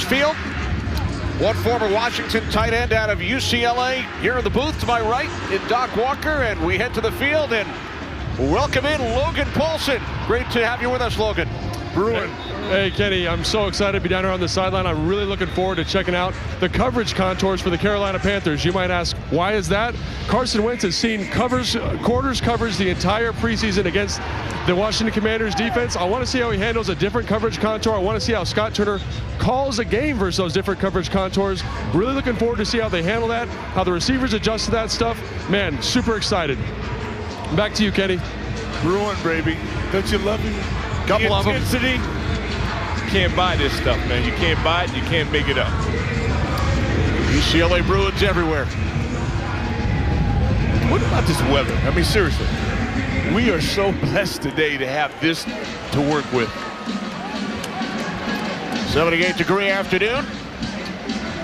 field. One former Washington tight end out of UCLA here in the booth to my right in Doc Walker, and we head to the field and welcome in Logan Paulson. Great to have you with us, Logan. Bruin. Hey, Kenny, I'm so excited to be down here on the sideline. I'm really looking forward to checking out the coverage contours for the Carolina Panthers. You might ask, why is that? Carson Wentz has seen quarters coverage the entire preseason against the Washington Commanders defense. I want to see how he handles a different coverage contour. I want to see how Scott Turner calls a game versus those different coverage contours. Really looking forward to see how they handle that, how the receivers adjust to that stuff. Man, super excited. Back to you, Kenny. Bruin, baby. Don't you love it? Couple of them. Intensity. You can't buy this stuff, man. You can't buy it. You can't make it up. UCLA Bruins everywhere. What about this weather? I mean, seriously. We are so blessed today to have this to work with. 78-degree afternoon.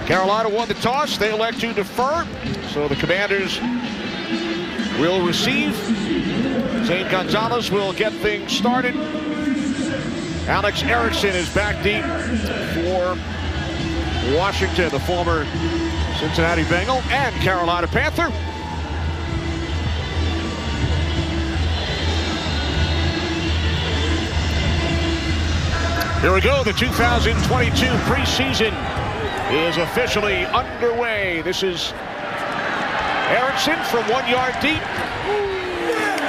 Carolina won the toss. They elect to defer. So the Commanders will receive. St. Gonzalez will get things started. Alex Erickson is back deep for Washington, the former Cincinnati Bengal and Carolina Panther. Here we go. The 2022 preseason is officially underway. This is Erickson from 1 yard deep.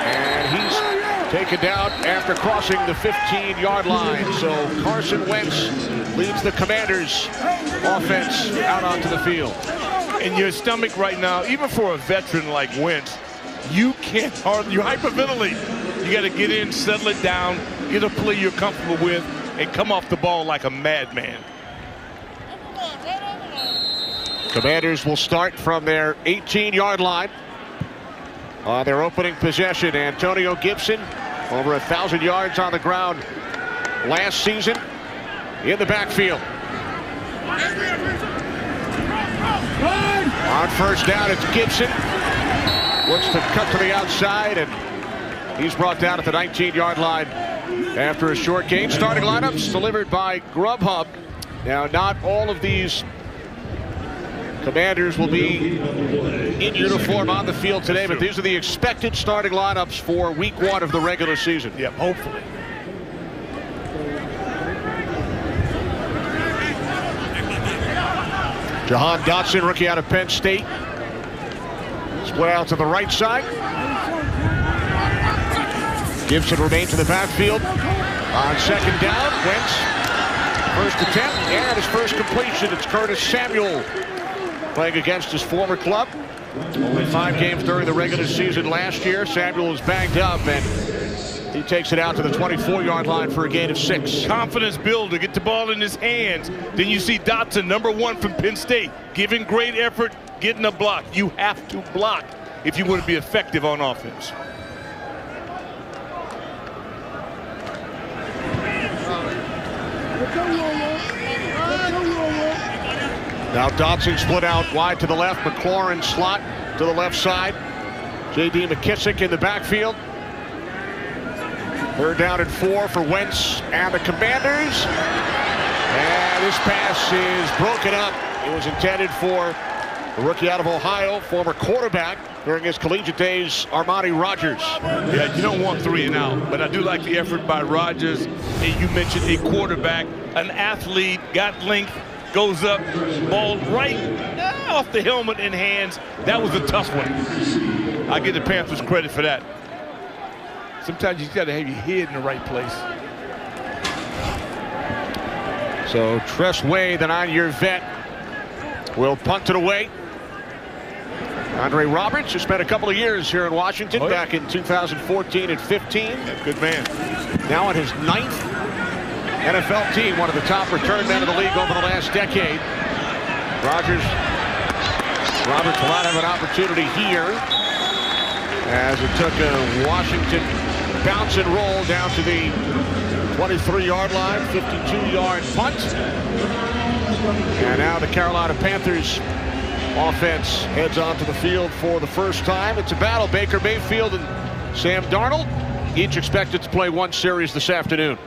And he's taken down after crossing the 15-yard line. So Carson Wentz leads the Commanders offense out onto the field. In your stomach right now, even for a veteran like Wentz, you can't hardly, you hyperventilate. You got to get in, settle it down, get a play you're comfortable with, and come off the ball like a madman. Commanders will start from their 18-yard line. On their opening possession, Antonio Gibson, over 1,000 yards on the ground last season in the backfield. On first down, it's Gibson. Looks to cut to the outside, and he's brought down at the 19-yard line after a short gain. Starting lineups delivered by Grubhub. Now, not all of these Commanders will be in uniform on the field today, but these are the expected starting lineups for week 1 of the regular season. Yep, hopefully. Jahan Dotson, rookie out of Penn State. Split out to the right side. Gibson remains in the backfield. On second down, Wentz, first attempt, and his first completion. It's Curtis Samuel playing against his former club. Only 5 games during the regular season last year. Samuel was banged up, and he takes it out to the 24-yard line for a gain of 6. Confidence builder, get the ball in his hands. Then you see Dotson, number 1 from Penn State, giving great effort, getting a block. You have to block if you want to be effective on offense. Now Dotson split out wide to the left. McLaurin slot to the left side. J.D. McKissick in the backfield. Third down and 4 for Wentz and the Commanders. And this pass is broken up. It was intended for the rookie out of Ohio, former quarterback during his collegiate days, Armani Rogers. Yeah, you don't want 3 and out, but I do like the effort by Rogers. And you mentioned a quarterback, an athlete, got length, goes up, ball right off the helmet and hands. That was a tough one. I give the Panthers credit for that. Sometimes you got to have your head in the right place. So Tress Way, the 9-year vet, will punt it away. Andre Roberts, who spent a couple of years here in Washington back in 2014 and 15. Yeah, good man. Now on his 9th NFL team, one of the top return men of the league over the last decade. Roberts will not have an opportunity here, as it took a Washington bounce and roll down to the 23-yard line, 52-yard punt. And now the Carolina Panthers offense heads onto the field for the first time. It's a battle. Baker Mayfield and Sam Darnold, each expected to play one series this afternoon.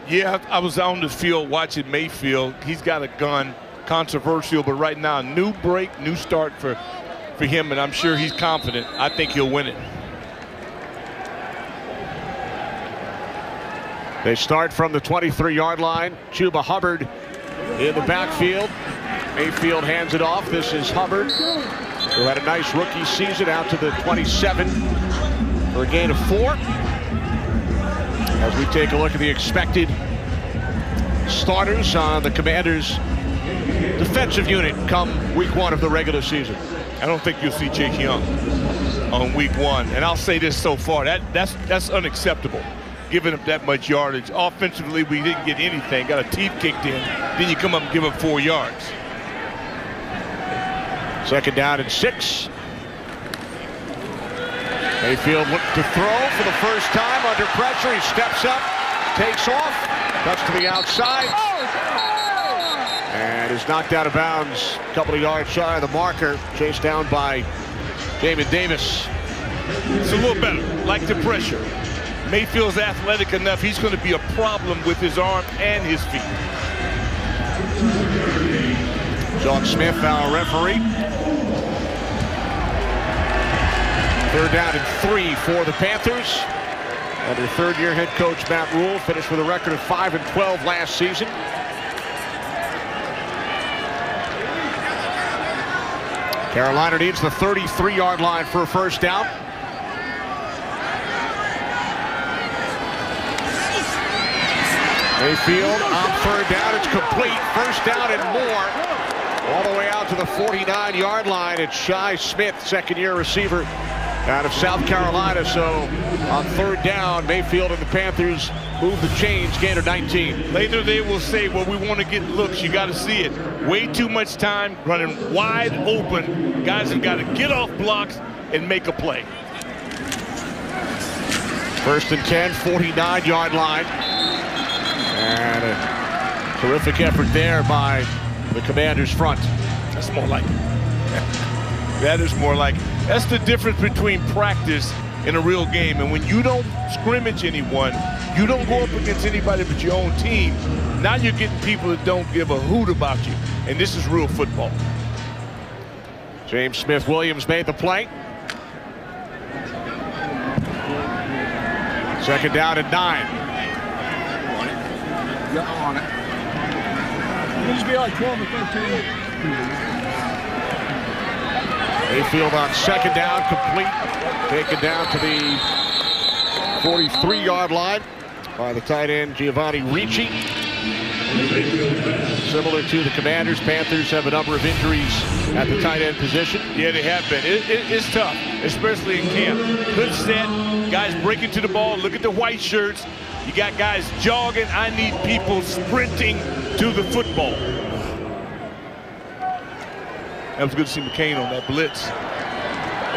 Yeah, I was on the field watching Mayfield. He's got a gun, controversial, but right now, new break, new start for him, and I'm sure he's confident. I think he'll win it. They start from the 23-yard line. Chuba Hubbard in the backfield. Mayfield hands it off. This is Hubbard, who had a nice rookie season, out to the 27 for a gain of 4. As we take a look at the expected starters on the Commanders' defensive unit come week 1 of the regular season. I don't think you'll see Jake Young on week 1. And I'll say this so far, that's unacceptable, giving up that much yardage. Offensively, we didn't get anything, got our teeth kicked in. Then you come up and give up 4 yards. 2nd down and 6. Mayfield looks to throw for the first time under pressure. He steps up, takes off, cuts to the outside, and is knocked out of bounds a couple of yards shy of the marker. Chased down by David Davis. It's a little better, like the pressure. Mayfield's athletic enough. He's going to be a problem with his arm and his feet. John Smith, our referee. 3rd down and 3 for the Panthers. Under 3rd-year head coach Matt Rule, finished with a record of 5-12 last season. Carolina needs the 33-yard line for a first down. Mayfield on 3rd down. It's complete. First down and more. All the way out to the 49-yard line. It's Shi Smith, 2nd-year receiver out of South Carolina. So on 3rd down, Mayfield and the Panthers move the chains, gain of 19. Later they will say, well, we want to get looks. You got to see it. Way too much time running wide open. Guys have got to get off blocks and make a play. 1st and 10, 49-yard line. And a terrific effort there by the Commanders front. That's more like it. That is more like it. That's the difference between practice and a real game. And when you don't scrimmage anyone, you don't go up against anybody but your own team. Now you're getting people that don't give a hoot about you. And this is real football. James Smith-Williams made the play. 2nd down and 9. On it. It'll just be like 12 or 13. Mayfield on 2nd down, complete. Taken down to the 43-yard line by the tight end Giovanni Ricci. Similar to the Commanders, Panthers have a number of injuries at the tight end position. Yeah, they have been. It's tough, especially in camp. Good set, guys breaking to the ball. Look at the white shirts. You got guys jogging. I need people sprinting to the football. That was good to see McCain on that blitz.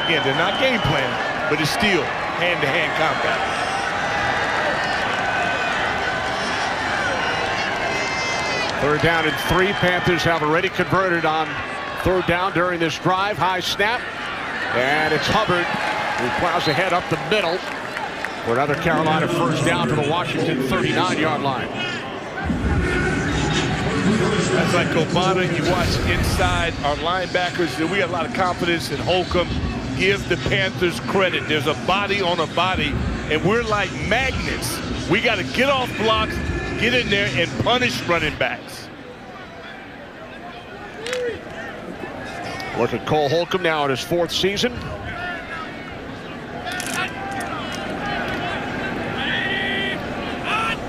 Again, they're not game planning, but it's still hand-to-hand combat. Third down and 3. Panthers have already converted on 3rd down during this drive. High snap. And it's Hubbard who plows ahead up the middle for another Carolina first down to the Washington 39-yard line. That's like Obama. You watch inside our linebackers. We got a lot of confidence in Holcomb. Give the Panthers credit. There's a body on a body, and we're like magnets. We got to get off blocks, get in there, and punish running backs. Look at Cole Holcomb now in his 4th season.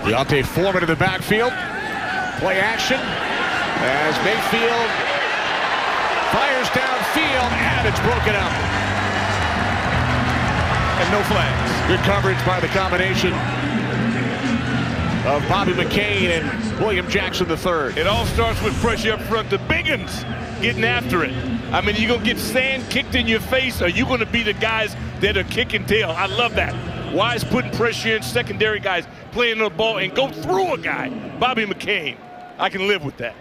Deontay Foreman in the backfield. Play action as Mayfield fires downfield, and it's broken up. And no flags. Good coverage by the combination of Bobby McCain and William Jackson III. It all starts with pressure up front. The big uns getting after it. I mean, you're going to get sand kicked in your face, or you're going to be the guys that are kicking tail. I love that. Wise putting pressure in, secondary guys playing the ball and go through a guy. Bobby McCain. I can live with that.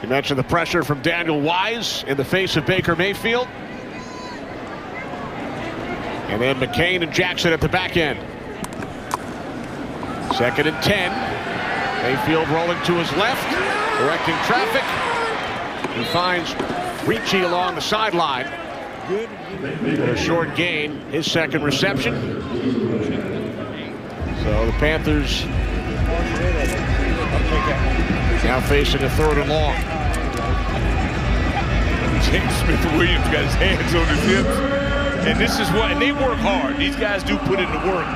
You mentioned the pressure from Daniel Wise in the face of Baker Mayfield. And then McCain and Jackson at the back end. 2nd and 10. Mayfield rolling to his left, directing traffic. He finds Ricci along the sideline. A short gain, his 2nd reception. So the Panthers now facing a 3rd and long. James Smith-Williams got his hands on his hips. And this is what, and they work hard. These guys do put in the work.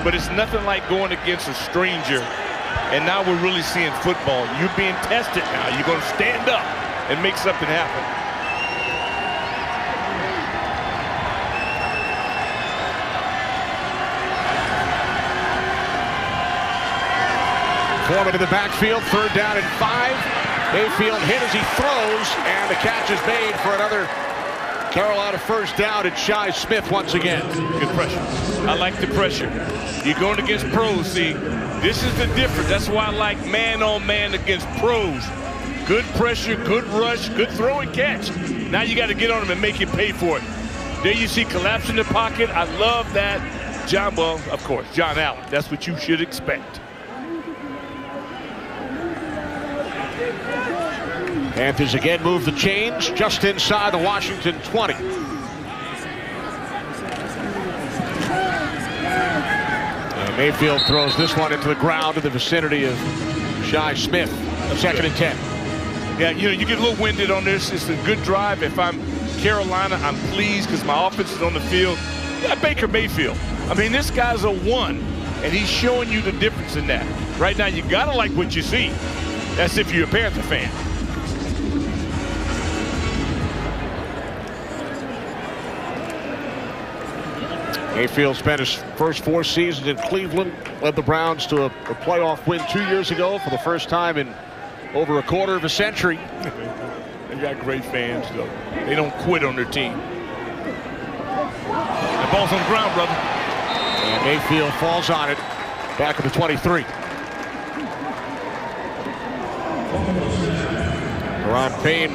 But it's nothing like going against a stranger. And now we're really seeing football. You're being tested now. You're going to stand up and make something happen. Foreman to the backfield, 3rd down and 5. Mayfield hit as he throws, and the catch is made for another Carolina 1st down. It's Shi Smith once again. Good pressure. I like the pressure. You're going against pros. See, this is the difference. That's why I like man-on-man against pros. Good pressure, good rush, good throw and catch. Now you got to get on him and make him pay for it. There you see collapse in the pocket. I love that. Well, of course, John Allen. That's what you should expect. Panthers again move the chains just inside the Washington 20. Mayfield throws this one into the ground in the vicinity of Shi Smith. 2nd and 10. Yeah, you know, you get a little winded on this. It's a good drive. If I'm Carolina, I'm pleased because my offense is on the field. Yeah, Baker Mayfield. I mean, this guy's a 1, and he's showing you the difference in that. Right now, you got to like what you see. That's if you're a Panther fan. Mayfield spent his first 4 seasons in Cleveland, led the Browns to a playoff win 2 years ago for the first time in over a quarter of a century. They got great fans, though. They don't quit on their team. The ball's on the ground, brother. And Mayfield falls on it, back at the 23. Ron Payne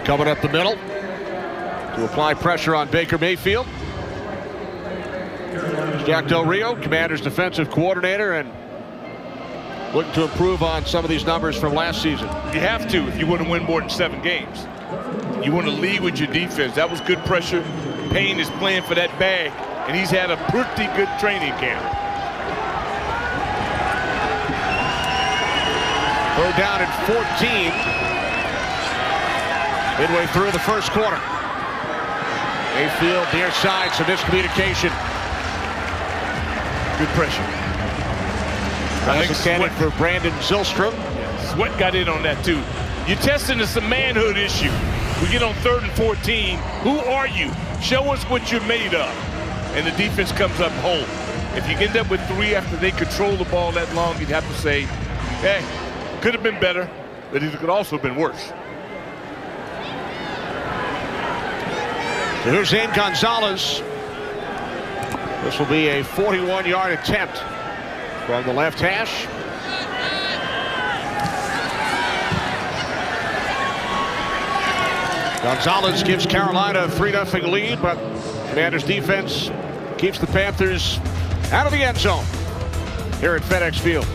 coming up the middle to apply pressure on Baker Mayfield. Jack Del Rio, Commanders defensive coordinator, and looking to improve on some of these numbers from last season. You have to if you want to win more than 7 games. You want to lead with your defense. That was good pressure. Payne is playing for that bag, and he's had a pretty good training camp. 3rd down and 14. Midway through the 1st quarter. Mayfield near side, some miscommunication. Good pressure. I think intended for Brandon Zylstrom. Sweat got in on that too. You're testing us a manhood issue. We get on 3rd and 14. Who are you? Show us what you're made of. And the defense comes up whole. If you end up with 3 after they control the ball that long, you'd have to say, hey, could have been better, but it could also have been worse. So here's Zane Gonzalez. This will be a 41-yard attempt from the left hash. Gonzalez gives Carolina a 3-0 lead, but Commanders defense keeps the Panthers out of the end zone here at FedEx Field.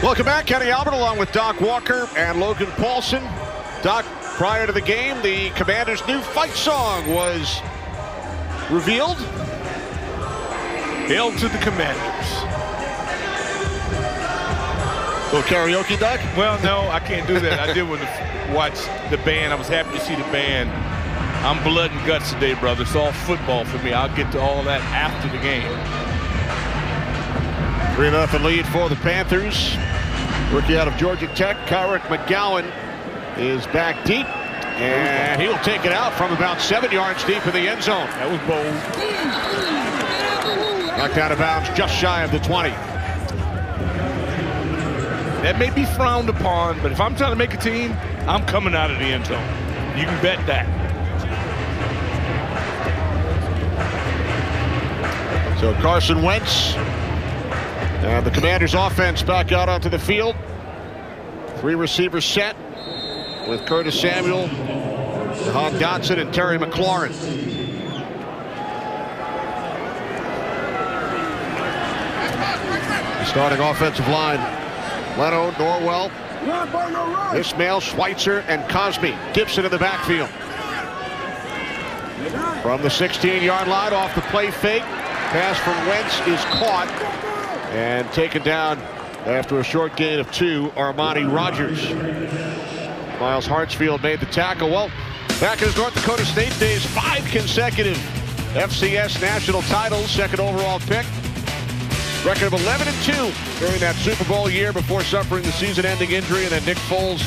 Welcome back. Kenny Albert along with Doc Walker and Logan Paulson. Doc, prior to the game, the Commanders' new fight song was revealed. Hail to the Commanders. Little karaoke, Doc? Well, no, I can't do that. I did want to watch the band. I was happy to see the band. I'm blood and guts today, brother. It's all football for me. I'll get to all that after the game. 3-0 lead for the Panthers. Rookie out of Georgia Tech, Kyrick McGowan, is back deep, and he'll take it out from about 7 yards deep in the end zone. That was bold. Knocked out of bounds just shy of the 20. That may be frowned upon, but if I'm trying to make a team, I'm coming out of the end zone. You can bet that. So Carson Wentz and the Commanders offense back out onto the field. 3 receivers set. with Curtis Samuel, Jahan Dotson, and Terry McLaurin. The starting offensive line: Leno, Norwell, Ismail, Schweitzer, and Cosby. Gibson in the backfield. From the 16-yard line, off the play fake. Pass from Wentz is caught and taken down after a short gain of 2, Armani Rogers. Miles Hartsfield made the tackle. Well, back in his North Dakota State days, 5 consecutive FCS national titles, second overall pick. Record of 11-2 during that Super Bowl year before suffering the season-ending injury, and then Nick Foles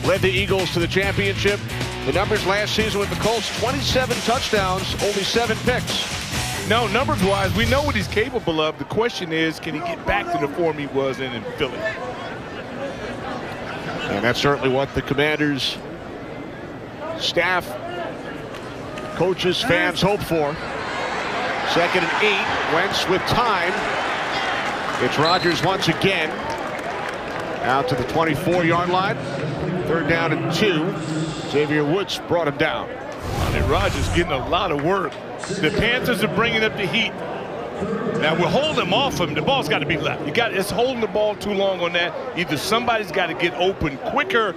led the Eagles to the championship. The numbers last season with the Colts: 27 touchdowns, only 7 picks. No, numbers-wise, we know what he's capable of. The question is, can he get back to the form he was in Philly? And that's certainly what the Commanders staff, coaches, fans hope for. 2nd and 8. Wentz with time. It's Rodgers once again. Out to the 24-yard line. 3rd down and 2. Xavier Woods brought him down. And Rodgers getting a lot of work. The Panthers are bringing up the heat. Now we're holding them off him. The ball's got to be left. It's holding the ball too long on that. Either somebody's got to get open quicker,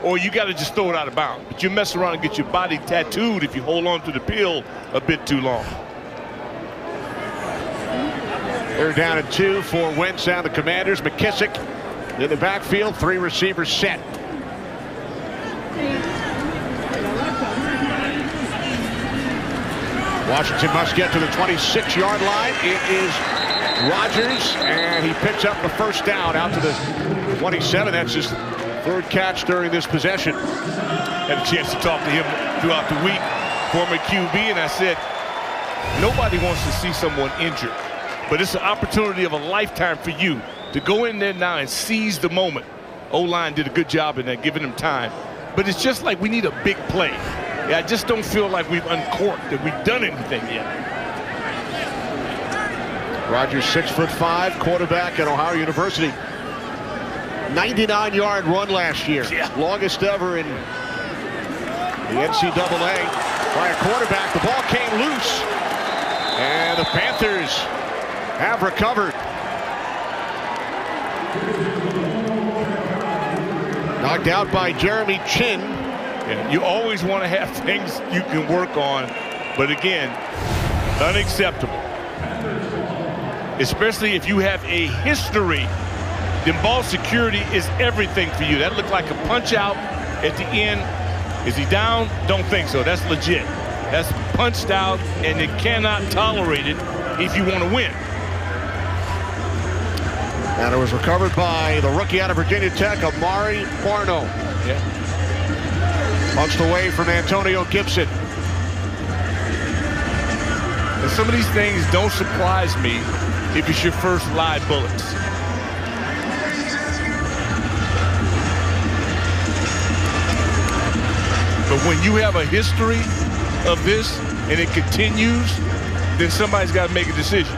or you got to just throw it out of bounds. But you mess around and get your body tattooed if you hold on to the peel a bit too long. 3rd down and 2 for Wentz and the Commanders. McKissick in the backfield, 3 receivers set. Washington must get to the 26-yard line. It is Rodgers, and he picks up the 1st down out to the 27. That's his 3rd catch during this possession. Had a chance to talk to him throughout the week, former QB, and I said, nobody wants to see someone injured, but it's an opportunity of a lifetime for you to go in there now and seize the moment. O-line did a good job in that, giving him time. But it's just like we need a big play. Yeah, I just don't feel like we've uncorked, that we've done anything yet. Rodgers, 6'5", quarterback at Ohio University. 99-yard run last year. Yeah. Longest ever in the NCAA by a quarterback. The ball came loose, and the Panthers have recovered. Knocked out by Jeremy Chin. Yeah, you always want to have things you can work on, but again, unacceptable. Especially if you have a history. Then ball security is everything for you. That looked like a punch out at the end. Is he down? Don't think so. That's legit. That's punched out, and it cannot tolerate it if you want to win. And it was recovered by the rookie out of Virginia Tech, Amari Barno. Yeah. Punched away from Antonio Gibson. And some of these things don't surprise me if it's your first live bullets. But when you have a history of this and it continues, then somebody's got to make a decision.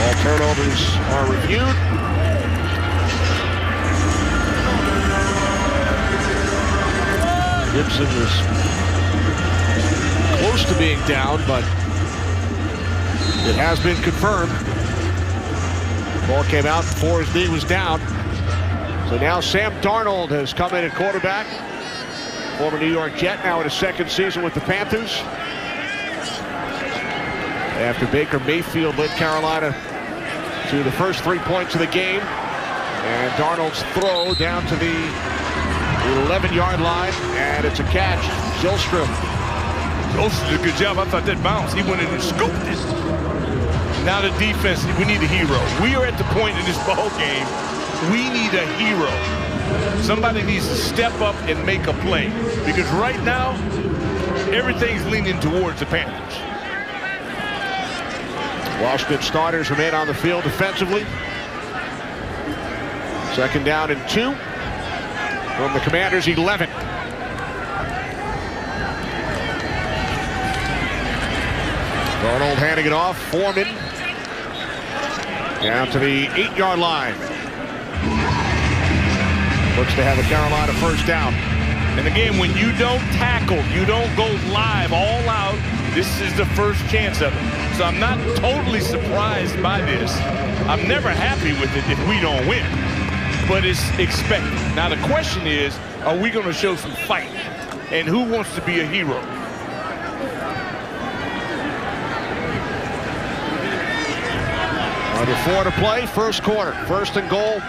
All turnovers are reviewed. Gibson was close to being down, but it has been confirmed. Ball came out before his knee was down. So now Sam Darnold has come in at quarterback. Former New York Jet, now in his 2nd season with the Panthers. After Baker Mayfield led Carolina to the first 3 points of the game. And Darnold's throw down to the 11-yard line, and it's a catch. Zylstrom. Zylstrom did a good job. I thought that bounced. He went in and scooped it. Now the defense, we need a hero. We are at the point in this ball game, we need a hero. Somebody needs to step up and make a play. Because right now, everything's leaning towards the Panthers. Washington starters remain on the field defensively. 2nd down and 2 from the Commanders' 11. Darnold handing it off. Foreman down to the 8-yard line. Looks to have a Carolina first down. And again, when you don't tackle, you don't go live all out, this is the first chance of it. So I'm not totally surprised by this. I'm never happy with it if we don't win. But it's expected. Now the question is, are we going to show some fight? And who wants to be a hero? Under 4 to play, first quarter. First and goal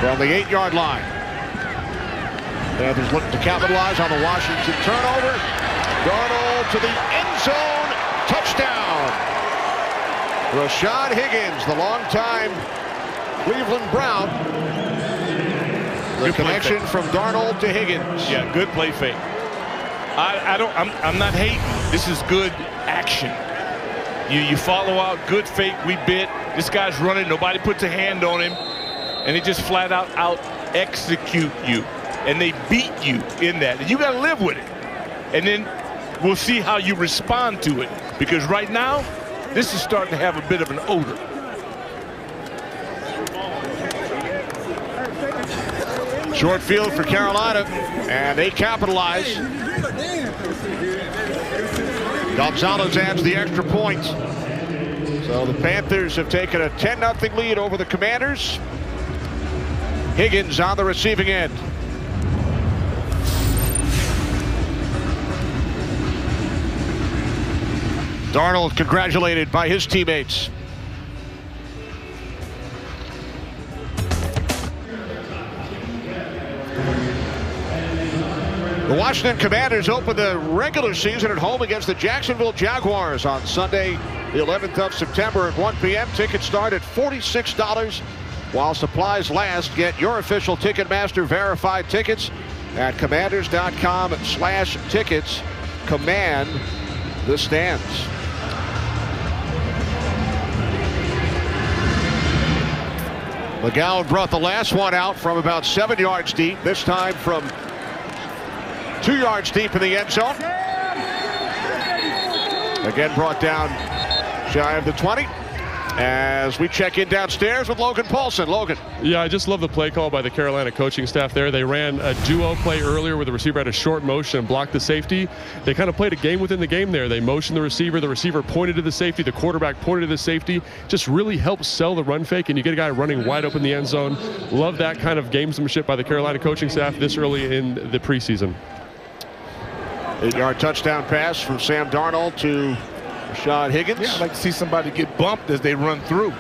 from the 8-yard line. Panthers looking to capitalize on the Washington turnover. Darnold to the end zone. Touchdown. Rashad Higgins, the longtime Cleveland Brown. The connection from Darnold to Higgins. Yeah, good play fake. I'm not hating. This is good action. You follow out, good fake, we bit. This guy's running, nobody puts a hand on him. And they just flat out execute you. And they beat you in that. And you got to live with it. And then we'll see how you respond to it. Because right now, this is starting to have a bit of an odor. Short field for Carolina, and they capitalize. Gonzalez adds the extra point. So the Panthers have taken a 10-0 lead over the Commanders. Higgins on the receiving end. Darnold congratulated by his teammates. The Washington Commanders open the regular season at home against the Jacksonville Jaguars on Sunday, the 11th of September at 1 p.m. Tickets start at $46 while supplies last. Get your official Ticketmaster verified tickets at commanders.com/tickets. Command the stands. McGowan brought the last one out from about 7 yards deep, this time from 2 yards deep in the end zone. Again brought down shy of the 20 as we check in downstairs with Logan Paulson. Logan. Yeah, I just love the play call by the Carolina coaching staff there. They ran a duo play earlier where the receiver had a short motion and blocked the safety. They kind of played a game within the game there. They motioned the receiver pointed to the safety, the quarterback pointed to the safety. Just really helps sell the run fake, and you get a guy running wide open in the end zone. Love that kind of gamesmanship by the Carolina coaching staff this early in the preseason. 8-yard touchdown pass from Sam Darnold to Rashad Higgins. Yeah, I'd like to see somebody get bumped as they run through.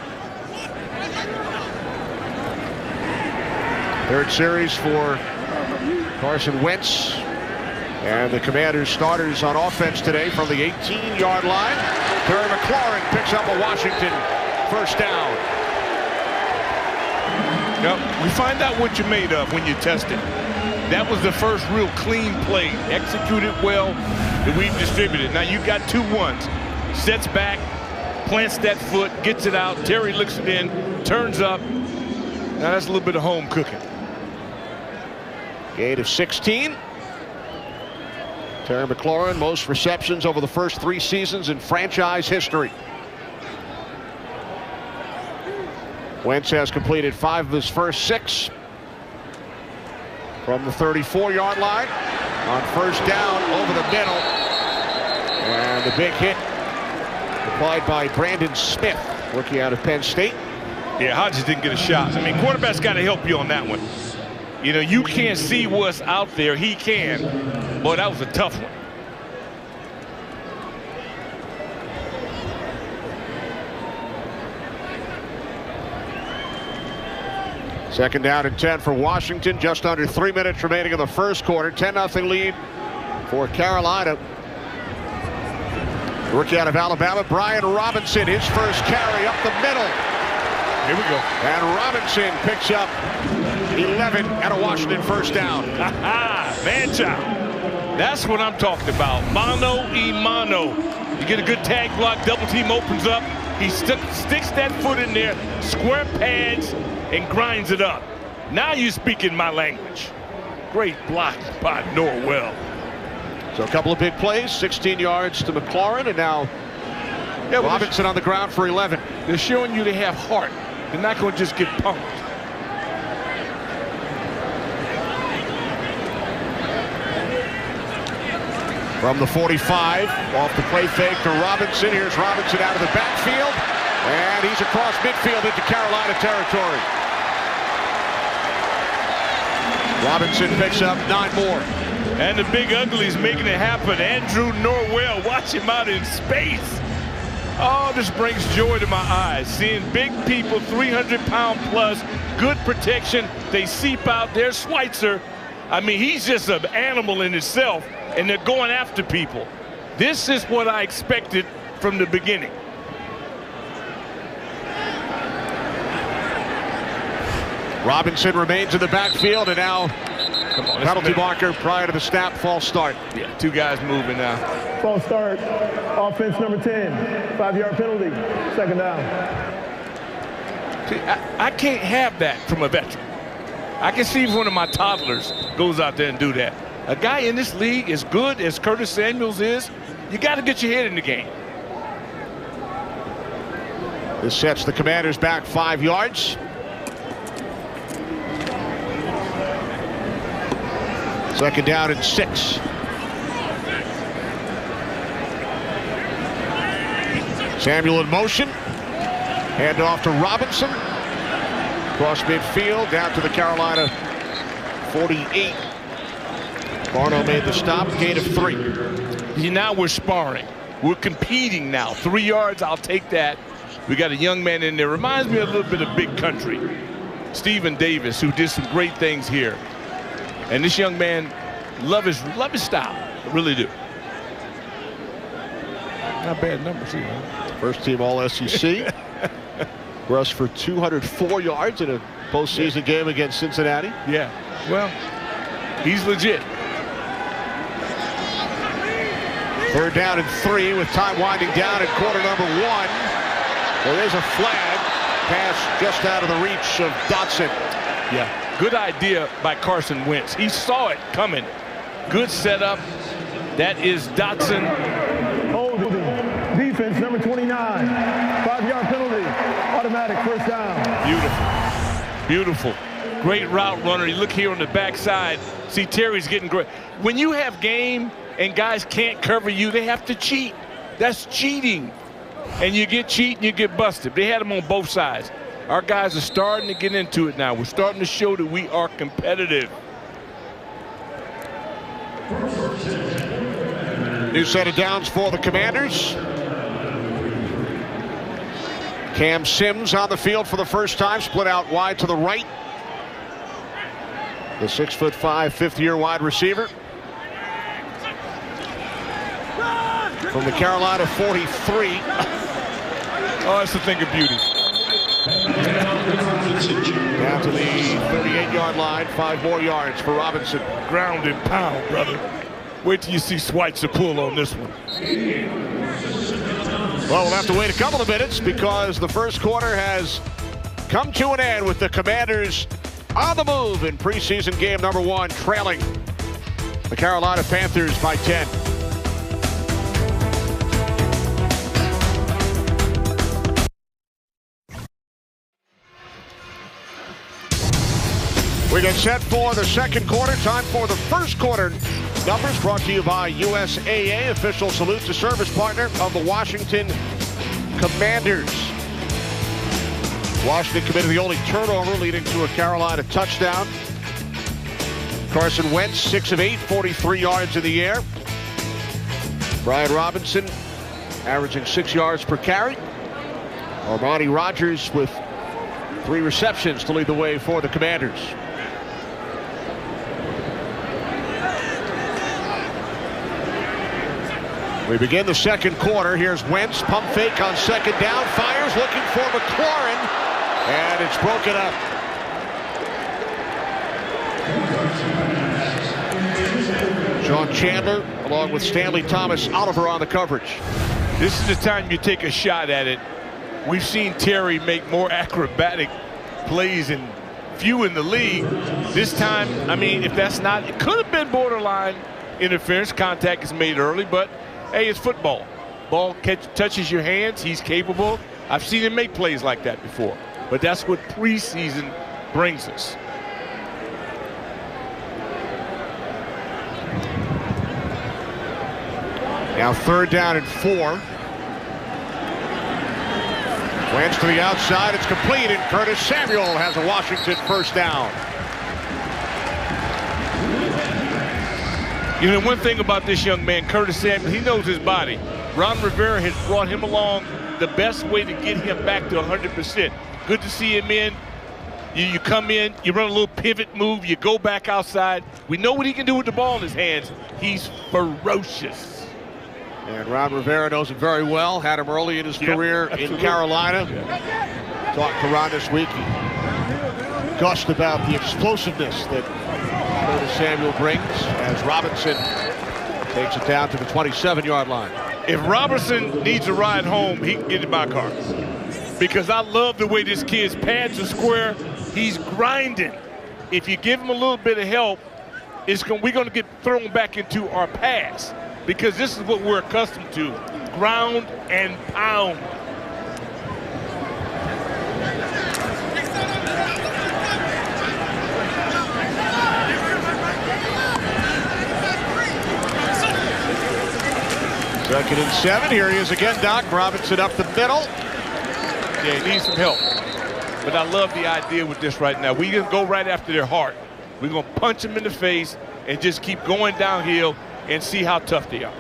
Third series for Carson Wentz. And the Commanders starters on offense today from the 18-yard line. Terry McLaurin picks up a Washington first down. Yep, we find out what you're made of when you test it. That was the first real clean play, executed well, that we've distributed. Now you got 2-1s. Sets back, plants that foot, gets it out. Terry looks it in, turns up. Now that's a little bit of home cooking. Gain of 16. Terry McLaurin, most receptions over the first 3 seasons in franchise history. Wentz has completed 5 of his first 6. From the 34-yard line on first down over the middle. And the big hit applied by Brandon Smith, rookie out of Penn State. Yeah, Hodges didn't get a shot. I mean, quarterback's got to help you on that one. You know, you can't see what's out there. He can. Boy, that was a tough one. Second down and 10 for Washington. Just under 3 minutes remaining in the first quarter. 10-0 lead for Carolina. Rookie out of Alabama, Brian Robinson, his first carry up the middle. Here we go. And Robinson picks up 11 and a Washington first down. Man child. That's what I'm talking about. Mano y mano. You get a good tag block, double team opens up. He sticks that foot in there, square pads, and grinds it up. Now you're speaking my language. Great block by Norwell. So a couple of big plays, 16 yards to McLaurin, and now Robinson on the ground for 11. They're showing you they have heart. They're not going to just get pumped. From the 45, off the play fake to Robinson. Here's Robinson out of the backfield, and he's across midfield into Carolina territory. Robinson picks up 9 more. And the big ugly's making it happen. Andrew Norwell, watch him out in space. Oh, this brings joy to my eyes. Seeing big people, 300-pound plus, good protection. They seep out. There's Schweitzer. I mean, he's just an animal in itself, and they're going after people. This is what I expected from the beginning. Robinson remains in the backfield, and now penalty marker prior to the snap, false start. Yeah, 2 guys moving now. False start. Offense number 10. 5-yard penalty. Second down. See, I can't have that from a veteran. I can see if one of my toddlers goes out there and do that. A guy in this league as good as Curtis Samuels is, you got to get your head in the game. This sets the Commanders back 5 yards. Second down and 6. Samuel in motion. Hand off to Robinson. Cross midfield down to the Carolina 48. Barno made the stop, gain of 3. Now we're sparring. We're competing now. 3 yards, I'll take that. We got a young man in there. Reminds me a little bit of Big Country. Stephen Davis, who did some great things here. And this young man, love his style. I really do. Not bad numbers here. First team All-SEC. Rushed for 204 yards in a postseason game against Cincinnati. Yeah, well, he's legit. Third down and 3 with time winding down at quarter number 1. There is a flag. Pass just out of the reach of Dotson. Yeah, good idea by Carson Wentz. He saw it coming. Good setup. That is Dotson. Holding. Defense number 29. 5-yard penalty. Automatic first down. Beautiful. Beautiful. Great route runner. You look here on the backside. See, Terry's getting great. When you have game and guys can't cover you, they have to cheat. That's cheating. And you get cheat and you get busted. They had them on both sides. Our guys are starting to get into it now. We're starting to show that we are competitive. New set of downs for the Commanders. Cam Sims on the field for the first time, split out wide to the right. The 6'5", fifth-year wide receiver. From the Carolina 43. Oh, that's a thing of beauty. Down to the 38-yard line, 5 more yards for Robinson. Ground and pound, brother. Wait till you see Schweitzer pull on this one. Well, we'll have to wait a couple of minutes because the first quarter has come to an end with the Commanders on the move in preseason game number 1, trailing the Carolina Panthers by 10. We get set for the second quarter. Time for the first quarter numbers brought to you by USAA, official salute to service partner of the Washington Commanders. Washington committed the only turnover, leading to a Carolina touchdown. Carson Wentz, 6 of 8, 43 yards in the air. Brian Robinson averaging 6 yards per carry. Armani Rogers with 3 receptions to lead the way for the Commanders. We begin the second quarter. Here's Wentz, pump fake on second down, fires, looking for McLaurin, and it's broken up. Sean Chandler, along with Stanley Thomas Oliver on the coverage. This is the time you take a shot at it. We've seen Terry make more acrobatic plays and few in the league. This time, I mean, if that's not, it could have been borderline. interference. Contact is made early, but hey, it's football. Ball touches your hands. He's capable. I've seen him make plays like that before, but that's what preseason brings us. Now 3rd down and 4. Wentz to the outside. It's complete, and Curtis Samuel has a Washington first down. You know, one thing about this young man, Curtis Samuel, he knows his body. Ron Rivera has brought him along the best way to get him back to 100%. Good to see him in. You come in, you run a little pivot move, you go back outside. We know what he can do with the ball in his hands. He's ferocious. And Ron Rivera knows him very well. Had him early in his career in Carolina. Talked to Ron this week. He gushed about the explosiveness that Curtis Samuel brings as Robinson takes it down to the 27-yard line. If Robertson needs a ride home, he can get in my car. Because I love the way this kid's pads are square. He's grinding. If you give him a little bit of help, we're going to get thrown back into our pass. Because this is what we're accustomed to, ground and pound. Second and 7. Here he is again, Doc. Robinson up the middle. Yeah, he needs some help. But I love the idea with this right now. We're going to go right after their heart. We're going to punch them in the face and just keep going downhill and see how tough they are.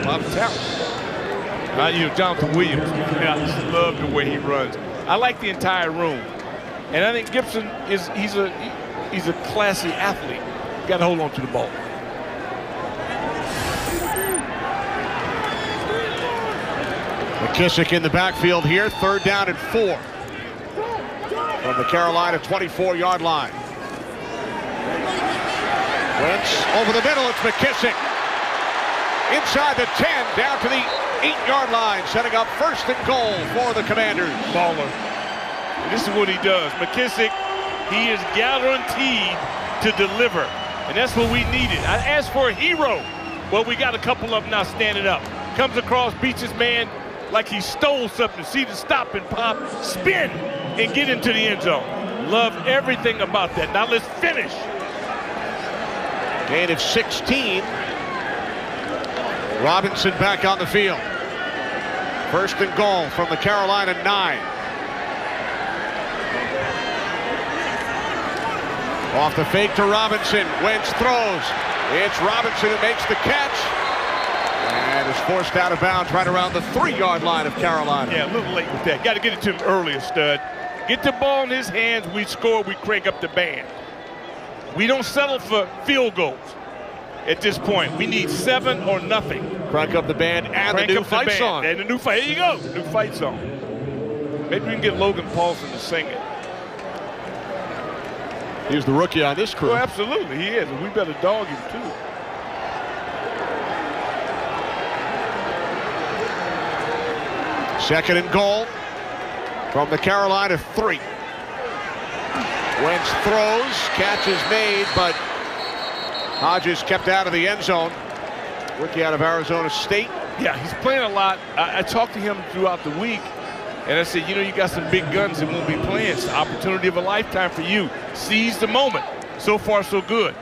A lot of talent. You know, Jonathan Williams, I just love the way he runs. I like the entire room. And I think Gibson he's a classy athlete. Got to hold on to the ball. McKissick in the backfield here, 3rd down and 4 from the Carolina 24-yard line. Wentz over the middle, it's McKissick. Inside the 10, down to the 8-yard line, setting up 1st and goal for the Commanders. Baller. This is what he does. McKissick, he is guaranteed to deliver, and that's what we needed. I asked for a hero. Well, we got a couple of them now standing up. Comes across, beats his man like he stole something. See the stop and pop, spin, and get into the end zone. Love everything about that. Now let's finish. Gain of 16. Robinson back on the field. 1st and goal from the Carolina 9. Off the fake to Robinson. Wentz throws. It's Robinson who makes the catch. And is forced out of bounds right around the 3-yard line of Carolina. Yeah, a little late with that. Got to get it to him earlier, stud. Get the ball in his hands. We score. We crank up the band. We don't settle for field goals at this point. We need 7 or nothing. Crank up the band and the new fight song. And the new fight. There you go. New fight song. Maybe we can get Logan Paulson to sing it. He's the rookie on this crew. Oh, absolutely. He is. And we better dog him, too. Second and goal from the Carolina 3. Wentz throws, catch is made, but Hodges kept out of the end zone. Rookie out of Arizona State. Yeah, he's playing a lot. I talked to him throughout the week, and I said, you know, you got some big guns that won't be playing. It's the opportunity of a lifetime for you. Seize the moment. So far, so good.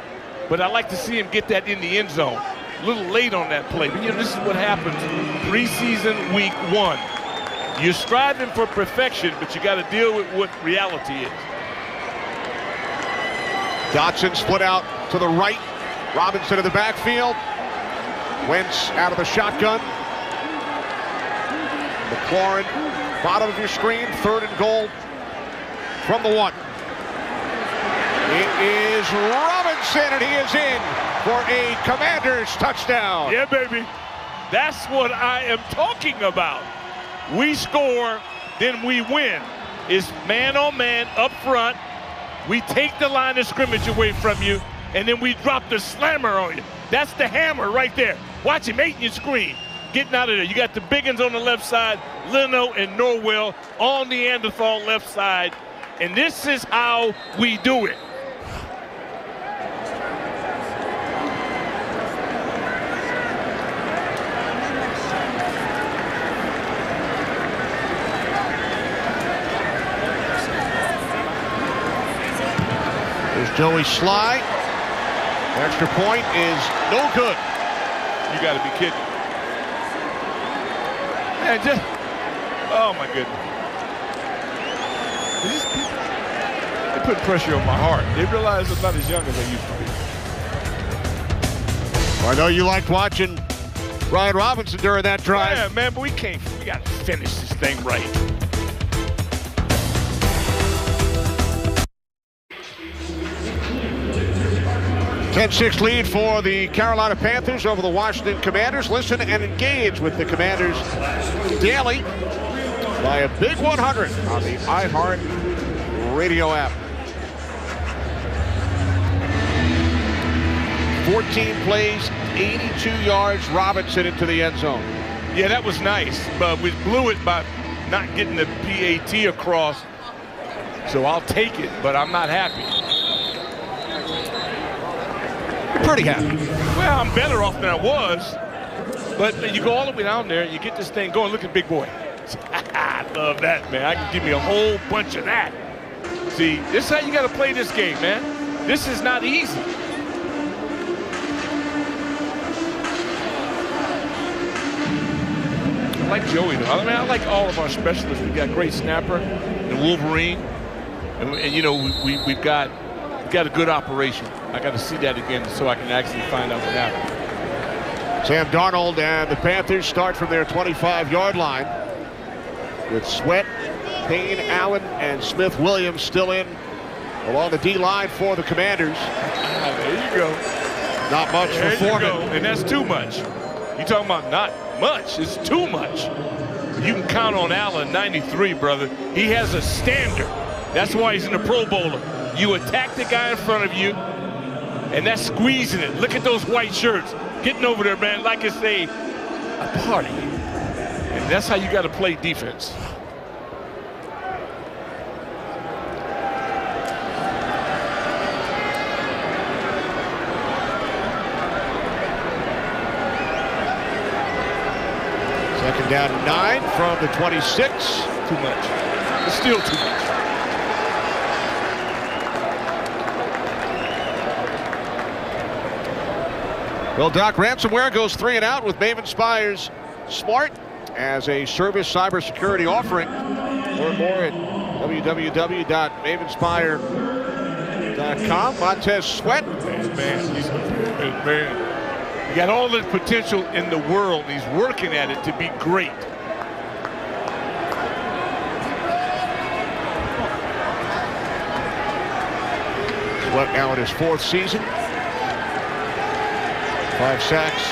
But I like to see him get that in the end zone. A little late on that play. But, you know, this is what happens preseason week 1. You're striving for perfection, but you got to deal with what reality is. Dotson split out to the right. Robinson in the backfield. Wentz out of the shotgun. McLaurin, bottom of your screen, 3rd and goal from the 1. It is Robinson, and he is in for a Commanders touchdown. Yeah, baby. That's what I am talking about. We score, then we win. It's man on man up front. We take the line of scrimmage away from you, and then we drop the slammer on you. That's the hammer right there. Watch him, 8 in your screen. Getting out of there. You got the Biggins on the left side, Leno and Norwell on the Neanderthal left side. And this is how we do it. Joey Sly. Extra point is no good. You got to be kidding. Man, just, oh my goodness. These people, they put pressure on my heart. They realize I'm not as young as I used to be. I know you liked watching Brian Robinson during that drive. Yeah, man, but we got to finish this thing right. (10-6) lead for the Carolina Panthers over the Washington Commanders. Listen and engage with the Commanders daily by a big 100 on the iHeart Radio app. 14 plays, 82 yards. Robinson into the end zone. Yeah, that was nice, but we blew it by not getting the PAT across. So I'll take it, but I'm not happy. Pretty happy. Well, I'm better off than I was, but you go all the way down there, you get this thing going. Look at big boy. I love that, man. I can give me a whole bunch of that. See, this is how you got to play this game, man. This is not easy. I like Joey, though. I mean, I like all of our specialists. We got great snapper and Wolverine, and you know, we've got a good operation. I got to see that again so I can actually find out what happened. Sam Darnold and the Panthers start from their 25-yard line with Sweat, Payne, Allen, and Smith-Williams still in along the D-line for the Commanders. There you go. Not much There for you Foreman. go. And that's too much. You talking about not much? It's too much. You can count on Allen, 93, brother. He has a standard. That's why he's in the Pro Bowler. You attack the guy in front of you, and that's squeezing it. Look at those white shirts. Getting over there, man, like it's a party. And that's how you got to play defense. Second down and 9 from the 26. Too much. It's still too much. Well, Doc, ransomware goes 3 and out with Maven Spire's Smart as a service cybersecurity offering. Learn more at www.mavenspire.com. Montez Sweat. Man, he's a good man. He got all the potential in the world. He's working at it to be great. Sweat now in his 4th season. 5 sacks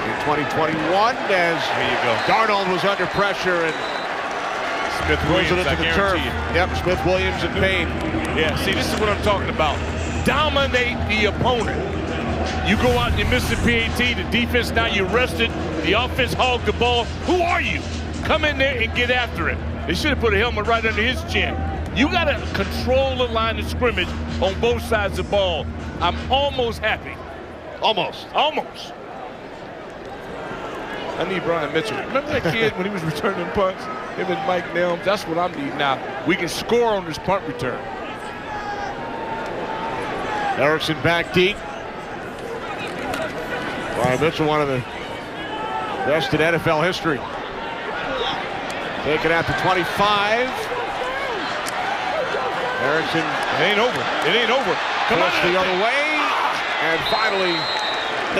in 2021 as There you go. Darnold was under pressure and throws it Smith-Williams, I into the turf. guarantee you. Yep, Smith-Williams and Payne. Yeah, see, this is what I'm talking about. Dominate the opponent. You go out and you miss the PAT, the defense, now you rested, the offense hogged the ball. Who are you? Come in there and get after it. They should have put a helmet right under his chin. You got to control the line of scrimmage on both sides of the ball. I'm almost happy. Almost. I need Brian Mitchell. Remember that kid when he was returning punts? Him and Mike Nelms. That's what I'm needing now. We can score on this punt return. Erickson back deep. Brian Mitchell, one of the best in NFL history. Taken out to 25. Erickson. It ain't over. It ain't over. Come on. The other way. And finally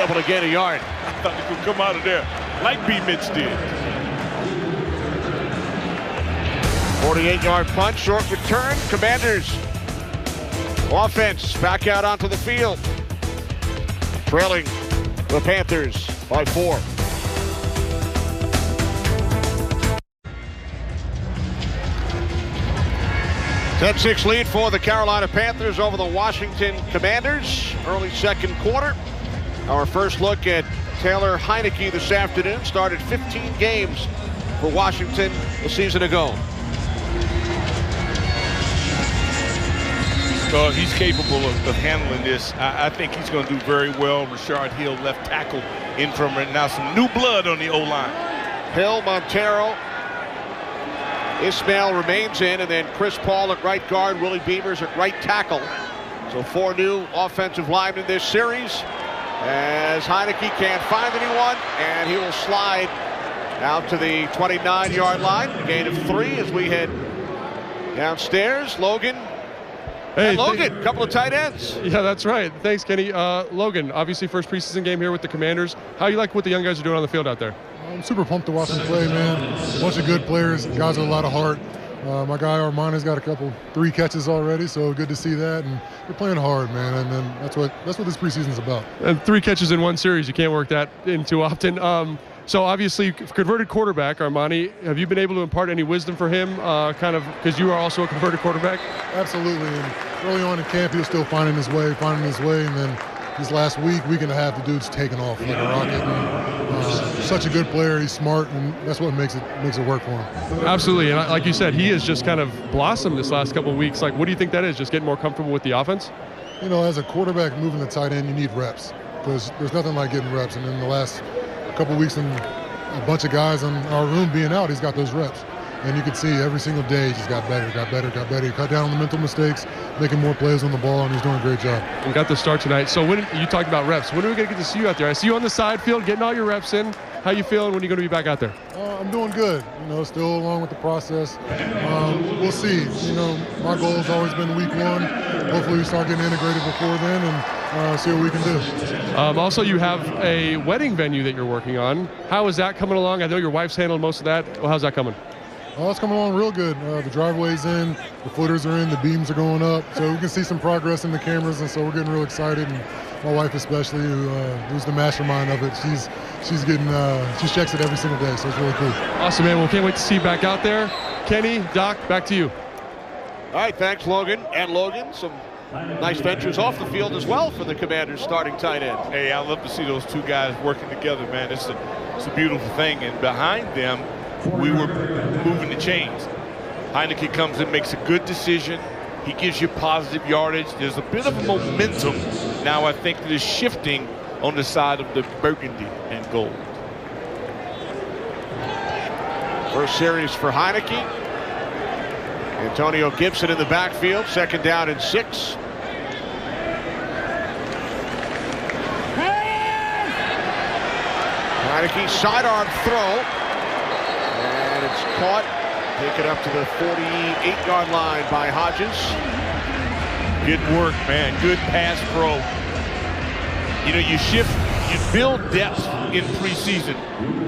able to get a yard. I thought he could come out of there like B. Mitch did. 48-yard punt, short return. Commanders offense back out onto the field. Trailing the Panthers by 4. (10-6) lead for the Carolina Panthers over the Washington Commanders. Early second quarter. Our first look at Taylor Heineke this afternoon. Started 15 games for Washington a season ago. He's capable of handling this. I think he's going to do very well. Rashard Hill, left tackle, in from right now. Some new blood on the O-line. Hill, Montero, Ismail remains in, and then Chris Paul at right guard, Willie Beavers at right tackle. So 4 new offensive linemen this series, as Heineke can't find anyone, and he will slide out to the 29-yard line. A gain of 3 as we head downstairs. Logan. Hey, Logan, couple of tight ends. Yeah, that's right. Thanks, Kenny. Logan, obviously first preseason game here with the Commanders. How you like what the young guys are doing on the field out there? I'm super pumped to watch them play, man. A bunch of good players, guys with a lot of heart. My guy Armani's got 3 catches already, so good to see that. And they're playing hard, man. And then that's what this preseason's about. And 3 catches in 1 series, you can't work that in too often. So obviously, converted quarterback, Armani, have you been able to impart any wisdom for him, because you are also a converted quarterback? Absolutely. And early on in camp, he was still finding his way. And then this last week and a half, the dude's taken off like a rocket. And, such a good player. He's smart, and that's what makes it work for him. Absolutely. And like you said, he has just kind of blossomed this last couple of weeks. Like, what do you think that is? Just getting more comfortable with the offense? You know, as a quarterback moving the tight end, you need reps, because there's nothing like getting reps. And in the last couple of weeks and a bunch of guys in our room being out, he's got those reps. And you can see every single day he just got better. He cut down on the mental mistakes, making more plays on the ball, and he's doing a great job. And got the start tonight. So when you talked about reps, when are we going to get to see you out there? I see you on the side field getting all your reps in. How you feeling when you're going to be back out there? I'm doing good. You know, still along with the process. We'll see. You know, my goal has always been week 1. Hopefully we start getting integrated before then and see what we can do. Also, you have a wedding venue that you're working on. How is that coming along? I know your wife's handled most of that. Well, how's that coming? Oh, it's coming along real good. The driveway's in, the footers are in, the beams are going up. So we can see some progress in the cameras, and so we're getting real excited. And my wife especially, who's the mastermind of it, she checks it every single day, so it's really cool. Awesome, man. Well, can't wait to see you back out there. Kenny, Doc, back to you. All right, thanks, Logan. And Logan, some nice ventures off the field as well for the Commanders' starting tight end. Hey, I love to see those 2 guys working together, man. It's a beautiful thing. And behind them, we were moving the chains. Heineke comes in, makes a good decision. He gives you positive yardage. There's a bit of momentum now, I think, that is shifting on the side of the burgundy and gold. First series for Heineke. Antonio Gibson in the backfield, 2nd down and 6. Heineke sidearm throw, and it's caught. Take it up to the 48-yard line by Hodges. Good work, man. Good pass pro. You know, you build depth in preseason.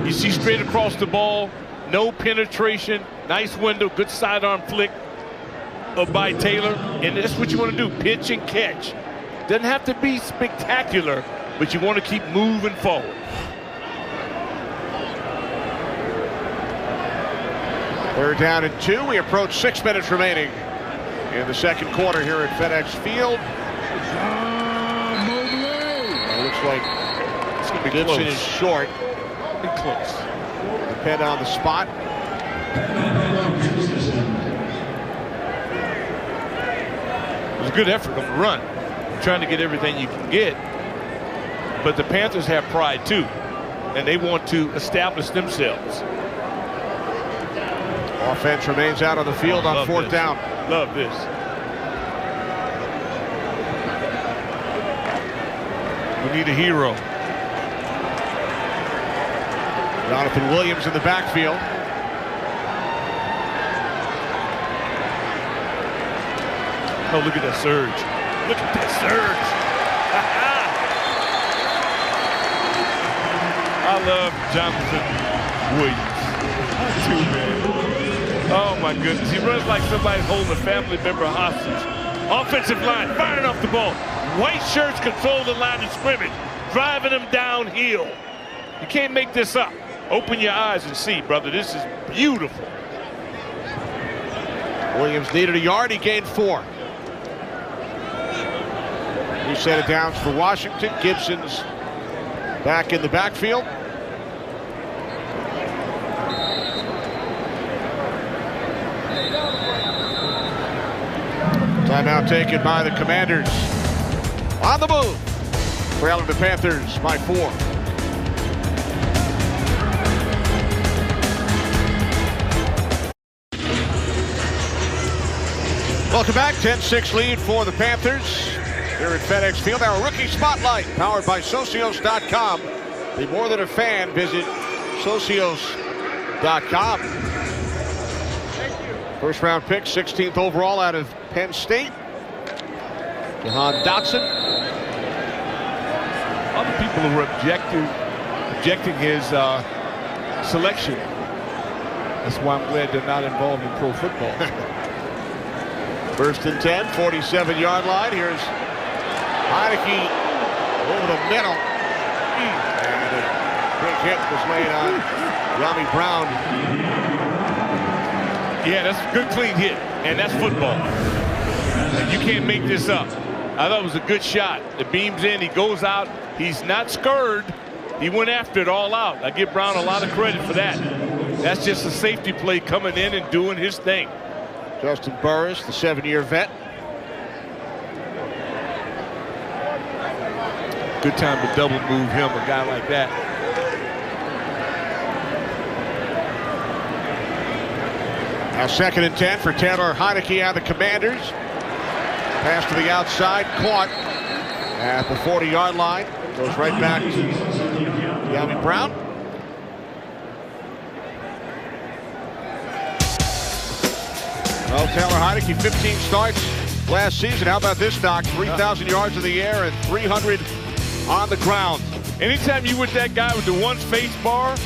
You see straight across the ball, no penetration, nice window, good sidearm flick by Taylor, and that's what you want to do, pitch and catch. Doesn't have to be spectacular, but you want to keep moving forward. Third down and 2. We approach 6 minutes remaining in the second quarter here at FedEx Field. It looks like It's going to be Gibson close. is short. Be close. Depend on the spot. It was a good effort on the run. Trying to get everything you can get. But the Panthers have pride too, and they want to establish themselves. Offense remains out on the field on 4th down. Love this. We need a hero. Jonathan Williams in the backfield. Oh, look at that surge. Look at that surge. I love Jonathan Williams. Too, man. Oh, my goodness. He runs like somebody's holding a family member hostage. Offensive line firing off the ball. White shirts control the line of scrimmage, driving them downhill. You can't make this up. Open your eyes and see, brother. This is beautiful. Williams needed a yard. He gained 4. 2 set of downs for Washington. Gibson's back in the backfield. Timeout taken by the Commanders. On the move. Trailing the Panthers by 4. Welcome back. 10-6 lead for the Panthers. here at FedEx Field. Our rookie spotlight, powered by Socios.com. Be more than a fan. Visit Socios.com. First round pick, 16th overall out of Penn State. Jahan Dotson. Other people who were objecting his selection. That's why I'm glad they're not involved in pro football. First and 10, 47-yard line. Here's Heineke over the middle. And a big hit was made on Yami Brown. Yeah, that's a good clean hit, and that's football. And you can't make this up. I thought it was a good shot. The beam's in, he goes out. He's not scared. He went after it all out. I give Brown a lot of credit for that. That's just a safety play coming in and doing his thing. Justin Burris, the 7-year vet. Good time to double move him, a guy like that. Now 2nd and 10 for Taylor Heineke and the Commanders. Pass to the outside, caught at the 40-yard line. Goes right back to Yami Brown. Well, Taylor Heineke, 15 starts last season. How about this, Doc? 3,000 yards in the air and 300 on the ground. Anytime you with that guy with the one face bar,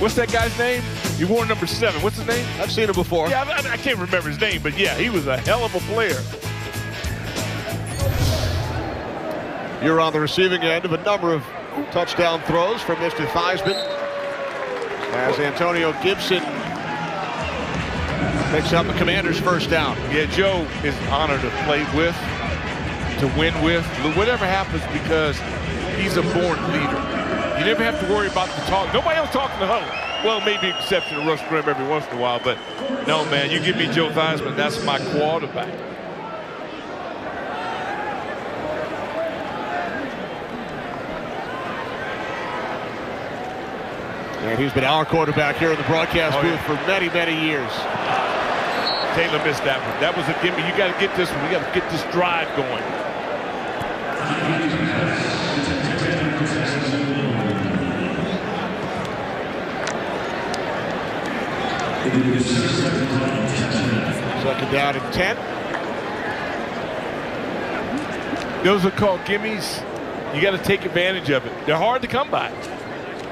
what's that guy's name? He wore number 7. What's his name? I've seen him before. Yeah, I can't remember his name, but yeah, he was a hell of a player. You're on the receiving end of a number of touchdown throws from Mr. Theismann, as Antonio Gibson picks up the Commanders' first down. Yeah, Joe is an honor to play with, to win with, whatever happens, because he's a born leader. You never have to worry about the talk. Nobody else talking to huddle. Well, maybe exception to Russ Grimm every once in a while, but no, man, you give me Joe Theismann, that's my quarterback. And he's been our quarterback here in the broadcast booth for many, many years. Taylor missed that one. That was a gimme. You got to get this one. We got to get this drive going. Second down and 10. Those are called gimmies. You got to take advantage of it. They're hard to come by.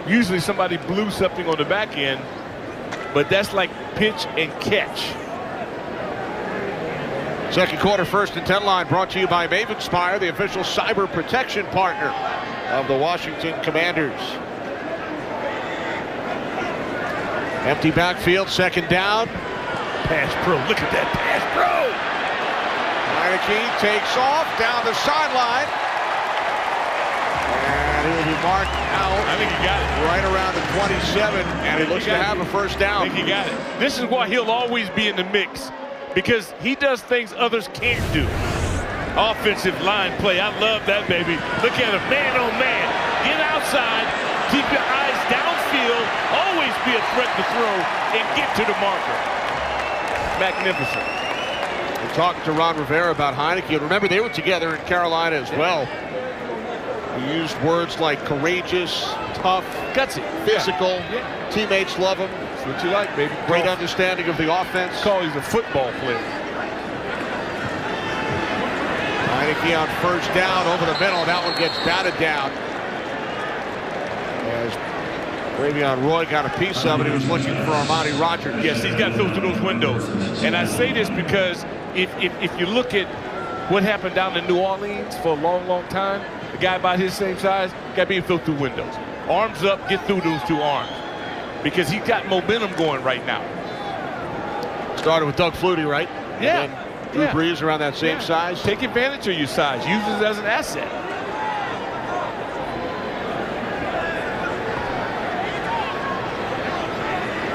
Usually somebody blew something on the back end, but that's like pitch and catch. Second quarter, 1st and 10 line brought to you by Mavenspire, the official cyber protection partner of the Washington Commanders. Empty backfield, 2nd down. Pass pro, look at that pass pro. Heineke takes off down the sideline. And he will be marked out. I think he got it. Right around the 27, and he looks to have a first down. I think he got it. This is why he'll always be in the mix, because he does things others can't do. Offensive line play, I love that, baby. Look at him, man on man. Get outside, keep your eyes downfield, always be a threat to throw, and get to the marker. Magnificent. We're talking to Ron Rivera about Heineke, and remember they were together in Carolina as well. He used words like courageous, tough, gutsy, physical. Yeah. Teammates love him. That's what you like, baby. Great understanding of the offense. He's a football player. Heineke on first down over the middle. That one gets batted down. As Ravion Roy got a piece of it, he was looking for Armani Rogers. Yes, he's got to go through those windows. And I say this because if you look at what happened down in New Orleans for a long, long time, a guy about his same size got to be able to go through windows. Arms up, get through those 2 arms. Because he's got momentum going right now. Started with Doug Flutie, right? Yeah. And then Drew Brees around that same size. Take advantage of your size. Use it as an asset.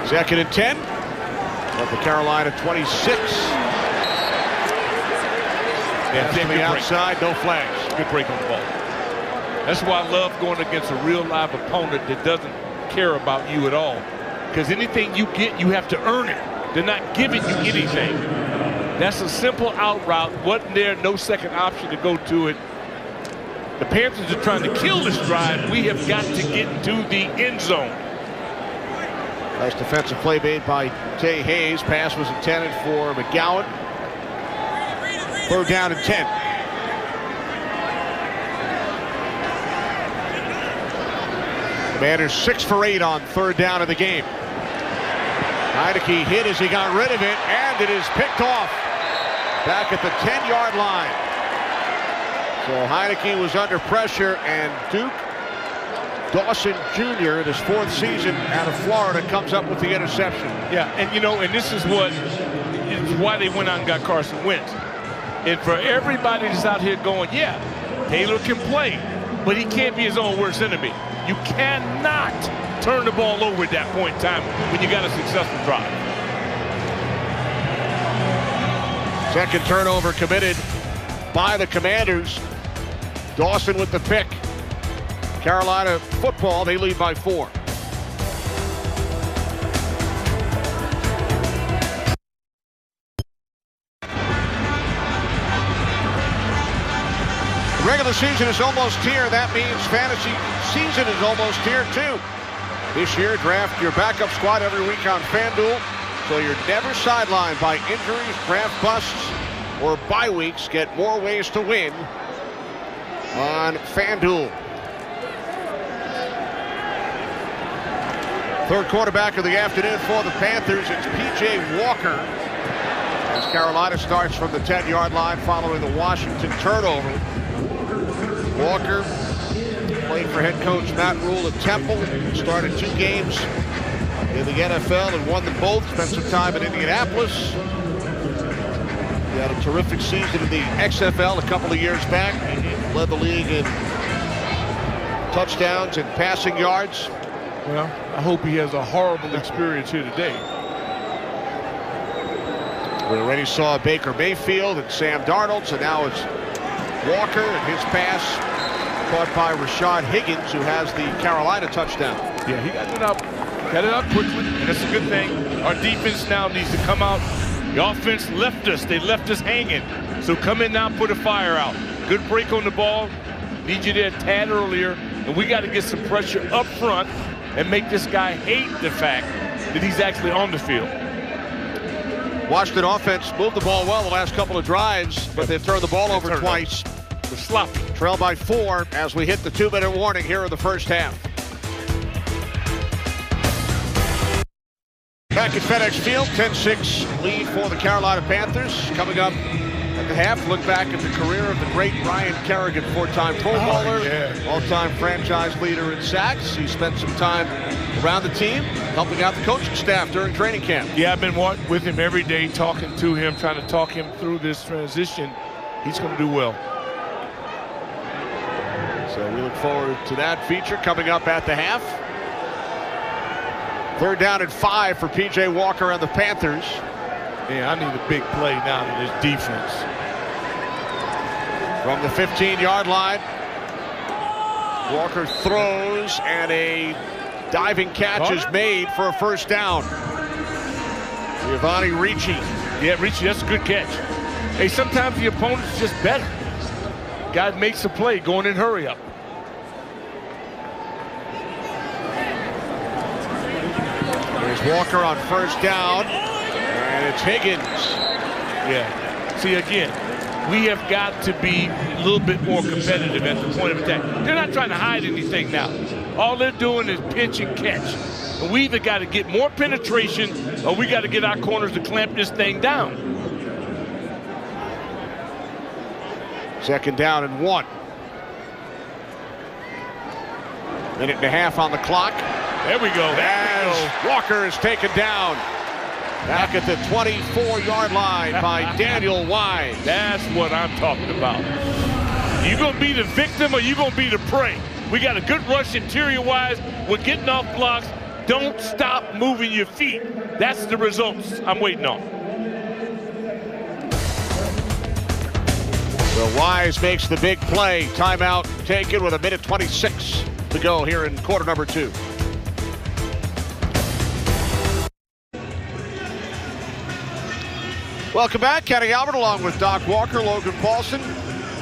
Second and 10. At the Carolina 26. And to the outside, no flags. Good break on the ball. That's why I love going against a real live opponent that doesn't care about you at all. Because anything you get, you have to earn it. They're not giving you anything. That's a simple out route. Wasn't there, no second option to go to it. The Panthers are trying to kill this drive. We have got to get to the end zone. Nice defensive play made by Tay Hayes. Pass was intended for McGowan. 3rd down and 10. Commanders 6 for 8 on 3rd down of the game. Heineke hit as he got rid of it, and it is picked off back at the 10-yard line. So Heineke was under pressure, and Duke Dawson Jr. in his 4th season out of Florida comes up with the interception. Yeah, and and this is why they went out and got Carson Wentz. And for everybody that's out here going, yeah, Taylor can play, but he can't be his own worst enemy. You cannot turn the ball over at that point in time when you got a successful drive. Second turnover committed by the Commanders. Dawson with the pick. Carolina football, they lead by 4. The regular season is almost here. That means fantasy season is almost here too. This year, draft your backup squad every week on FanDuel, so you're never sidelined by injuries, draft busts, or bye weeks. Get more ways to win on FanDuel. 3rd quarterback of the afternoon for the Panthers. It's P.J. Walker as Carolina starts from the 10-yard line following the Washington turnover. Walker played for head coach Matt Rule at Temple. Started 2 games in the NFL and won them both. Spent some time in Indianapolis. He had a terrific season in the XFL a couple of years back. Led the league in touchdowns and passing yards. Well, I hope he has a horrible experience here today. We already saw Baker Mayfield and Sam Darnold, so now it's Walker and his pass caught by Rashad Higgins, who has the Carolina touchdown. Yeah, he got it out quickly, and that's a good thing. Our defense now needs to come out. The offense left us. They left us hanging. So come in now, put a fire out. Good break on the ball. Need you there a tad earlier, and we got to get some pressure up front and make this guy hate the fact that he's actually on the field. Washington offense moved the ball well the last couple of drives, but they've turned the ball over twice. They're sloppy. Trail by 4 as we hit the 2-minute warning here in the first half. Back at FedEx Field, 10-6 lead for the Carolina Panthers. Coming up at the half, look back at the career of the great Ryan Kerrigan, 4-time Pro Bowler, all-time franchise leader in sacks. He spent some time around the team, helping out the coaching staff during training camp. Yeah, I've been with him every day, talking to him, trying to talk him through this transition. He's going to do well. So we look forward to that feature coming up at the half. 3rd down and 5 for P.J. Walker and the Panthers. Yeah, I need a big play now to this defense. From the 15-yard line, Walker throws, and a diving catch is made for a 1st down. Giovanni Ricci. Yeah, Ricci, that's a good catch. Hey, sometimes the opponent's just better. Guy makes a play, going in hurry up. There's Walker on 1st down, and it's Higgins. Yeah. See, again, we have got to be a little bit more competitive at the point of attack. They're not trying to hide anything now. All they're doing is pitch and catch. And we either got to get more penetration or we got to get our corners to clamp this thing down. 2nd down and 1. Minute and a half on the clock. There we go. As Walker is taken down back at the 24-yard line by Daniel Wise. That's what I'm talking about. You going to be the victim or you going to be the prey? We got a good rush interior-wise. We're getting off blocks. Don't stop moving your feet. That's the results I'm waiting on. So Wise makes the big play. Timeout taken with 1:26 to go here in quarter number 2. Welcome back. Kenny Albert along with Doc Walker, Logan Paulson.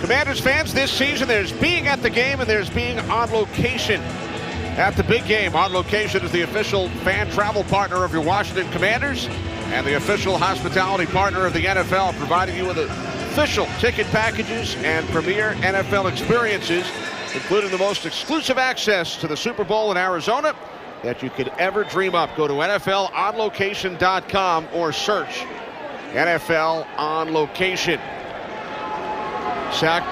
Commanders fans, this season there's being at the game and there's being on location at the big game. On Location is the official fan travel partner of your Washington Commanders and the official hospitality partner of the NFL, providing you with official ticket packages and premier NFL experiences, including the most exclusive access to the Super Bowl in Arizona that you could ever dream up. Go to NFLOnLocation.com or search NFL On Location. Sack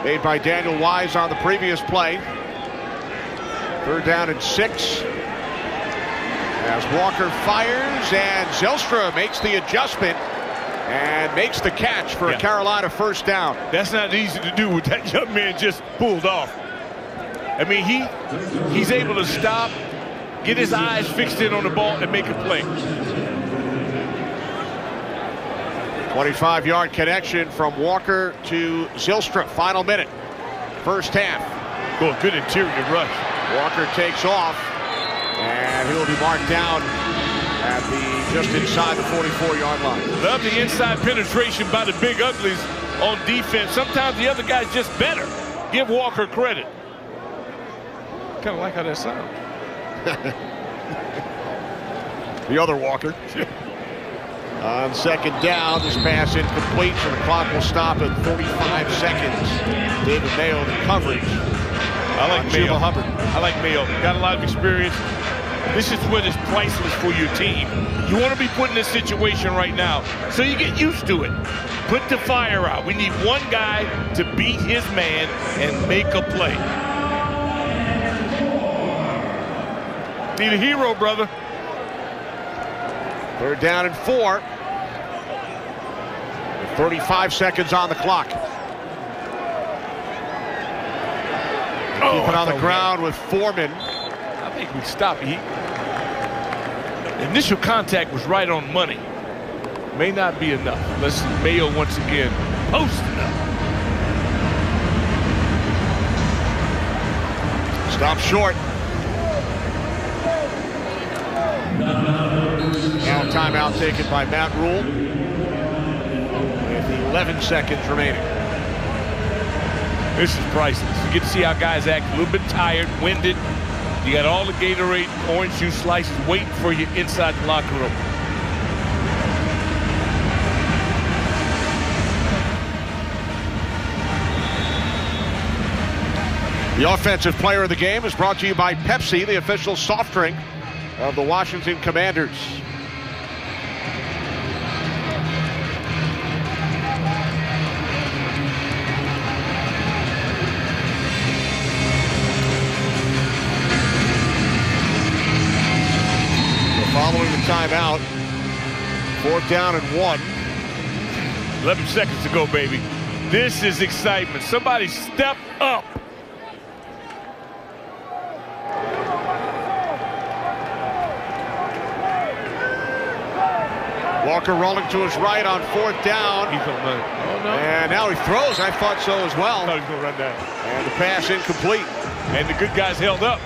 made by Daniel Wise on the previous play. 3rd down and 6. As Walker fires and Zylstra makes the adjustment and makes the catch for a Carolina 1st down. That's not easy to do what that young man just pulled off. I mean, he's able to stop, get his eyes fixed in on the ball, and make a play. 25-yard connection from Walker to Zylstra. Final minute. 1st half. Oh, good interior rush. Walker takes off, and he'll be marked down at just inside the 44-yard line. Love the inside penetration by the big uglies on defense. Sometimes the other guy's just better. Give Walker credit. Kind of like how that sounds. The other Walker. On 2nd down, this pass incomplete, so the clock will stop at 35 seconds. David Mayo, the coverage. I like Mayo. Hubbard. I like Mayo. Got a lot of experience. This is what is priceless for your team. You want to be put in this situation right now, so you get used to it. Put the fire out. We need one guy to beat his man and make a play. Need a hero, brother. 3rd down and 4. 35 seconds on the clock. Keep it on the ground with Foreman. I think we stop it. Initial contact was right on money. May not be enough. Let's see Mayo once again posting up. Stop short. Now timeout taken by Matt Rule with 11 seconds remaining. This is priceless. You get to see how guys act a little bit tired, winded. You got all the Gatorade, orange juice slices waiting for you inside the locker room. The offensive player of the game is brought to you by Pepsi, the official soft drink of the Washington Commanders. Following the timeout, 4th down and 1. 11 seconds to go, baby. This is excitement. Somebody step up. Walker rolling to his right on 4th down. He's going to run it. Oh, no. And now he throws. I thought so as well. I thought he was going to run that. And the pass incomplete. And the good guys held up.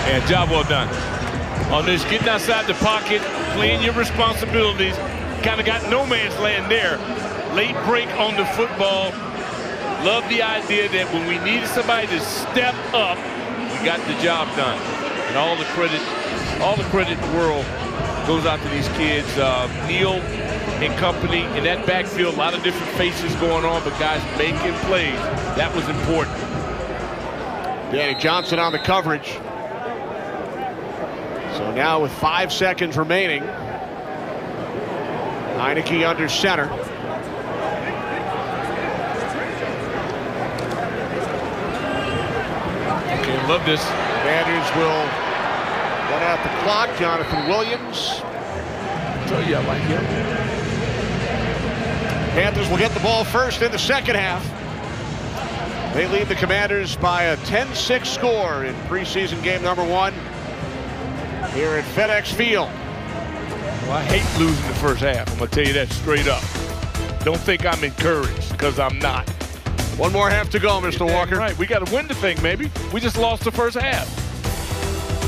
And job well done. On this, getting outside the pocket, playing your responsibilities. Kind of got no man's land there. Late break on the football. Love the idea that when we needed somebody to step up, we got the job done. And all the credit in the world goes out to these kids. Neal and company in that backfield, a lot of different faces going on, but guys making plays. That was important. Danny Johnson on the coverage. So now with 5 seconds remaining, Heineke under center. Okay, love this. Commanders will run out the clock. Jonathan Williams. I tell you, I like him. Panthers will get the ball first in the 2nd half. They lead the Commanders by a 10-6 score in preseason game number 1 here at FedEx Field. Well, I hate losing the first half. I'm going to tell you that straight up. Don't think I'm encouraged, because I'm not. One more half to go, Mr. Walker. Right, we got to win the thing, maybe. We just lost the first half.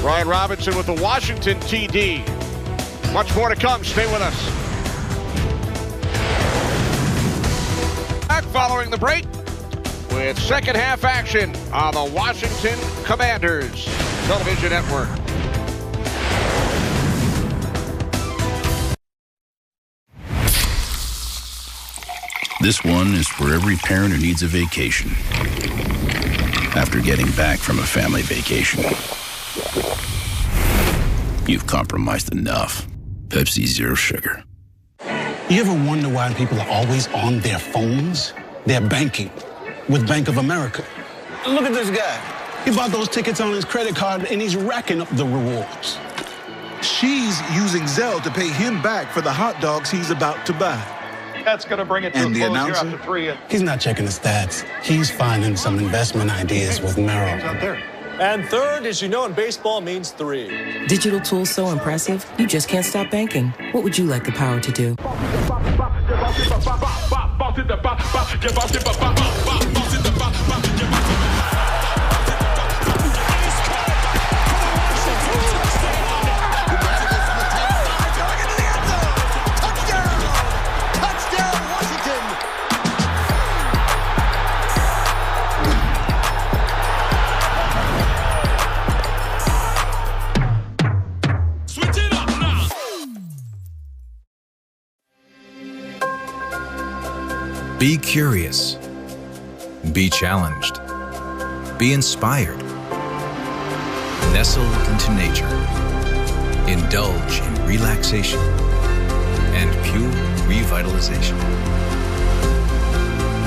Brian Robinson with the Washington TD. Much more to come. Stay with us. Back following the break with second half action on the Washington Commanders Television Network. This one is for every parent who needs a vacation after getting back from a family vacation. You've compromised enough. Pepsi Zero Sugar. You ever wonder why people are always on their phones? They're banking with Bank of America. Look at this guy. He bought those tickets on his credit card and he's racking up the rewards. She's using Zelle to pay him back for the hot dogs he's about to buy. That's going to bring it to a close here after 3. He's not checking the stats. He's finding some investment ideas with Merrill. Out there. And third, as you know, in baseball means 3. Digital tools so impressive, you just can't stop banking. What would you like the power to do? Be curious. Be challenged. Be inspired. Nestle into nature. Indulge in relaxation and pure revitalization.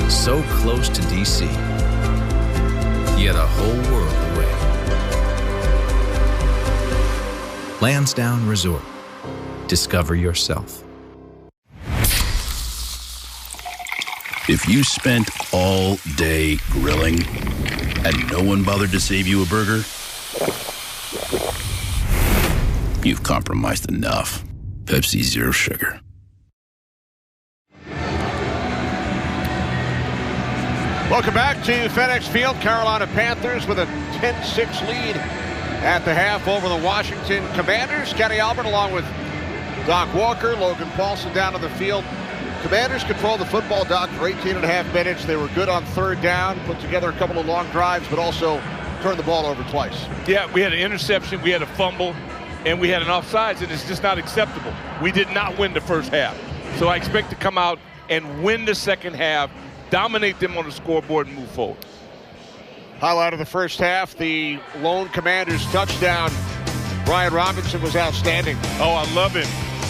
So close to DC, yet a whole world away. Lansdowne Resort. Discover yourself. If you spent all day grilling and no one bothered to save you a burger, you've compromised enough. Pepsi Zero Sugar. Welcome back to FedEx Field. Carolina Panthers with a 10-6 lead at the half over the Washington Commanders. Kenny Albert along with Doc Walker, Logan Paulson down on the field. Commanders controlled the football, Doc, for 18.5 minutes. They were good on third down, put together a couple of long drives, but also turned the ball over twice. Yeah, we had an interception, we had a fumble, and we had an offsides, and it's just not acceptable. We did not win the first half. So I expect to come out and win the second half, dominate them on the scoreboard, and move forward. Highlight of the first half, the lone Commanders touchdown. Brian Robinson was outstanding. Oh, I love him.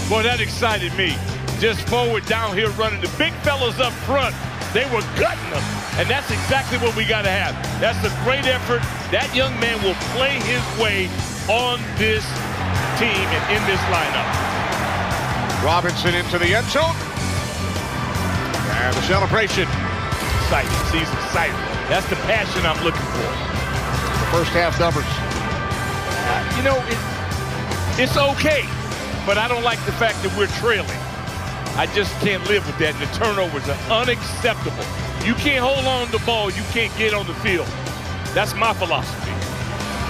Boy, that excited me. Just forward, down here running. The big fellas up front, they were gutting them. And that's exactly what we got to have. That's a great effort. That young man will play his way on this team and in this lineup. Robinson into the end zone. And the celebration. Exciting. He's excited. That's the passion I'm looking for. The first half numbers. You know, it's okay, but I don't like the fact that we're trailing. I just can't live with that. And the turnovers are unacceptable. You can't hold on to the ball. You can't get on the field. That's my philosophy.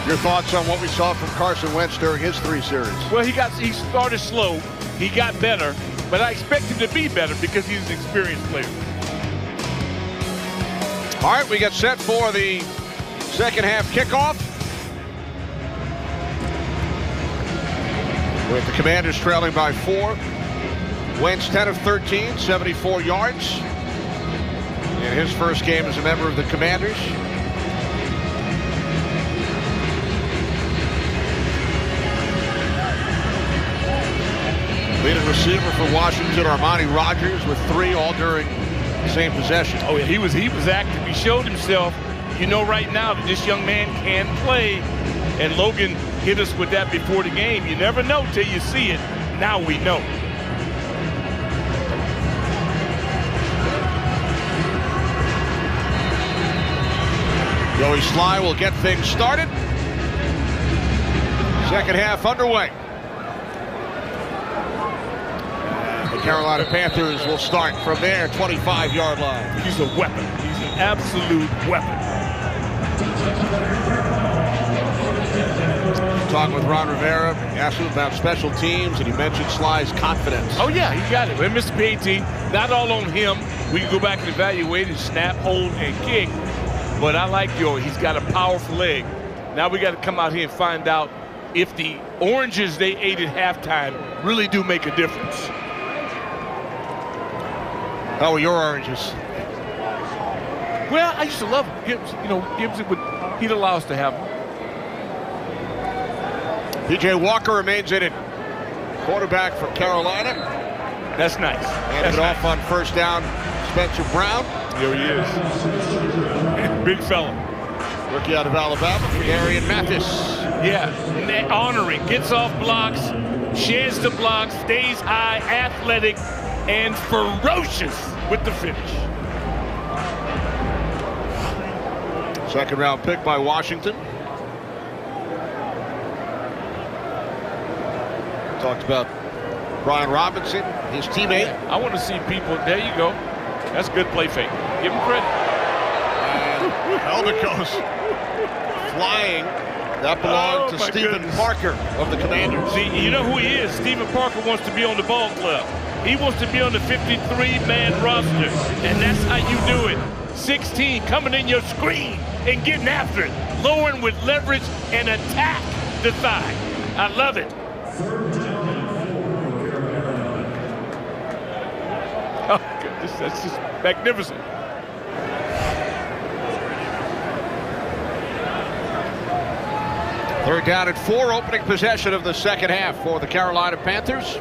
Your thoughts on what we saw from Carson Wentz during his 3 series? Well, he started slow. He got better, but I expect him to be better because he's an experienced player. All right, we get set for the second half kickoff. With the Commanders trailing by 4. Wentz 10 of 13, 74 yards. In his first game as a member of the Commanders. Leading receiver for Washington, Armani Rogers, with 3 all during the same possession. Oh, yeah, he was active. He showed himself. You know right now that this young man can play. And Logan hit us with that before the game. You never know till you see it. Now we know. Joey Sly will get things started. Second half underway. The Carolina Panthers will start from their 25-yard line. He's a weapon. He's an absolute weapon. Talking with Ron Rivera, asked him about special teams, and he mentioned Sly's confidence. Oh, yeah, he got it. And Mr. PAT, not all on him. We can go back and evaluate and snap, hold, and kick. But I like he's got a powerful leg. Now we got to come out here and find out if the oranges they ate at halftime really do make a difference. How are your oranges? Well, I used to love them. Gibbs he'd allow us to have them. P.J. Walker remains in it. Quarterback from Carolina. That's nice. Handed it off on first down. Spencer Brown. Here he is. Big fella. Rookie out of Alabama, Darian Mathis. Yeah, honoring. Gets off blocks, sheds the blocks, stays high, athletic, and ferocious with the finish. Second round pick by Washington. Talked about Brian Robinson, his teammate. I want to see people. There you go. That's good play fake. Give him credit. And helmet goes flying. That belonged to Stephen Parker of the Commanders. See, you know who he is. Stephen Parker wants to be on the ball club. He wants to be on the 53-man roster. And that's how you do it. 16 coming in your screen and getting after it. Lowering with leverage and attack the thigh. I love it. Oh, goodness, that's just magnificent. Third down and 4, opening possession of the second half for the Carolina Panthers.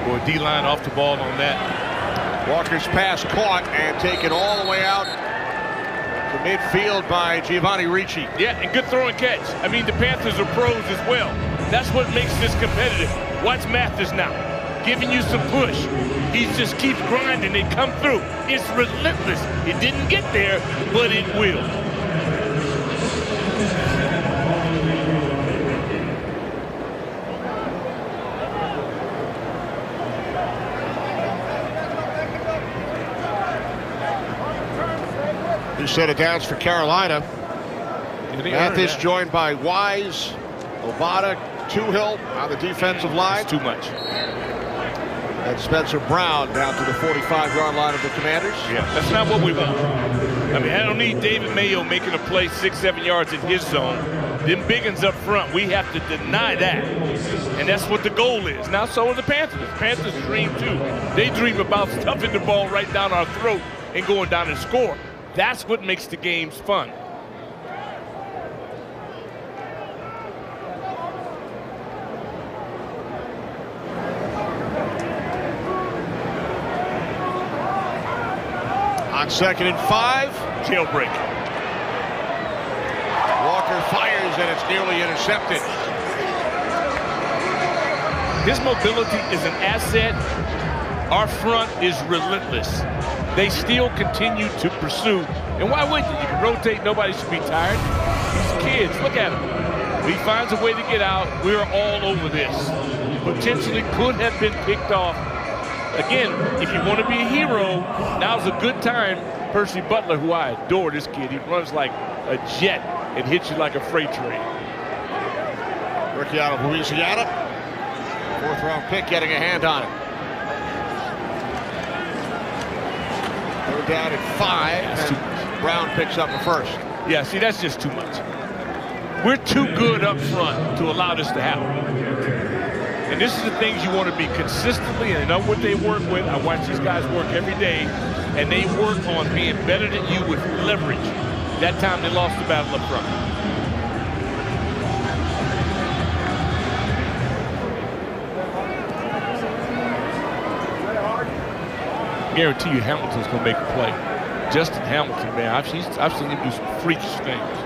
Boy, D-line off the ball on that. Walker's pass caught and taken all the way out to midfield by Giovanni Ricci. Yeah, and good throw and catch. I mean, the Panthers are pros as well. That's what makes this competitive. Watch Mathis now, giving you some push. He just keeps grinding and come through. It's relentless. It didn't get there, but it will. Set of downs for Carolina. Mathis joined by Wise, Obata, Tuhill on the defensive line. That's too much. And Spencer Brown down to the 45-yard line of the Commanders. Yeah, that's not what we want. I mean, I don't need David Mayo making a play 6-7 yards in his zone. Them big ones up front, we have to deny that. And that's what the goal is. Now, so are the Panthers. The Panthers dream, too. They dream about stuffing the ball right down our throat and going down and score. That's what makes the games fun. On 2nd and 5. Jailbreak. Walker fires and it's nearly intercepted. His mobility is an asset. Our front is relentless. They still continue to pursue. And why wouldn't you? You can rotate. Nobody should be tired. These kids, look at him. He finds a way to get out. We're all over this. Potentially could have been picked off. Again, if you want to be a hero, now's a good time. Percy Butler, who I adore this kid, he runs like a jet and hits you like a freight train. Rookie out of Louisiana. 4th-round pick getting a hand on it. They're down at 5, and Brown picks up the first. Yeah, see, that's just too much. We're too good up front to allow this to happen. And this is the things you want to be consistently, and I know what they work with. I watch these guys work every day, and they work on being better than you with leverage. That time they lost the battle up front. I guarantee you Hamilton's going to make a play. Justin Hamilton, man, I've seen him do some freakish things.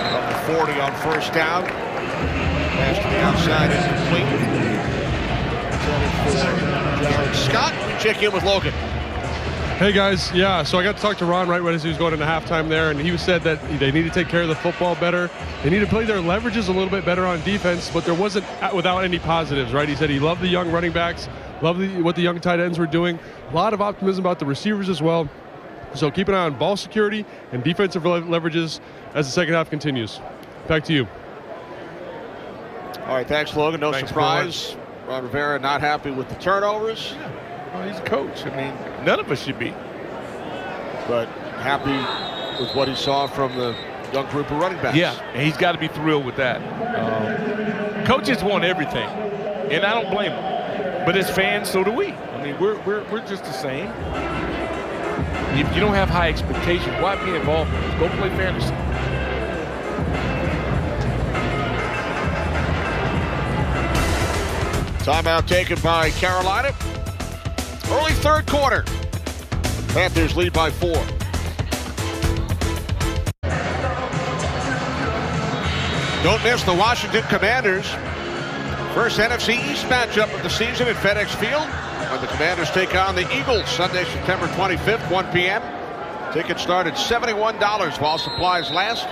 Up to 40 on first down. Pass to the outside is complete. Jared Scott, we check in with Logan. Hey guys, yeah, so I got to talk to Ron right when he was going into halftime there, and he said that they need to take care of the football better. They need to play their leverages a little bit better on defense, but there wasn't without any positives, right? He said he loved the young running backs, loved what the young tight ends were doing. A lot of optimism about the receivers as well. So keep an eye on ball security and defensive leverages as the second half continues. Back to you. All right, thanks, Logan. No surprise. Ron Rivera not happy with the turnovers. Well, he's a coach. I mean, none of us should be. But happy with what he saw from the young group of running backs. Yeah, and he's got to be thrilled with that. Coaches want everything, and I don't blame them. But as fans, so do we. I mean, we're just the same. If you don't have high expectations, why be involved in this? Go play fantasy. Timeout taken by Carolina. Early third quarter. Panthers lead by 4. Don't miss the Washington Commanders. First NFC East matchup of the season at FedEx Field. When the Commanders take on the Eagles Sunday, September 25th, 1 p.m. Tickets start at $71 while supplies last.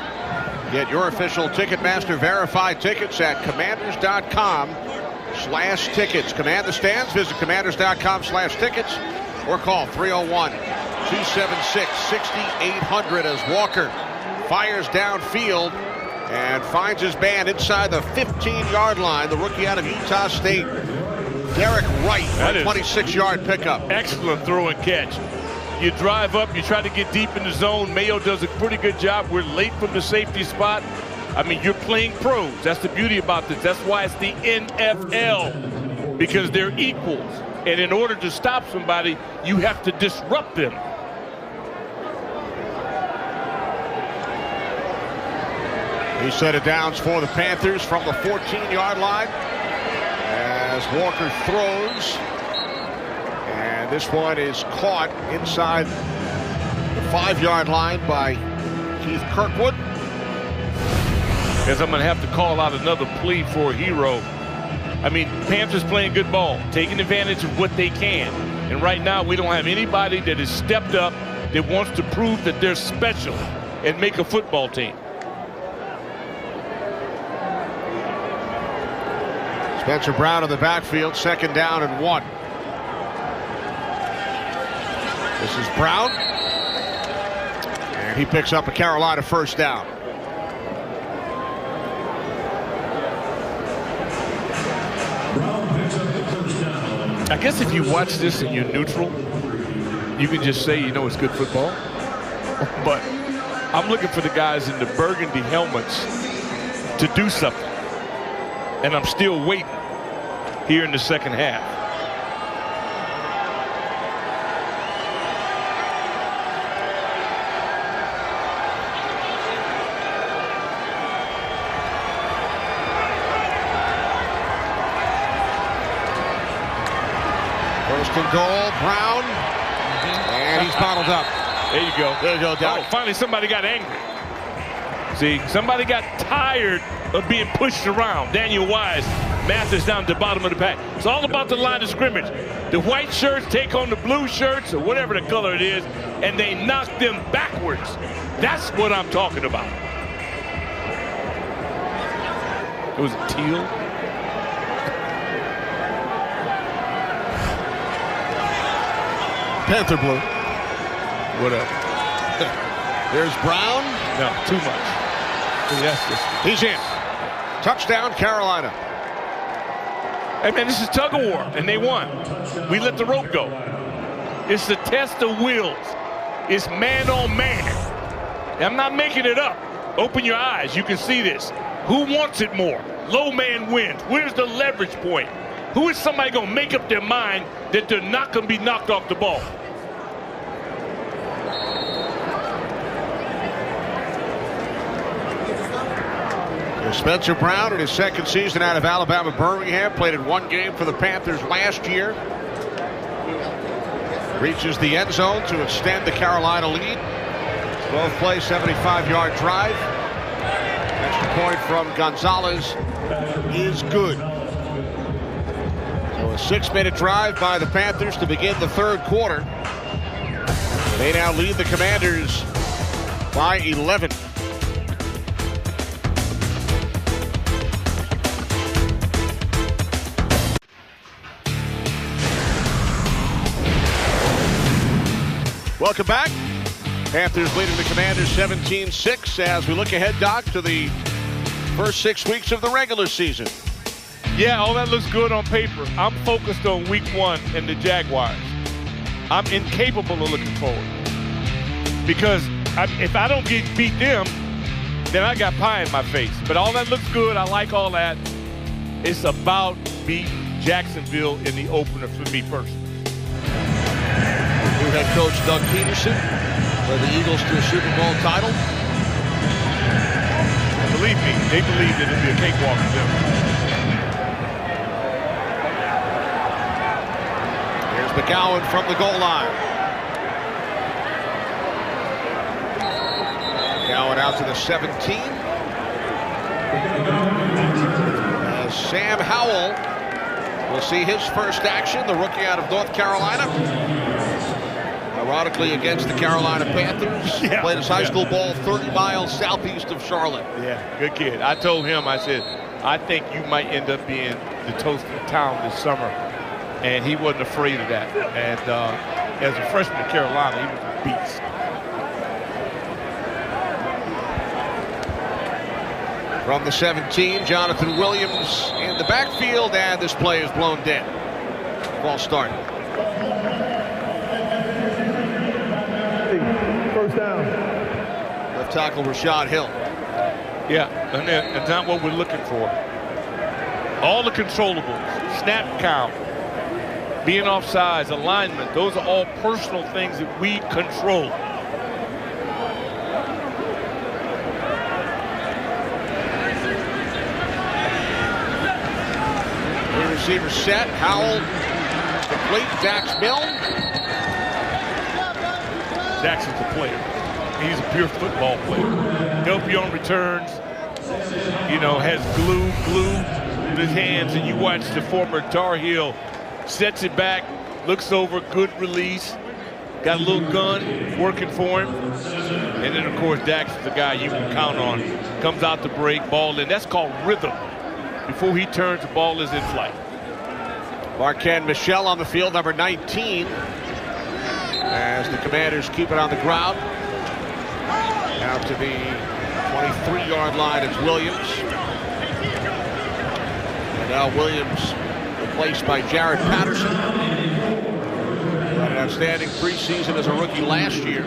Get your official Ticketmaster verified tickets at commanders.com/tickets. Command the stands. Visit commanders.com/tickets or call 301-276-6800 as Walker fires downfield and finds his man inside the 15-yard line. The rookie out of Utah State, Derek Wright, a 26-yard pickup. Excellent throw and catch. You drive up, you try to get deep in the zone. Mayo does a pretty good job. We're late from the safety spot. I mean, you're playing pros. That's the beauty about this. That's why it's the NFL, because they're equals. And in order to stop somebody, you have to disrupt them. He set it downs for the Panthers from the 14-yard line as Walker throws. And this one is caught inside the 5-yard line by Keith Kirkwood. Because I'm going to have to call out another plea for a hero. I mean, Panthers playing good ball, taking advantage of what they can. And right now, we don't have anybody that has stepped up that wants to prove that they're special and make a football team. Spencer Brown in the backfield, second down and 1. This is Brown. And he picks up a Carolina first down. I guess if you watch this and you're neutral, you can just say, you know, it's good football. But I'm looking for the guys in the burgundy helmets to do something. And I'm still waiting here in the second half. First and goal, Brown. And he's bottled up. There you go. There you go, Doc. Oh, finally somebody got angry. See, somebody got tired of being pushed around. Daniel Wise, Mathis down to the bottom of the pack. It's all about the line of scrimmage. The white shirts take on the blue shirts or whatever the color it is, and they knock them backwards. That's what I'm talking about. It was a teal. Panther blue. Whatever. There's Brown. No, too much. Yes, he's in. Touchdown, Carolina. Hey, man, this is tug of war, and they won. We let the rope go. It's the test of wills. It's man on man. I'm not making it up. Open your eyes. You can see this. Who wants it more? Low man wins. Where's the leverage point? Who is somebody going to make up their mind that they're not going to be knocked off the ball? Spencer Brown in his second season out of Alabama Birmingham, played in one game for the Panthers last year. Reaches the end zone to extend the Carolina lead. 12-play, 75-yard drive. Extra point from Gonzalez is good. So a 6-minute drive by the Panthers to begin the third quarter. They now lead the Commanders by 11. Welcome back. Panthers leading the Commanders 17-6 as we look ahead, Doc, to the first 6 weeks of the regular season. Yeah, all that looks good on paper. I'm focused on week 1 and the Jaguars. I'm incapable of looking forward. Because if I don't beat them, then I got pie in my face. But all that looks good. I like all that. It's about beating Jacksonville in the opener for me personally. New head coach Doug Peterson led the Eagles to a Super Bowl title. And believe me, they believe that it'll be a cakewalk for them. Here's McGowan from the goal line. McGowan out to the 17. As Sam Howell will see his first action, the rookie out of North Carolina. Ironically, against the Carolina Panthers. Yeah. Played his high school ball 30 miles southeast of Charlotte. Yeah, good kid. I told him, I said, I think you might end up being the toast of town this summer. And he wasn't afraid of that. And as a freshman in Carolina, he was a beast. From the 17, Jonathan Williams in the backfield, and this play is blown dead. Ball start. First down. Left tackle Rashad Hill. Yeah, and that's not what we're looking for. All the controllables, snap count, being offsides, alignment, those are all personal things that we control. Receiver set. Howell complete. Dax Milne. Dax is a player. He's a pure football player. Help you on returns. You know, has glue in his hands, and you watch the former Tar Heel sets it back, looks over, good release, got a little gun working for him, and then of course Dax is the guy you can count on. Comes out to break, ball in. That's called rhythm. Before he turns, the ball is in flight. Marquand Michel on the field, number 19. As the Commanders keep it on the ground. Out to the 23-yard line, it's Williams. And now Williams replaced by Jared Patterson. Had an outstanding preseason as a rookie last year.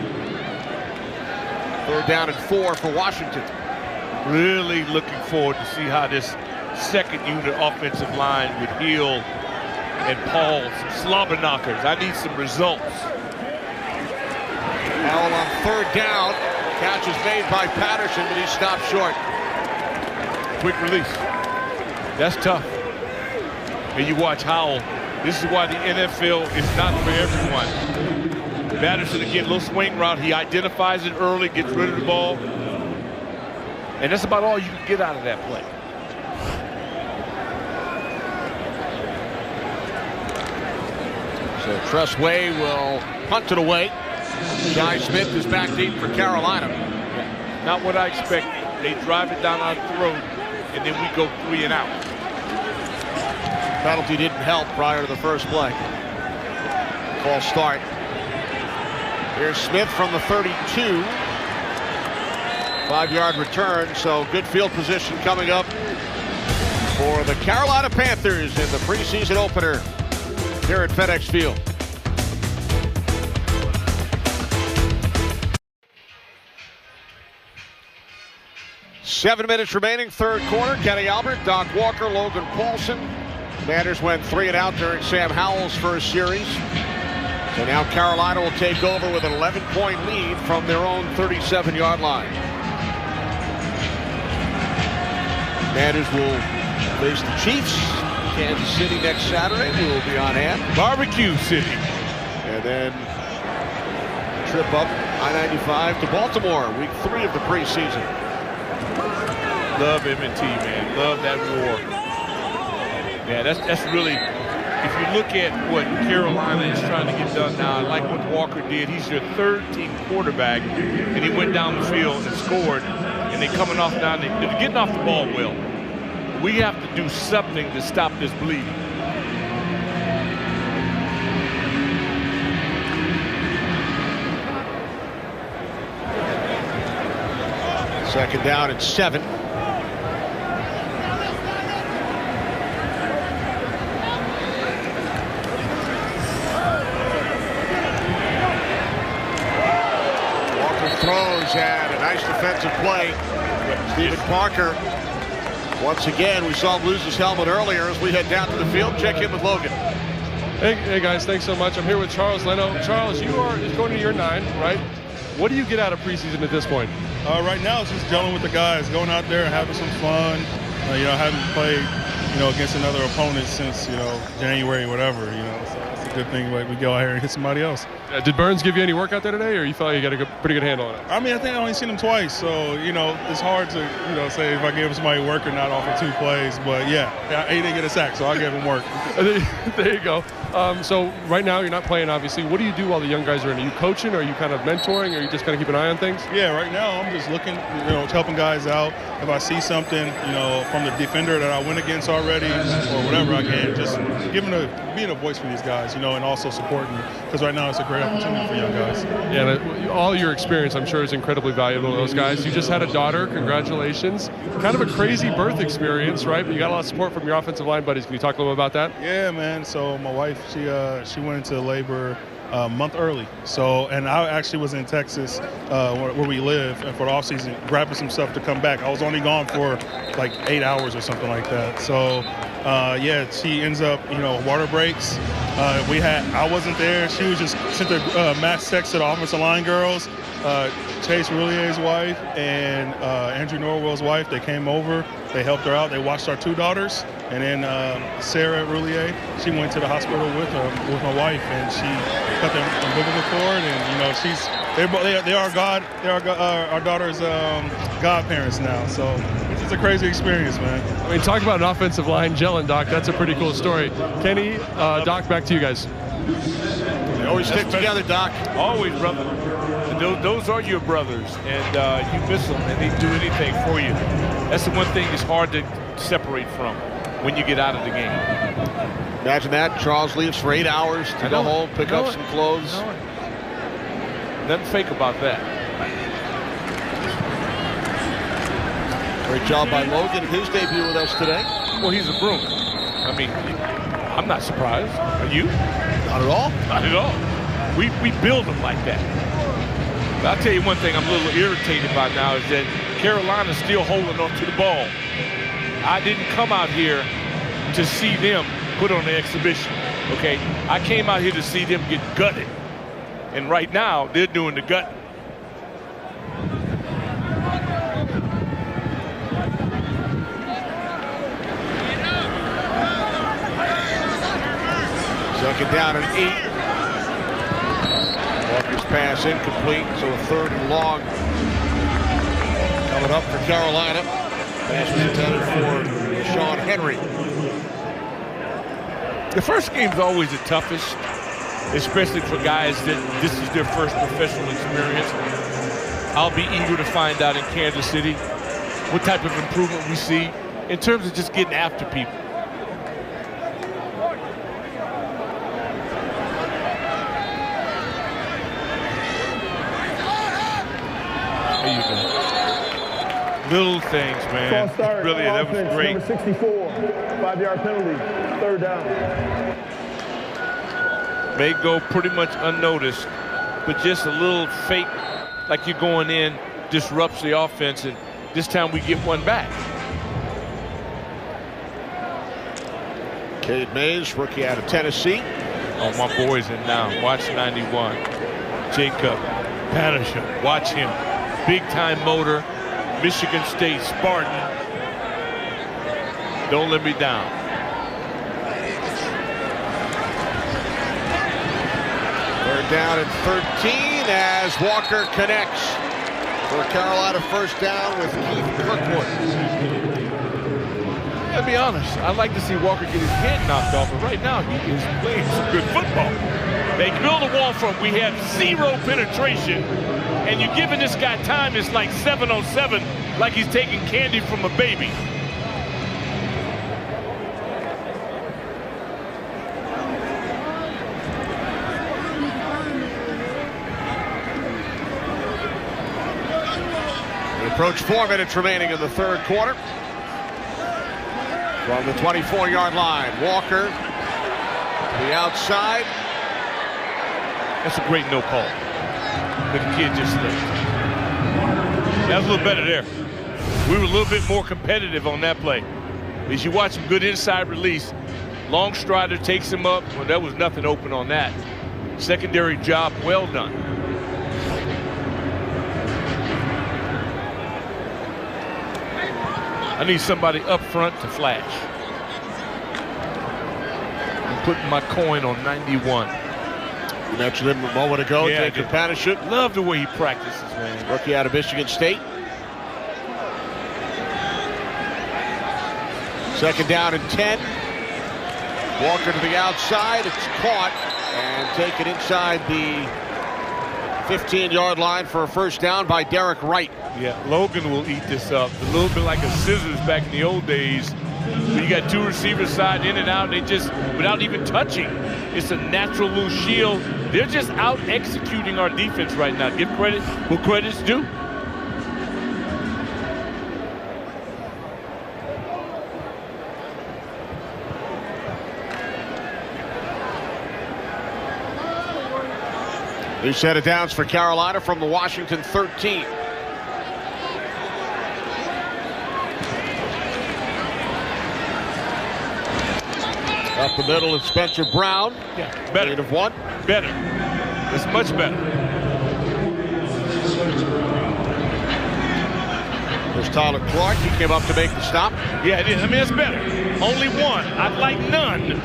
3rd down and 4 for Washington. Really looking forward to see how this second unit offensive line with Hill and Paul, some slobber knockers. I need some results. Howell on 3rd down. Catch is made by Patterson, but he stopped short. Quick release. That's tough. And you watch Howell. This is why the NFL is not for everyone. Patterson again, little swing route. He identifies it early, gets rid of the ball. And that's about all you can get out of that play. So Tressway will punt it away. Shi Smith is back deep for Carolina. Not what I expected. They drive it down our throat, and then we go 3 and out. Penalty didn't help prior to the first play. False start. Here's Smith from the 32. 5-yard return, so good field position coming up for the Carolina Panthers in the preseason opener here at FedEx Field. Seven minutes remaining, 3rd quarter. Kenny Albert, Doc Walker, Logan Paulson. Commanders went 3 and out during Sam Howell's first series. So now Carolina will take over with an 11-point lead from their own 37-yard line. Commanders will face the Chiefs, Kansas City next Saturday. We will be on hand. Barbecue City. And then trip up I-95 to Baltimore, week 3 of the preseason. Love M&T, man. Love that war. Yeah, that's really if you look at what Carolina is trying to get done now, I like what Walker did. He's your third-team quarterback, and he went down the field and scored. And they're coming off down. They're getting off the ball well. We have to do something to stop this bleeding. Second down and 7. Walker throws and a nice defensive play. Stephen Parker. Once again, we saw him lose his helmet earlier as we head down to the field. Check in with Logan. Hey guys, thanks so much. I'm here with Charles Leno. Charles, you are going to year 9, right? What do you get out of preseason at this point? Right now, it's just gelling with the guys, going out there and having some fun. Haven't played, against another opponent since, January, whatever, So it's a good thing. Like, we go out here and hit somebody else. Did Burns give you any work out there today, or you felt you got a pretty good handle on it? I mean, I think I only seen him twice, so, it's hard to, say if I gave somebody work or not off of 2 plays. But, yeah, he didn't get a sack, so I gave him work. There you go. So right now you're not playing, obviously. What do you do while the young guys are in? Are you coaching? Or are you kind of mentoring? Or are you just kind of keep an eye on things? Yeah, right now I'm just looking, helping guys out. If I see something, from the defender that I went against already or whatever I can, just being a voice for these guys, and also supporting, because right now it's a great opportunity for young guys. Yeah, all your experience, I'm sure, is incredibly valuable to those guys. You just had a daughter. Congratulations. Kind of a crazy birth experience, right? But you got a lot of support from your offensive line buddies. Can you talk a little bit about that? Yeah, man. So my wife, she went into labor a month early. So, and I actually was in Texas where we live, and for the offseason, grabbing some stuff to come back. I was only gone for like 8 hours or something like that. So, she ends up, water breaks. I wasn't there. She was just sent a mass text to the offensive line girls. Chase Roulier's wife and Andrew Norwell's wife, they came over. They helped her out. They watched our 2 daughters. And then Sarah Roulier, she went to the hospital with my wife, and she cut the umbilical cord. And they are our daughter's godparents now. So it's just a crazy experience, man. I mean, talk about an offensive line gelling, Doc. That's a pretty cool story. Kenny, Doc, back to you guys. They always stick together, Doc. Always, brother. Those are your brothers, and you miss them, and they do anything for you. That's the one thing that's hard to separate from when you get out of the game. Imagine that. Charles leaves for 8 hours to go home, pick up some clothes. Nothing fake about that. Great job by Logan in his debut with us today. Well, he's a broom. I mean, I'm not surprised. Are you? Not at all. Not at all. We build them like that. But I'll tell you one thing I'm a little irritated by now is that Carolina's still holding on to the ball. I didn't come out here to see them put on the exhibition, okay? I came out here to see them get gutted. And right now, they're doing the gutting. Second down and 8. Walker's pass incomplete, so a 3rd and long coming up for Carolina. Pass was intended for Sean Henry. The first game's always the toughest, especially for guys that this is their first professional experience. I'll be eager to find out in Kansas City what type of improvement we see in terms of just getting after people. There you go. Little things, man. Really, that was great. Number 64, 5-yard penalty, 3rd down. May go pretty much unnoticed, but just a little fake, like you're going in, disrupts the offense, and this time we get one back. Cade Mays, rookie out of Tennessee. Oh, my boy's in now. Watch 91. Jacob Patterson, watch him. Big-time motor. Michigan State Spartan. Don't let me down. Third down and 13 as Walker connects for Carolina first down with Keith Kirkwood. be honest, I'd like to see Walker get his head knocked off, but right now he is playing some good football. They build a wall from, we have 0 penetration, and you're giving this guy time. It's like 7 on 7, like he's taking candy from a baby. We approach 4 minutes remaining in the third quarter. From the 24-yard line, Walker to the outside. That's a great no call. But the kid just slipped. That was a little better there. We were a little bit more competitive on that play. As you watch him, good inside release. Long strider takes him up. Well, there was nothing open on that. Secondary job well done. I need somebody up front to flash. I'm putting my coin on 91. You mentioned him a moment ago, yeah, Jacob Panishuk. Love the way he practices, man. Rookie out of Michigan State. Second down and 10. Walker to the outside. It's caught and taken inside the 15-yard line for a first down by Derek Wright. Yeah, Logan will eat this up. A little bit like a scissors back in the old days. When you got 2 receivers side in and out, they just, without even touching, it's a natural little shield. They're just out executing our defense right now. Give credit where credit's due. New set of downs for Carolina from the Washington 13. Up the middle is Spencer Brown. Yeah, better. Gain of 1. Better. It's much better. There's Tyler Clark. He came up to make the stop. Yeah, it is. I mean, it's better. Only 1. I'd like none,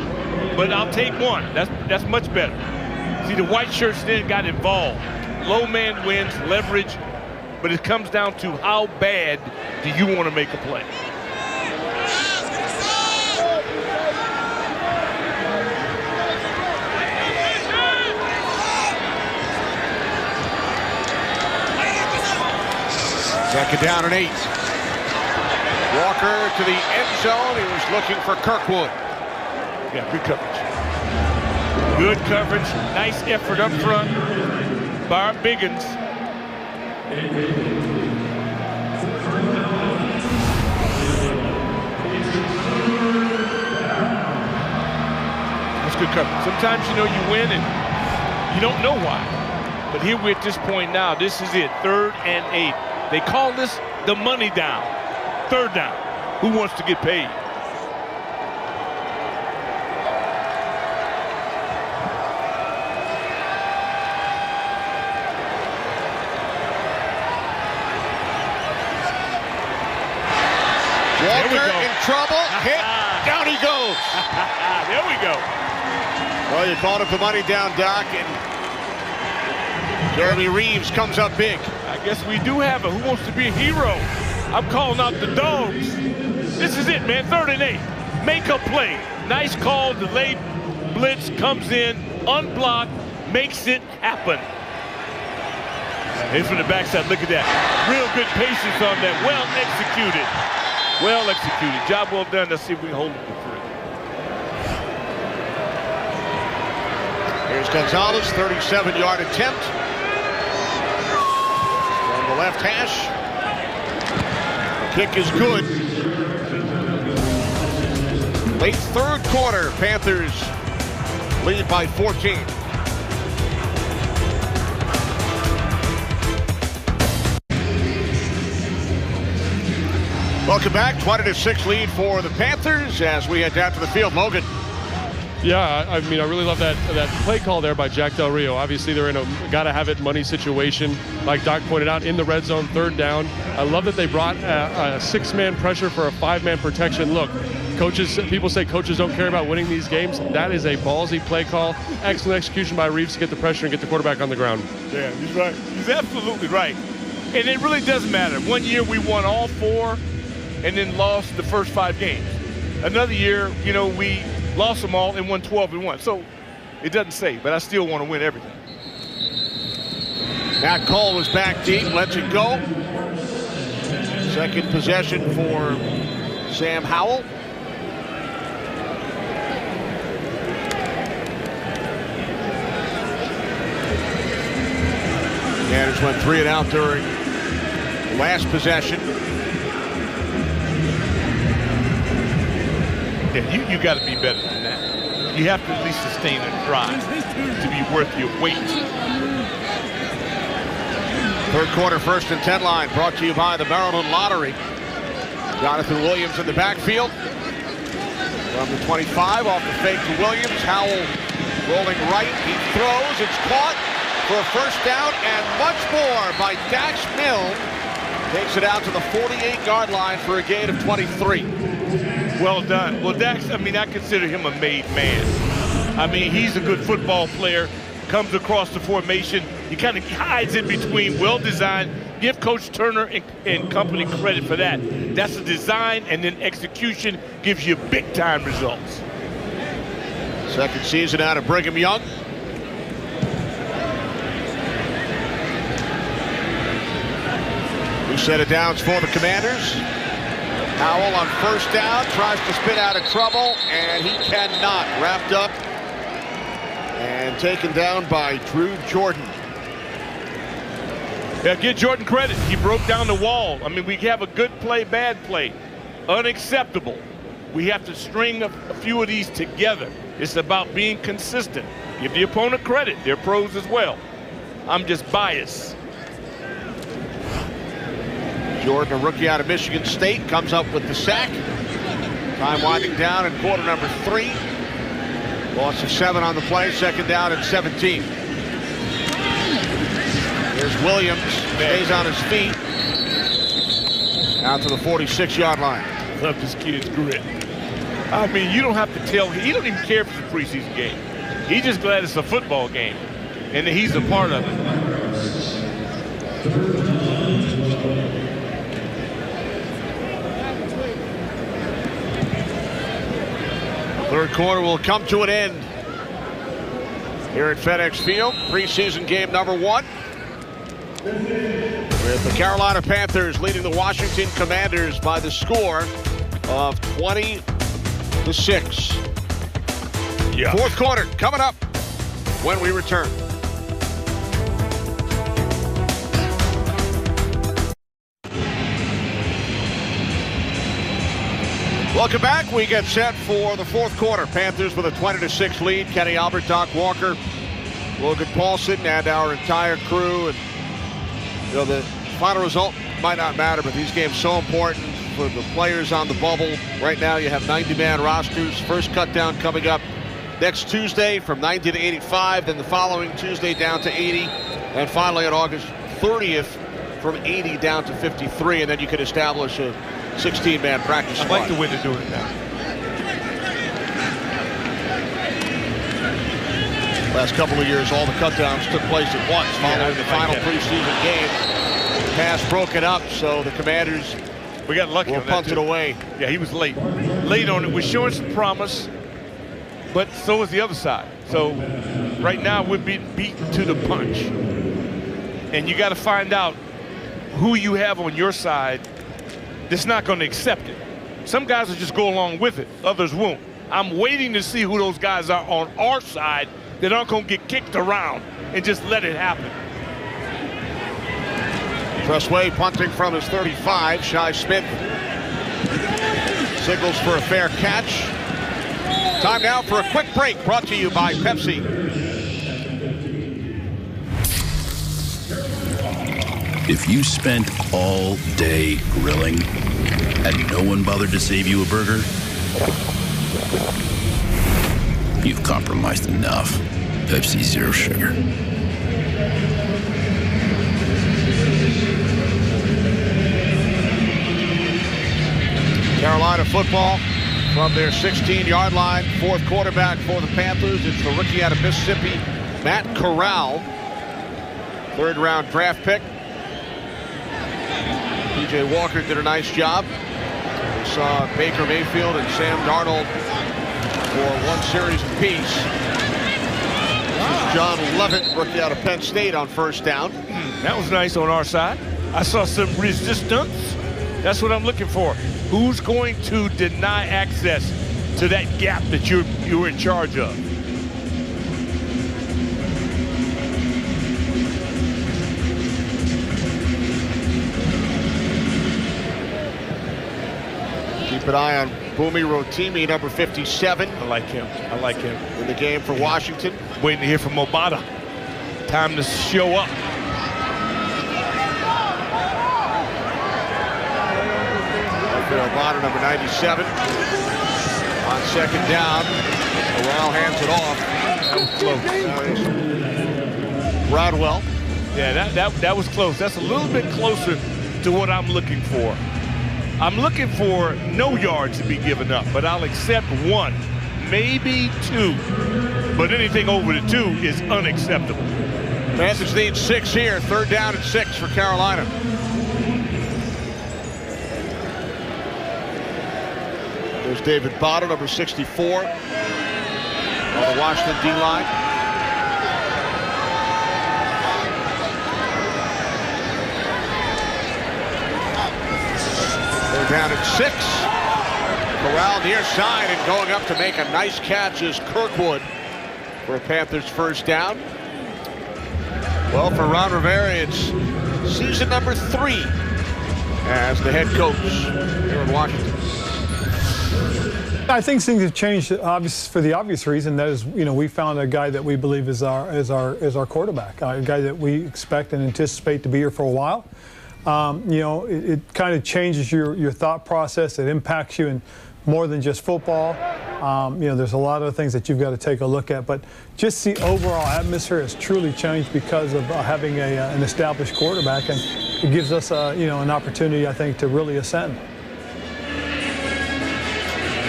but I'll take 1. That's much better. See, the white shirts then got involved. Low man wins, leverage, but it comes down to how bad do you want to make a play. Second down and 8. Walker to the end zone. He was looking for Kirkwood. Yeah, good coverage. Good coverage. Nice effort up front. Bar Biggins. That's good coverage. Sometimes you know you win and you don't know why. But here we're at this point now. This is it. 3rd and 8. They call this the money down. 3rd down. Who wants to get paid? Walker in trouble. Hit. Down he goes. There we go. Well, you called it the money down, Doc, and Jeremy Reeves comes up big. I guess we do have a who wants to be a hero. I'm calling out the dogs. This is it, man. 3rd and 8. Make a play. Nice call. Delayed blitz comes in, unblocked, makes it happen. Here's from the backside. Look at that. Real good patience on that. Well executed. Well executed. Job well done. Let's see if we can hold him to 3. Here's Gonzalez, 37-yard attempt. From the left hash. Kick is good. Late 3rd quarter, Panthers lead by 14. Welcome back. 20-6 lead for the Panthers as we head down to the field. Logan. Yeah, I mean, I really love that play call there by Jack Del Rio. Obviously, they're in a gotta-have-it money situation. Like Doc pointed out, in the red zone, 3rd down. I love that they brought a 6-man pressure for a 5-man protection. Look, coaches, people say coaches don't care about winning these games. That is a ballsy play call. Excellent execution by Reeves to get the pressure and get the quarterback on the ground. Yeah, he's right. He's absolutely right. And it really doesn't matter. One year we won all 4 and then lost the first 5 games. Another year, you know, we lost them all and won 12-1. So it doesn't say, but I still want to win everything. Matt Cole was back deep, lets it go. Second possession for Sam Howell. Commanders went 3 and out during last possession. Yeah, you got to be better than that. You have to at least sustain a drive to be worth your weight. Third quarter, 1st and 10 line, brought to you by the Maryland Lottery. Jonathan Williams in the backfield. From the 25, off the fake to Williams. Howell rolling right. He throws. It's caught for a first down and much more by Dax Milne. Takes it out to the 48-yard line for a gain of 23. Well done. Well, Dax, I mean, I consider him a made man. I mean, he's a good football player. Comes across the formation. He kind of hides in between. Well designed. Give Coach Turner and company credit for that. That's the design, and then execution gives you big-time results. Second season out of Brigham Young. Two set of downs for the Commanders. Howell on first down, tries to spin out of trouble, and he cannot. Wrapped up and taken down by Drew Jordan. Yeah, give Jordan credit. He broke down the wall. I mean, we have a good play, bad play. Unacceptable. We have to string a few of these together. It's about being consistent. Give the opponent credit. They're pros as well. I'm just biased. Jordan, a rookie out of Michigan State, comes up with the sack. Time winding down in quarter number 3. Loss of 7 on the play, second down and 17. Here's Williams, stays on his feet. Out to the 46-yard line. Love this kid's grit. I mean, you don't have to tell him. He don't even care if it's a preseason game. He's just glad it's a football game, and that he's a part of it. Third quarter will come to an end here at FedEx Field. Preseason game number 1. With the Carolina Panthers leading the Washington Commanders by the score of 20-6. Yeah. Fourth quarter coming up when we return. Welcome back. We get set for the fourth quarter. Panthers with a 20-6 lead. Kenny Albert, Doc Walker, Logan Paulson, and our entire crew. And you know, the final result might not matter, but these games so important for the players on the bubble. Right now, you have 90-man rosters. First cut down coming up next Tuesday from 90 to 85. Then the following Tuesday down to 80, and finally on August 30th from 80 down to 53. And then you can establish a 16-man practice squad. I like the way they're doing it now. Last couple of years, all the cutdowns took place at once following the final preseason game. Pass broken up, so the Commanders we got lucky will on that punt it away. Yeah, he was late. Late on it. We're showing some promise, but so is the other side. So right now we're being beaten to the punch. And you got to find out who you have on your side that's not going to accept it. Some guys will just go along with it. Others won't. I'm waiting to see who those guys are on our side that aren't going to get kicked around and just let it happen. Tressway punting from his 35. Shi Smith signals for a fair catch. Time now for a quick break, brought to you by Pepsi. If you spent all day grilling and no one bothered to save you a burger, you've compromised enough. Pepsi Zero Sugar. Carolina football from their 16-yard line. Fourth quarterback for the Panthers. It's the rookie out of Mississippi, Matt Corral. Third-round draft pick. P.J. Walker did a nice job. We saw Baker Mayfield and Sam Darnold for one series apiece. This is John Levitt, rookie out of Penn State, on first down. That was nice on our side. I saw some resistance. That's what I'm looking for. Who's going to deny access to that gap that you're in charge of? Keep an eye on Bumi Rotimi, number 57. I like him. I like him. In the game for Washington. Waiting to hear from Obata. Time to show up. Obata, number 97. On second down, Corral hands it off. That was close. Bradwell. Yeah, that was close. That's a little bit closer to what I'm looking for. I'm looking for no yards to be given up, but I'll accept 1, maybe 2. But anything over the 2 is unacceptable. Panthers need 6 here. 3rd down and 6 for Carolina. There's David Bottom, number 64, on the Washington D-line. They're down at 6. Corral near side and going up to make a nice catch is Kirkwood for a Panthers first down. Well, for Ron Rivera, it's season number 3 as the head coach here in Washington. I think things have changed for the obvious reason. That is, we found a guy that we believe is our quarterback, a guy that we expect and anticipate to be here for a while. It kind of changes your thought process. It impacts you in more than just football. There's a lot of things that you've got to take a look at, but just the overall atmosphere has truly changed because of having an established quarterback, and it gives us an opportunity, I think, to really ascend.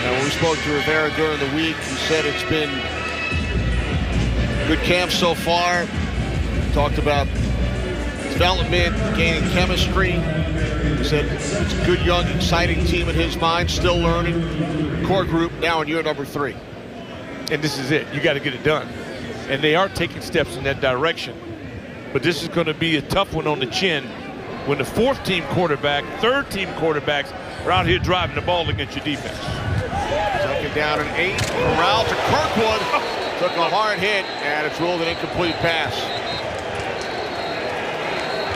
When we spoke to Rivera during the week, he said it's been good camp so far. Talked about development, gaining chemistry. He said it's a good, young, exciting team in his mind, still learning. Core group now in year number 3. And this is it. You got to get it done. And they are taking steps in that direction. But this is going to be a tough one on the chin when the 4th-team quarterback, 3rd-team quarterbacks are out here driving the ball against your defense. 2nd down and 8. Corral to Kirkwood. Took a hard hit, and it's ruled an incomplete pass.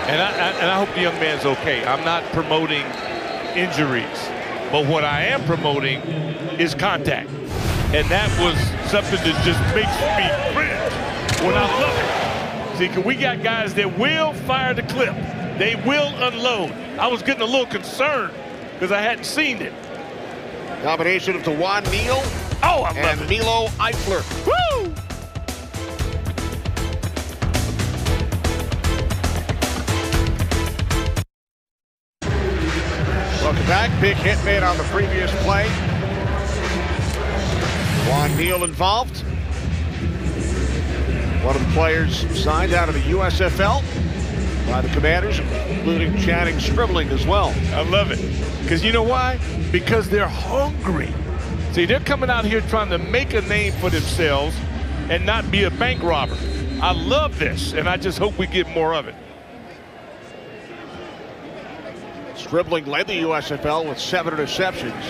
And I hope the young man's okay. I'm not promoting injuries, but what I am promoting is contact. And that was something that just makes me cringe when I love it. See, we got guys that will fire the clip. They will unload. I was getting a little concerned because I hadn't seen it. Combination of Dewan Neal and Milo Eifler. Woo! Welcome back. Big hit made on the previous play. Dewan Neal involved. One of the players signed out of the USFL by the Commanders, including Channing Stribling as well. I love it. Because you know why? Because they're hungry. See, they're coming out here trying to make a name for themselves and not be a bank robber. I love this, and I just hope we get more of it. Stribling led the USFL with 7 interceptions.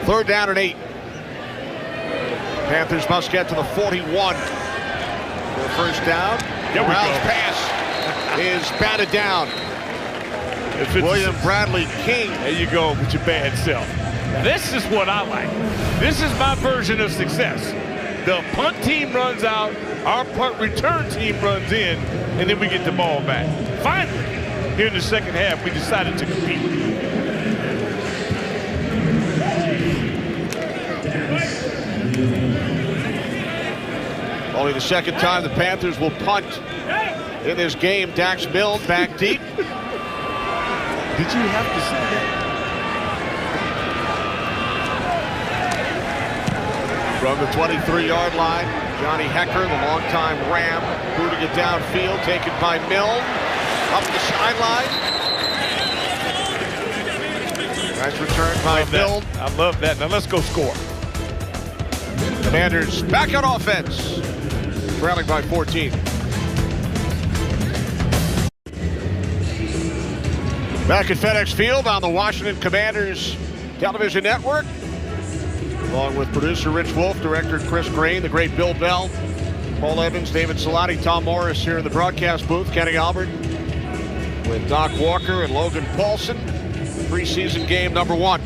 3rd down and 8. Panthers must get to the 41. Their first down. Corral's pass is batted down. William Bradley King. There you go with your bad self. This is what I like. This is my version of success. The punt team runs out, our punt return team runs in, and then we get the ball back. Finally, here in the second half, we decided to compete. Only the second time the Panthers will punt in this game. Dax Milne back deep. Did you have to see that? From the 23-yard line, Johnny Hecker, the longtime Ram, booting it downfield, taken by Milne. Up the sideline. Nice return by Bill. I love that. Now let's go score. Commanders back on offense, trailing by 14. Back at FedEx Field on the Washington Commanders television network, along with producer Rich Wolf, director Chris Green, the great Bill Bell, Paul Evans, David Salati, Tom Morris here in the broadcast booth, Kenny Albert with Doc Walker and Logan Paulson. Preseason game number 1.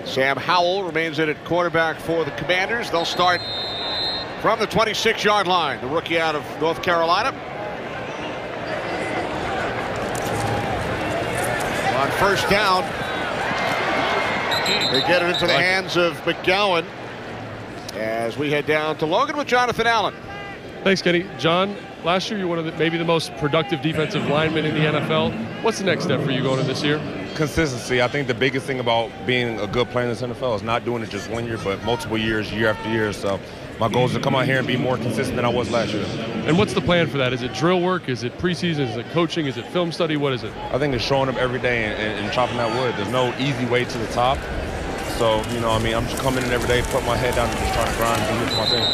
Sam Howell remains in at quarterback for the Commanders. They'll start from the 26-yard line. The rookie out of North Carolina. On first down, they get it into the hands of McGowan as we head down to Logan with Jonathan Allen. Thanks, Kenny. John, last year you were one of maybe the most productive defensive linemen in the NFL. What's the next step for you going into this year? Consistency. I think the biggest thing about being a good player in this NFL is not doing it just 1 year, but multiple years, year after year. So my goal is to come out here and be more consistent than I was last year. And what's the plan for that? Is it drill work? Is it preseason? Is it coaching? Is it film study? What is it? I think it's showing up every day and chopping that wood. There's no easy way to the top. So, you know, I mean, I'm just coming in every day, putting my head down and just trying to grind and do it for my team.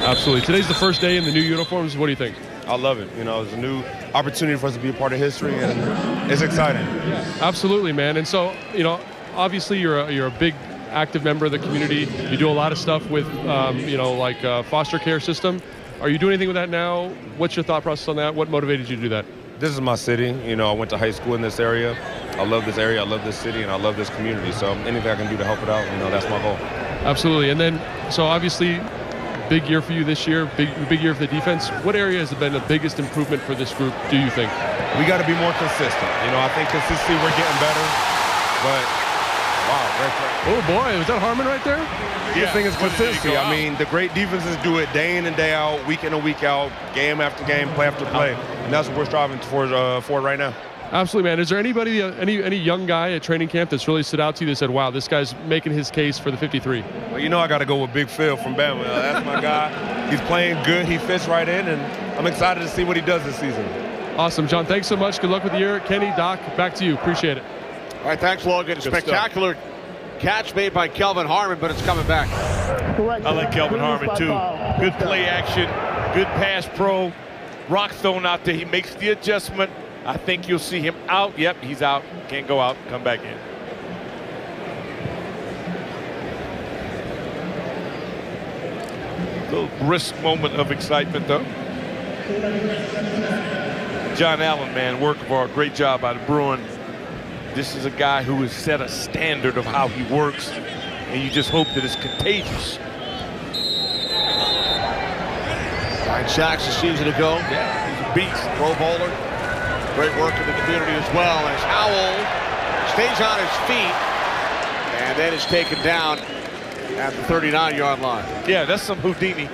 Absolutely. Today's the first day in the new uniforms. What do you think? I love it. You know, it's a new opportunity for us to be a part of history, and it's exciting. Absolutely, man. And so, you know, obviously you're a big active member of the community. You do a lot of stuff with, you know, like foster care system. Are you doing anything with that now? What's your thought process on that? What motivated you to do that? This is my city. You know, I went to high school in this area. I love this area. I love this city, and I love this community. So anything I can do to help it out, you know, that's my goal. Absolutely. And then, so obviously, big year for you this year, big year for the defense. What area has been the biggest improvement for this group, do you think? We got to be more consistent. You know, I think consistency, we're getting better. But, wow, great play. Oh, boy, was that Harmon right there? The thing is consistency. I mean, the great defenses do it day in and day out, week in and week out, game after game, play after play. And that's what we're striving for right now. Absolutely, man. Is there anybody, any young guy at training camp that's really stood out to you that said, wow, this guy's making his case for the 53? Well, you know I got to go with Big Phil from Bama. That's my guy. He's playing good. He fits right in, and I'm excited to see what he does this season. Awesome, John. Thanks so much. Good luck with the year. Kenny, Doc, back to you. Appreciate it. All right, thanks, Logan. Spectacular catch made by Kelvin Harmon, but it's coming back. I like Kelvin Harmon, too. Good play action, good pass pro. Rock thrown out there. He makes the adjustment. I think you'll see him out. Yep, he's out. Can't go out. Come back in. A little brisk moment of excitement, though. John Allen, man, work of art. Great job by the Bruin. This is a guy who has set a standard of how he works, and you just hope that it's contagious. 9 sacks a season ago. Yeah, he's a beast. Pro bowler. Great work in the community as well as Howell stays on his feet and then is taken down at the 39-yard line. Yeah, that's some Houdini.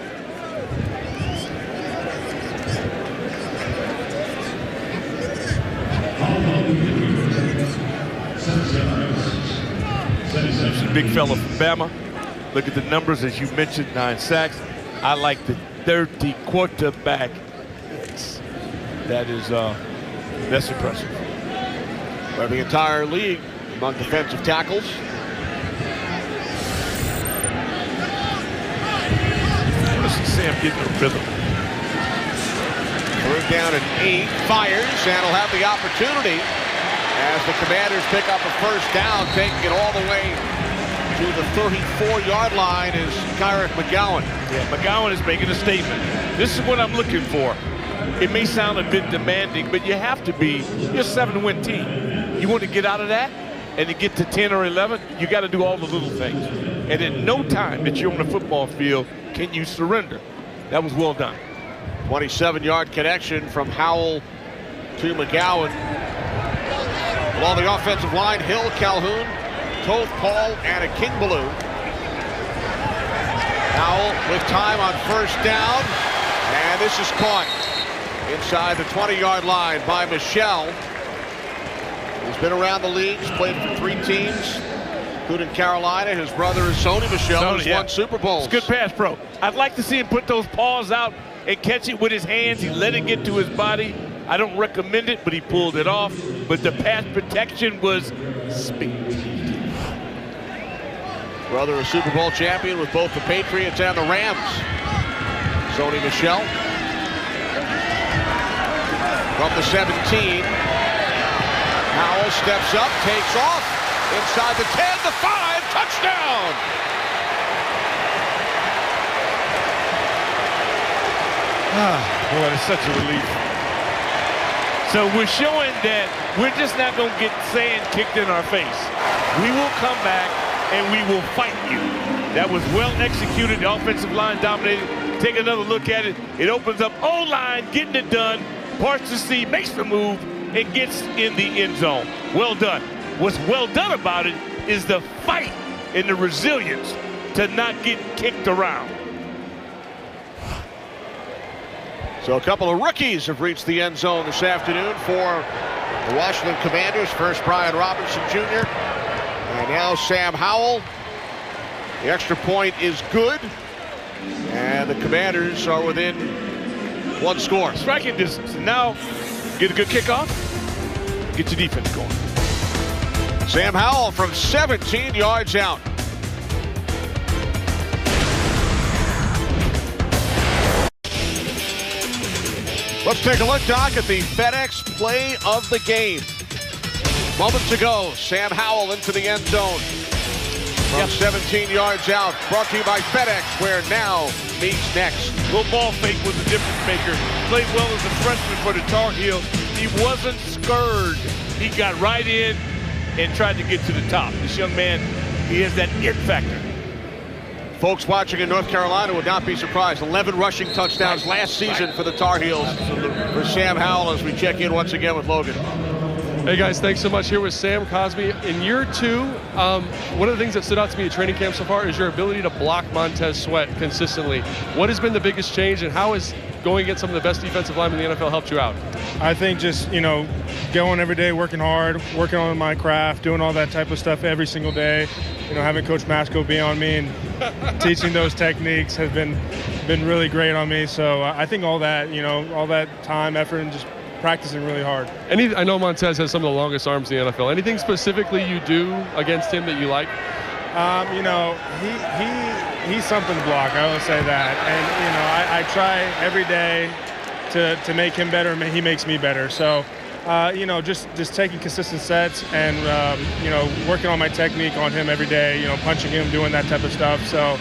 There's a big fella from Bama. Look at the numbers, as you mentioned, 9 sacks. I like the 30 quarterback. That's impressive. By the entire league among defensive tackles. Let's see Sam getting a rhythm. Third down at 8, fires, and he'll have the opportunity as the Commanders pick up a first down, taking it all the way to the 34-yard line is Kyrick McGowan. Yeah, McGowan is making a statement. This is what I'm looking for. It may sound a bit demanding, but you have to be. You're a 7-win team. You want to get out of that and to get to 10 or 11, you got to do all the little things. And in no time that you're on the football field can you surrender. That was well done. 27-yard connection from Howell to McGowan. Along the offensive line, Hill, Calhoun, Toth, Paul, and Akingbaloo. Howell with time on first down, and this is caught inside the 20-yard line by Michel. He's been around the league. He's played for 3 teams, including Carolina. His brother is Sony Michel, who's won Super Bowls. It's good pass pro. I'd like to see him put those paws out and catch it with his hands. He let it get to his body. I don't recommend it, but he pulled it off. But the pass protection was speed. Brother, a Super Bowl champion with both the Patriots and the Rams. Sony Michel. From the 17. Howell steps up, takes off. Inside the 10, the 5, touchdown! Boy, it's such a relief. So we're showing that we're just not going to get sand kicked in our face. We will come back and we will fight you. That was well executed. The offensive line dominated. Take another look at it. It opens up O-line, getting it done. Parts the sea, makes the move, and gets in the end zone. Well done. What's well done about it is the fight and the resilience to not get kicked around. So a couple of rookies have reached the end zone this afternoon for the Washington Commanders. First, Brian Robinson Jr. And now Sam Howell. The extra point is good. And the Commanders are within one score. Striking distance. And now get a good kickoff. Get your defense going. Sam Howell from 17 yards out. Let's take a look, Doc, at the FedEx play of the game. Moments ago, Sam Howell into the end zone from 17 yards out. Brought to you by FedEx, where now meets next. Little ball fake was a difference maker. Played well as a freshman for the Tar Heels. He wasn't scared. He got right in and tried to get to the top. This young man, he has that it factor. Folks watching in North Carolina would not be surprised. 11 rushing touchdowns last season for the Tar Heels. For Sam Howell as we check in once again with Logan. Hey guys, thanks so much. Here with Sam Cosby. In year two, one of the things that stood out to me at training camp so far is your ability to block Montez Sweat consistently. What has been the biggest change, and how has going against some of the best defensive linemen in the NFL helped you out? I think just, going every day, working hard, working on my craft, doing all that type of stuff every single day. Having Coach Masco be on me and teaching those techniques has been really great on me. So I think all that, all that time, effort, and just practicing really hard. I know Montez has some of the longest arms in the NFL. Anything specifically you do against him that you like? He's something to block. I will say that. And, I try every day to make him better, and he makes me better. So, just taking consistent sets and, working on my technique on him every day, punching him, doing that type of stuff. So,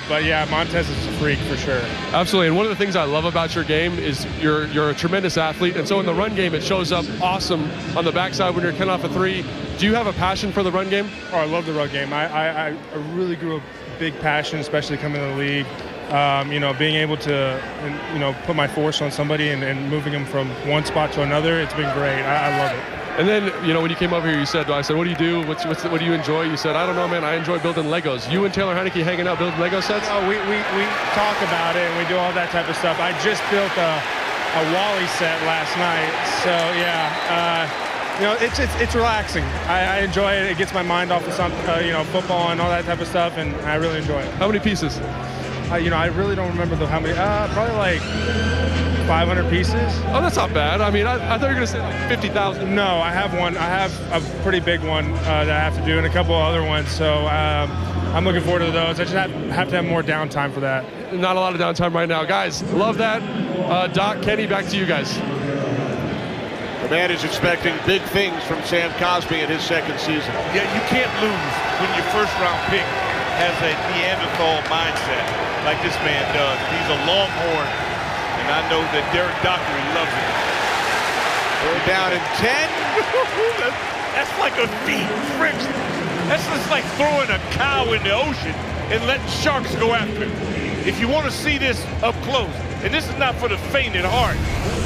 but yeah, Montez is a freak for sure. Absolutely, and one of the things I love about your game is you're a tremendous athlete, and so in the run game it shows up awesome on the backside when you're coming off a three. Do you have a passion for the run game? Oh, I love the run game. I really grew a big passion, especially coming to the league. Being able to, put my force on somebody and moving them from one spot to another, it's been great. I love it. And then, when you came over here, I said, what do you do? What do you enjoy? You said, I don't know, man, I enjoy building Legos. You and Taylor Heineke hanging out building Lego sets? Oh, we talk about it and we do all that type of stuff. I just built a Wally set last night. So, yeah, it's relaxing. I enjoy it. It gets my mind off of some, football and all that type of stuff, and I really enjoy it. How many pieces? I really don't remember how many. Probably like 500 pieces. Oh, that's not bad. I mean, I thought you were going to say like 50,000. No, I have one. I have a pretty big one that I have to do and a couple of other ones. So I'm looking forward to those. I just have to have more downtime for that. Not a lot of downtime right now. Guys, love that. Doc, Kenny, back to you guys. The man is expecting big things from Sam Cosby in his second season. Yeah, you can't lose when your first-round pick has a Neanderthal mindset like this man does. He's a Longhorn, and I know that Derek Dockery loves it. We're down in 10. That's like a feat. French. That's just like throwing a cow in the ocean and letting sharks go after it. If you want to see this up close, and this is not for the faint at heart,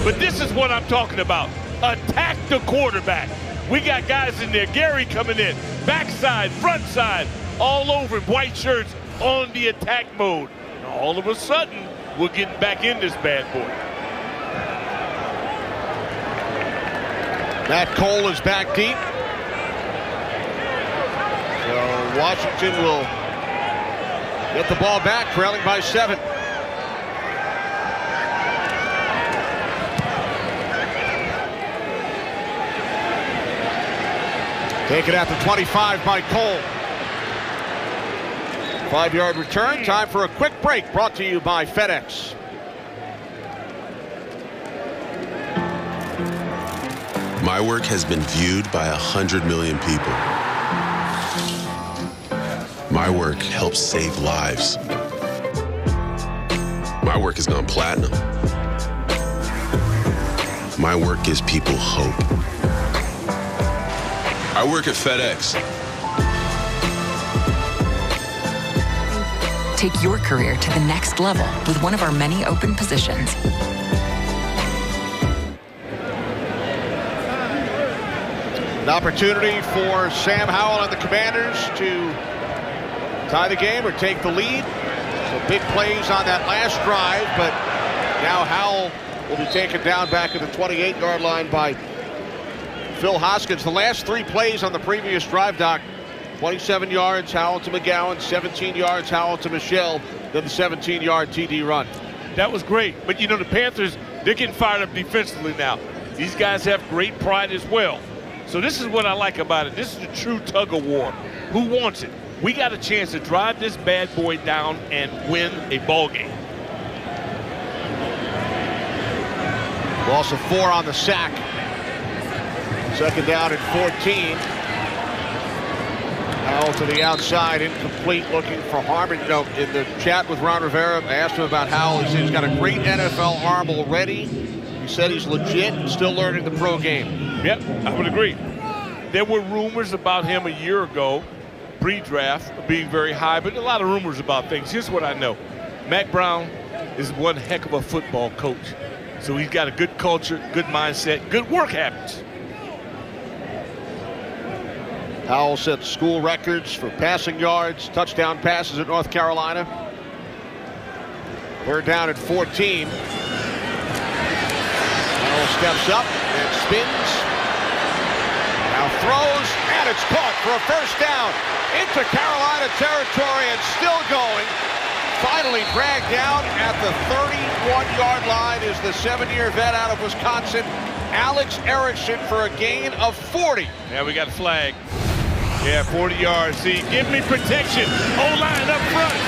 but this is what I'm talking about. Attack the quarterback. We got guys in there. Gary coming in. Backside, front side, all over white shirts on the attack mode. And all of a sudden, we're getting back in this bad boy. Matt Cole is back deep. So Washington will get the ball back, trailing by 7. Taken at the 25 by Cole. 5-yard return. Time for a quick break, brought to you by FedEx. My work has been viewed by 100 million people. My work helps save lives. My work has gone platinum. My work gives people hope. I work at FedEx. Take your career to the next level with one of our many open positions. An opportunity for Sam Howell and the Commanders to tie the game or take the lead. So big plays on that last drive, but now Howell will be taken down back at the 28-yard line by Phil Hoskins. The last 3 plays on the previous drive, Doc, 27 yards, Howell to McGowan, 17 yards, Howell to Michelle, then the 17-yard TD run. That was great. But, you know, the Panthers, they're getting fired up defensively now. These guys have great pride as well. So this is what I like about it. This is a true tug of war. Who wants it? We got a chance to drive this bad boy down and win a ball game. Loss of 4 on the sack. Second down and 14. Howell to the outside, incomplete, looking for Harmon. You know, in the chat with Ron Rivera, I asked him about Howell. He said he's got a great NFL arm already. He said he's legit, still learning the pro game. Yep, I would agree. There were rumors about him a year ago, pre-draft, being very high, but a lot of rumors about things. Here's what I know. Mac Brown is one heck of a football coach. So he's got a good culture, good mindset, good work habits. Howell set school records for passing yards, touchdown passes at North Carolina. Third down at 14. Howell steps up and spins. Now throws, and it's caught for a first down into Carolina territory and still going. Finally dragged down at the 31-yard line is the 7-year vet out of Wisconsin, Alex Erickson, for a gain of 40. Yeah, we got a flag. Yeah, 40 yards. See, give me protection. O-line up front.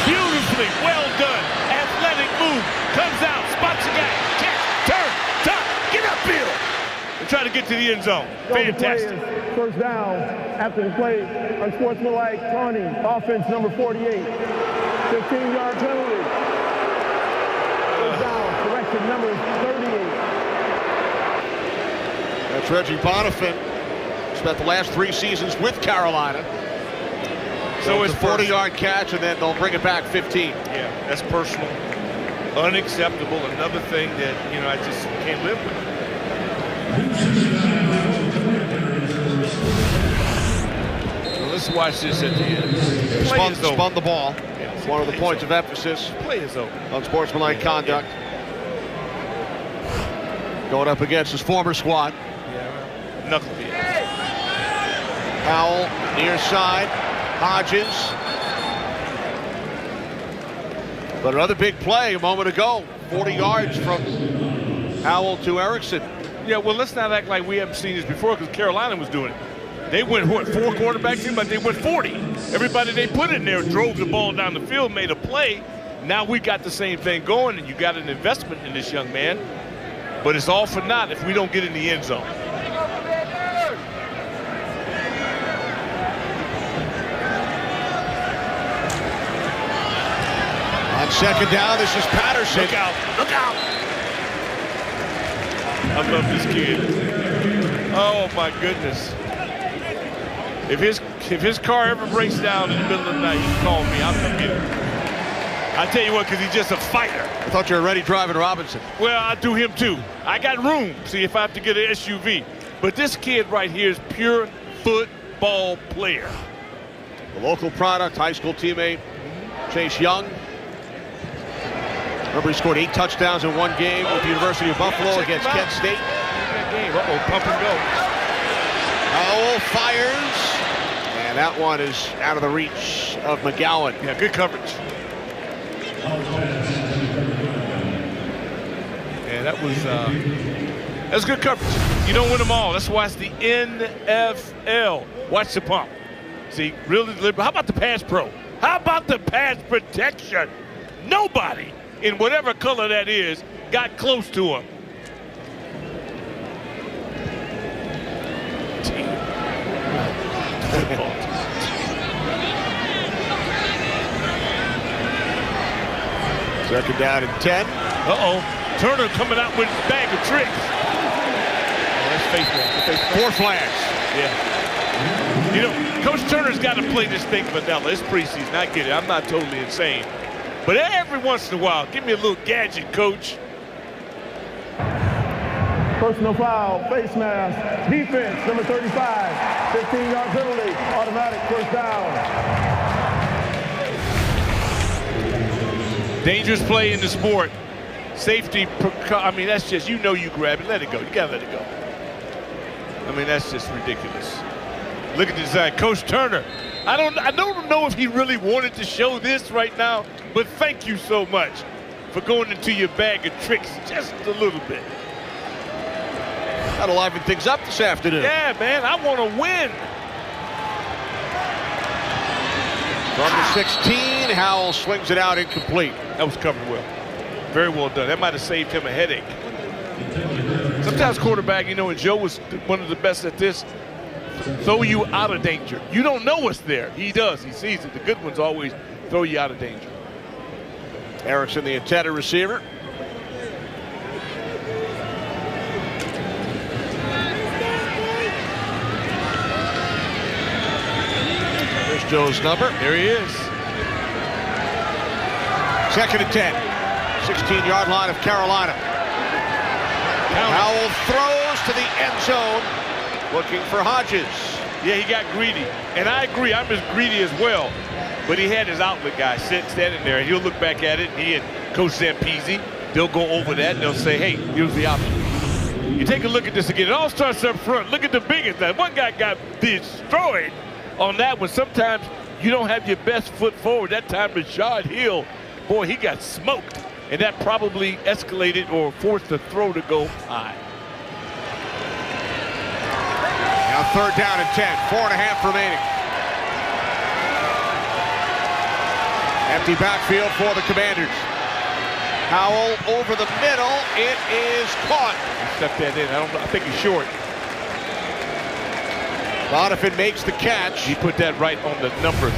Beautifully, well done. Athletic move. Comes out, spots the guy. Catch, turn, top, get upfield. And try to get to the end zone. Fantastic. First down after the play. Unsportsmanlike taunting. Offense number 48. 15-yard penalty. First down. Correction number 38. That's Reggie Bonifant. Spent the last 3 seasons with Carolina. So it's a 40-yard catch, and then they'll bring it back 15. Yeah, that's personal. Unacceptable. Another thing that, you know, I just can't live with. So let's watch this at the end. Spun the ball. Yeah, one of the points of emphasis. Play is over. Unsportsmanlike conduct. Going up against his former squad. Yeah, knucklehead. Howell, near side, Hodges. But another big play a moment ago, 40 yards from Howell to Erickson. Yeah, well, let's not act like we haven't seen this before, because Carolina was doing it. They went, what, 4 quarterbacks in, but they went 40. Everybody they put in there drove the ball down the field, made a play. Now we got the same thing going, and you got an investment in this young man. But it's all for naught if we don't get in the end zone. On second down, this is Patterson. Look out, look out. I love this kid. Oh my goodness. If his car ever breaks down in the middle of the night, you can call me, I'll come get him. I tell you what, because he's just a fighter. I thought you were already driving Robinson. Well, I do him too. I got room, see, if I have to get an SUV. But this kid right here is pure football player. The local product, high school teammate, Chase Young. Remember, he scored 8 touchdowns in one game with the University of Buffalo against Kent State. Uh-oh, pump and go. Howell fires. And that one is out of the reach of McGowan. Yeah, good coverage. Yeah, That's good coverage. You don't win them all. That's why it's the NFL. Watch the pump. See, really deliberate. How about the pass pro? How about the pass protection? Nobody, in whatever color that is, got close to him. Second down and 10. Turner coming out with his bag of tricks. That's 4 flags. Yeah. You know, Coach Turner's got to play this thing vanilla. It's preseason. I get it. I'm not totally insane. But every once in a while, give me a little gadget, Coach. Personal foul, face mask, defense, number 35, 15-yard penalty, automatic first down. Dangerous play in the sport. Safety, I mean, that's just, you know you grab it, let it go. You got to let it go. I mean, that's just ridiculous. Look at the design. Coach Turner, I don't know if he really wanted to show this right now, but thank you so much for going into your bag of tricks just a little bit. That'll liven things up this afternoon. Yeah, man, I want to win. From the 16, Howell swings it out incomplete. That was covered well. Very well done. That might have saved him a headache. Sometimes quarterback, you know, and Joe was one of the best at this, throw you out of danger. You don't know what's there. He does. He sees it. The good ones always throw you out of danger. Erickson, the intended receiver. There's Joe's number. There he is. Second and 10. 16-yard line of Carolina. Howell throws to the end zone, looking for Hodges. Yeah, he got greedy. And I agree, I'm as greedy as well. But he had his outlet guy standing there, and he'll look back at it. He and Coach Zampese, they'll go over that, and they'll say, hey, here's the option. You take a look at this again. It all starts up front. Look at the biggest. That one guy got destroyed on that one. Sometimes you don't have your best foot forward. That time, Rashad Hill, boy, he got smoked. And that probably escalated or forced the throw to go high. Now third down and 10, 4.5 remaining. Empty backfield for the Commanders. Howell over the middle, it is caught. He stepped that in, I think he's short. Bonifant makes the catch. He put that right on the numbers.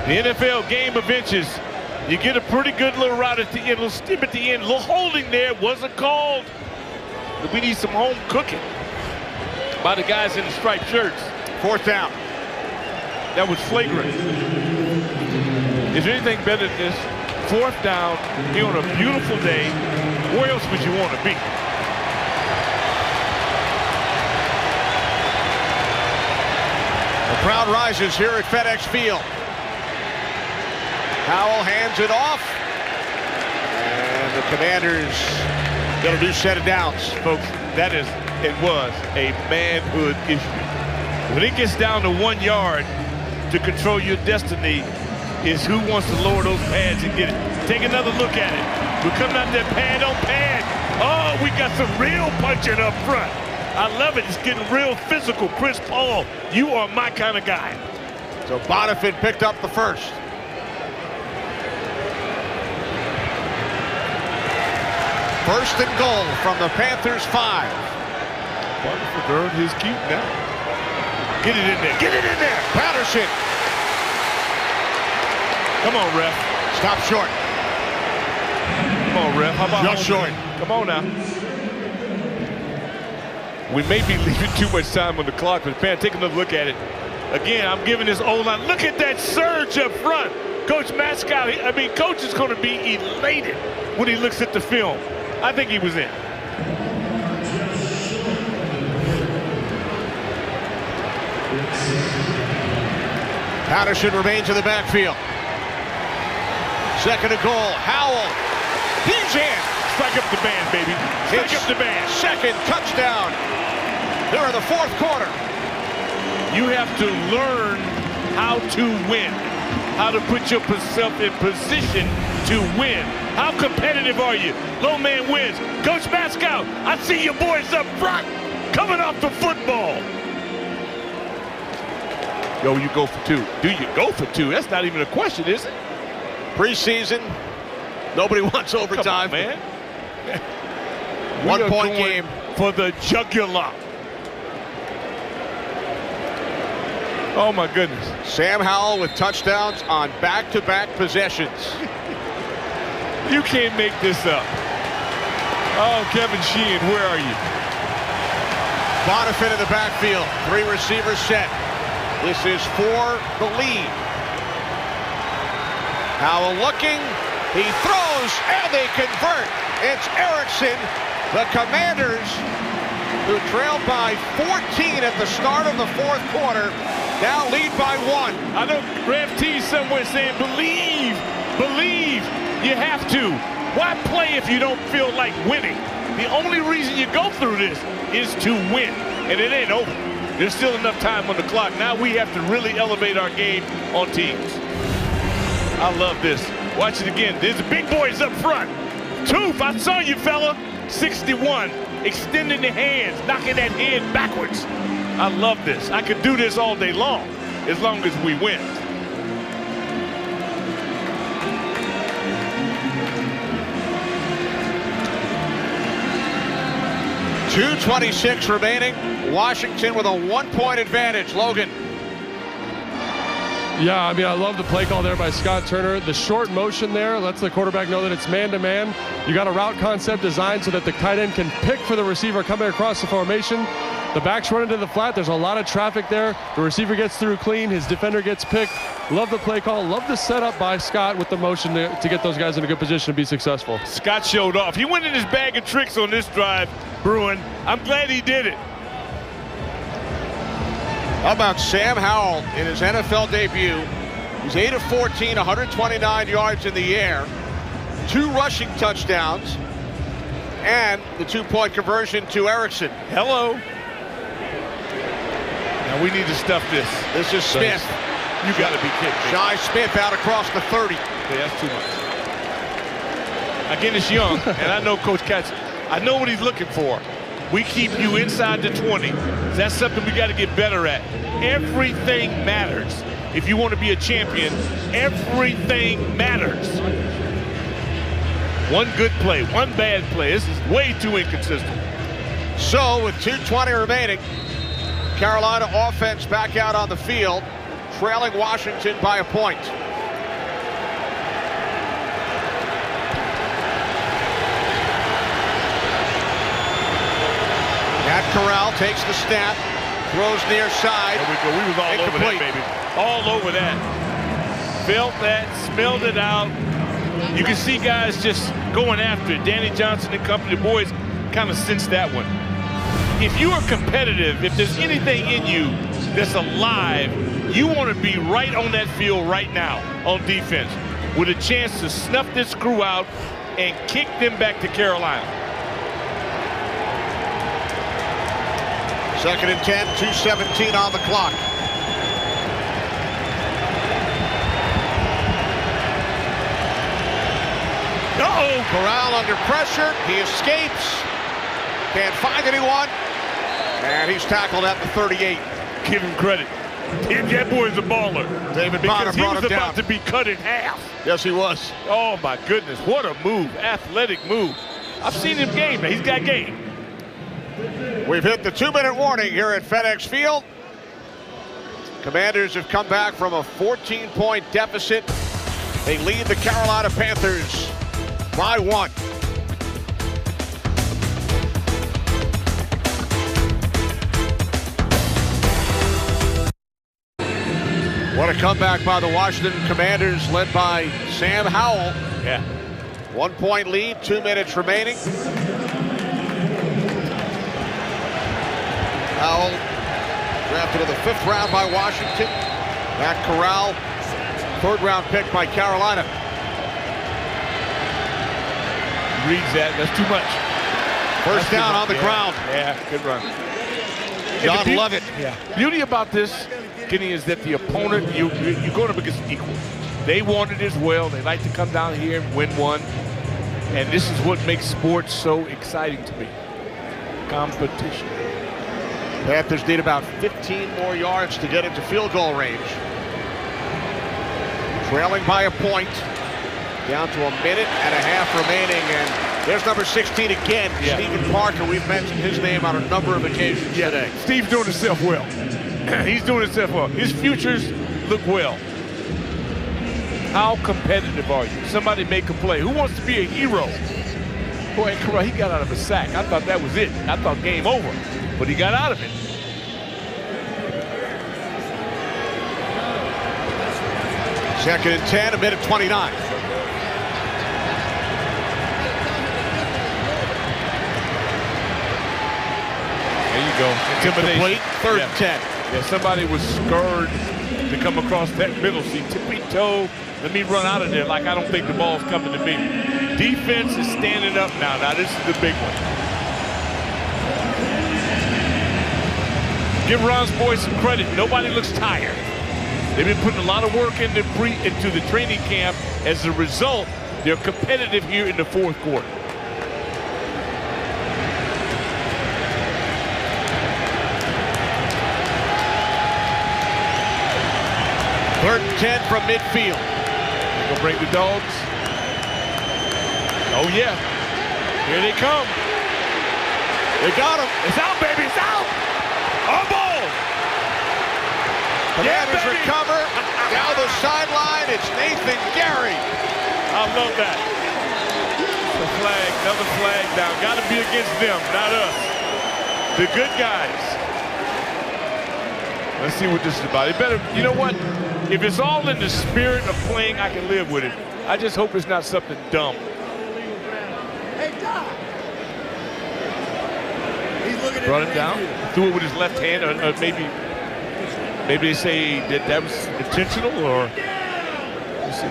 The NFL game of inches. You get a pretty good little route at the end, little stim at the end, little holding there, wasn't called. But we need some home cooking by the guys in the striped shirts. Fourth down. That was flagrant. Is there anything better than this? Fourth down, here on a beautiful day. Where else would you want to be? The crowd rises here at FedEx Field. Howell hands it off, and the Commanders going to do set of downs. Folks, that is, it was a manhood issue. When it gets down to 1 yard to control your destiny is who wants to lower those pads and get it. Take another look at it. We're coming out there pad on pad. Oh, we got some real punching up front. I love it. It's getting real physical. Chris Paul, you are my kind of guy. So Bonifant picked up the first. First and goal from the Panthers 5. Bonifant earned his keep now. Get it in there. Get it in there. Patterson. Come on, ref. Stop short. Come on, ref. How about just short? Come on now. We may be leaving too much time on the clock, but man, take another look at it. Again, I'm giving this O-line. Look at that surge up front. Coach Mascow, Coach is going to be elated when he looks at the film. I think he was in. Patterson remains in the backfield. Second and goal. Howell. He's in. Strike up the band, baby. Strike up the band. Second touchdown. They're in the fourth quarter. You have to learn how to win, how to put yourself in position to win. How competitive are you? Low man wins. Coach Mascow, I see your boys up front coming off the football. Yo, you go for 2. Do you go for 2? That's not even a question, is it? Preseason, nobody wants overtime. Come on, man. 1 point game for the jugular. Oh my goodness. Sam Howell with touchdowns on back-to-back possessions. You can't make this up. Oh, Kevin Sheehan, where are you? Bonifant in the backfield. 3 receivers set. This is for the lead. Howell looking. He throws, and they convert. It's Erickson. The Commanders, who trailed by 14 at the start of the 4th quarter, now lead by 1. I know Rev T somewhere saying, believe, you have to. Why play if you don't feel like winning? The only reason you go through this is to win, and it ain't over. There's still enough time on the clock. Now we have to really elevate our game on teams. I love this. Watch it again. There's the big boys up front. Toof, I saw you, fella. 61, extending the hands, knocking that head backwards. I love this. I could do this all day long as we win. .226 remaining. Washington with a 1-point advantage. Logan. Yeah, I mean, I love the play call there by Scott Turner. The short motion there lets the quarterback know that it's man-to-man. You got a route concept designed so that the tight end can pick for the receiver coming across the formation. The backs run into the flat. There's a lot of traffic there. The receiver gets through clean. His defender gets picked. Love the play call. Love the setup by Scott with the motion to get those guys in a good position to be successful. Scott showed off. He went in his bag of tricks on this drive, Bruin. I'm glad he did it. How about Sam Howell in his NFL debut? He's 8 of 14, 129 yards in the air, 2 rushing touchdowns, and the 2-point conversion to Erickson. Hello. Now we need to stuff this. This is Smith. You got to be kidding me. Shy Smith out across the 30. Okay, that's too much. Again, it's Young, and I know Coach Katz. I know what he's looking for. We keep you inside the 20. That's something we got to get better at. Everything matters. If you want to be a champion, everything matters. One good play, one bad play. This is way too inconsistent. So with 2:20 remaining, Carolina offense back out on the field, trailing Washington by a point. Matt Corral takes the snap, throws near side. There we go. We was all over that, baby. All over that. Felt that, smelled it out. You can see guys just going after it. Danny Johnson and company, the boys kind of sensed that one. If you are competitive, if there's anything in you that's alive, you want to be right on that field right now on defense with a chance to snuff this screw out and kick them back to Carolina. 2nd and 10, 2:17 on the clock. Uh-oh, Corral under pressure. He escapes. Can't find anyone. And he's tackled at the 38. Give him credit. That boy's a baller. David Bonner because he brought was him about down. to be cut in half. Yes, he was. Oh, my goodness. What a move. Athletic move. I've seen him game. He's got game. We've hit the 2-minute warning here at FedEx Field. Commanders have come back from a 14-point deficit. They lead the Carolina Panthers by 1. What a comeback by the Washington Commanders, led by Sam Howell. Yeah. 1-point lead, 2 minutes remaining. Howell drafted in the 5th round by Washington. Matt Corral, 3rd round pick by Carolina. Reads that. That's too much. First down on the ground. Yeah, good run. John Lovett. Yeah. Beauty about this, Kenny, is that the opponent, you're going up against equal. They want it as well. They like to come down here and win one. And this is what makes sports so exciting to me. Competition. Panthers need about 15 more yards to get into field goal range. Trailing by a point. Down to a minute and a half remaining, and there's number 16 again, Stephen Parker. We've mentioned his name on a number of occasions today. Steve's doing himself well. He's doing himself well. His futures look well. How competitive are you? Somebody make a play. Who wants to be a hero? Boy, he got out of a sack. I thought that was it. I thought game over, but he got out of it. Second and 10, a minute 29. There you go. Intimidation. Complete. Third and 10. Yeah, somebody was scared to come across that middle. See, tippy-toe, let me run out of there like I don't think the ball's coming to me. Defense is standing up now. Now, this is the big one. Give Ron's boys some credit. Nobody looks tired. They've been putting a lot of work into the training camp. As a result, they're competitive here in the fourth quarter. Third and 10 from midfield. Gonna bring the dogs. Oh yeah, here they come. They got him. It's out, baby, it's out. On ball. Commanders recover. Down the sideline, it's Nathan Gary. I love that. The flag, another flag down. Got to be against them, not us. The good guys. Let's see what this is about. It better, you know what? If it's all in the spirit of playing, I can live with it. I just hope it's not something dumb. Brought him down, threw it with his left hand, or maybe they say that was intentional, or let's see.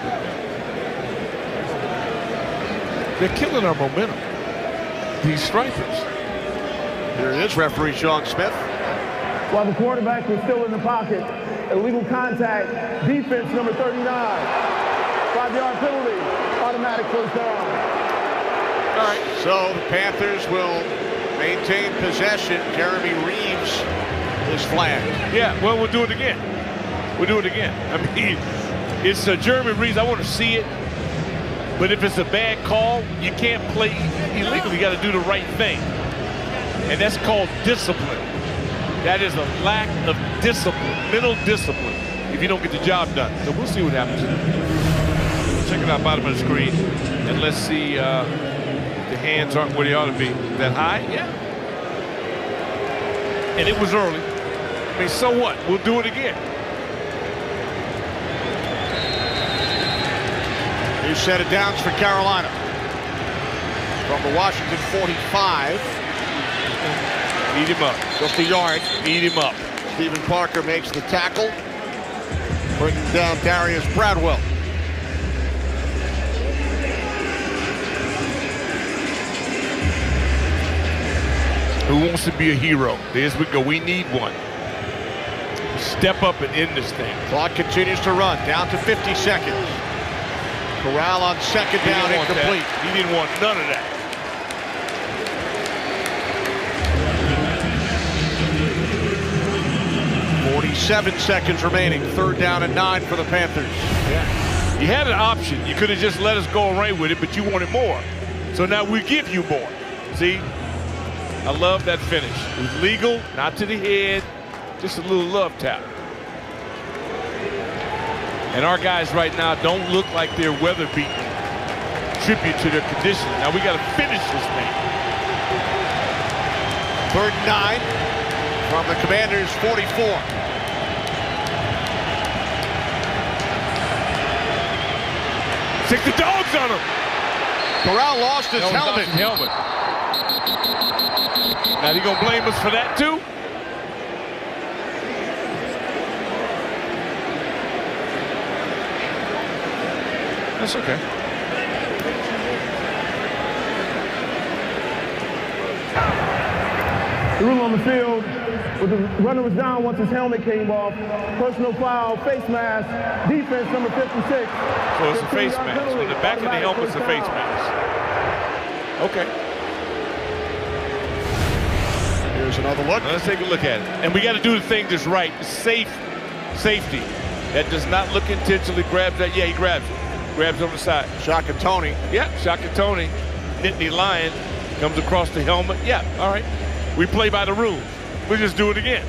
They're killing our momentum. These stripers. Here it is, referee Sean Smith. While the quarterback was still in the pocket, illegal contact, defense number 39. 5-yard penalty, automatic first down. All right, so the Panthers will maintain possession. Jeremy Reeves is flagged. Yeah, well, we'll do it again. We'll do it again. I mean, it's Jeremy Reeves. I want to see it. But if it's a bad call, you can't play illegally. You got to do the right thing. And that's called discipline. That is a lack of discipline, mental discipline, if you don't get the job done. So we'll see what happens. Check it out, bottom of the screen. And let's see if the hands aren't where they ought to be. Is that high? Yeah. And it was early. I mean, so what? We'll do it again. New set of downs for Carolina. From the Washington 45. Eat him up. Just a yard. Eat him up. Stephen Parker makes the tackle. Bringing down Darius Bradwell. Who wants to be a hero? There's we go. We need one. Step up and end this thing. Clock continues to run. Down to 50 seconds. Corral on second down, incomplete. He didn't want none of that. .47 seconds remaining. Third down and 9 for the Panthers. Yeah. You had an option. You could have just let us go away with it, but you wanted more. So now we give you more. See? I love that finish. It was legal, not to the head, just a little love tap. And our guys right now don't look like they're weather beaten. Tribute to their conditioning. Now we got to finish this thing. Third and 9 from the Commanders' 44. Take the dogs on him. Corral lost his helmet. Now you gonna blame us for that too? That's okay. The rule on the field, with the runner was down once his helmet came off. Personal foul, face mask, defense number 56. So it's a face mask. On the back of the helmet's a face mask. Okay. Here's another look. Let's take a look at it. And we got to do the thing that's right. Safety. That does not look intentionally, grabs that. Yeah, he grabs it. Grabs on the side. Shaka Tony. Yeah, Shaka Tony. Nittany Lion comes across the helmet. Yeah, all right. We play by the rules. We just do it again.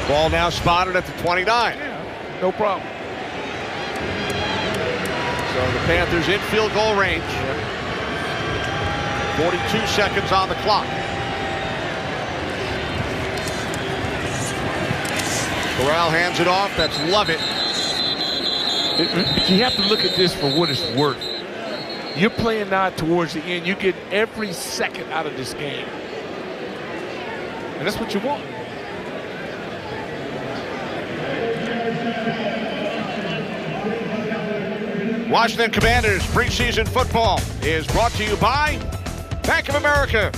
Ball now spotted at the 29. Yeah, no problem. So the Panthers in field goal range. 42 seconds on the clock. Corral hands it off. That's Lovett. You have to look at this for what it's worth. You're playing now towards the end. You get every second out of this game. And that's what you want. Washington Commanders preseason football is brought to you by Bank of America.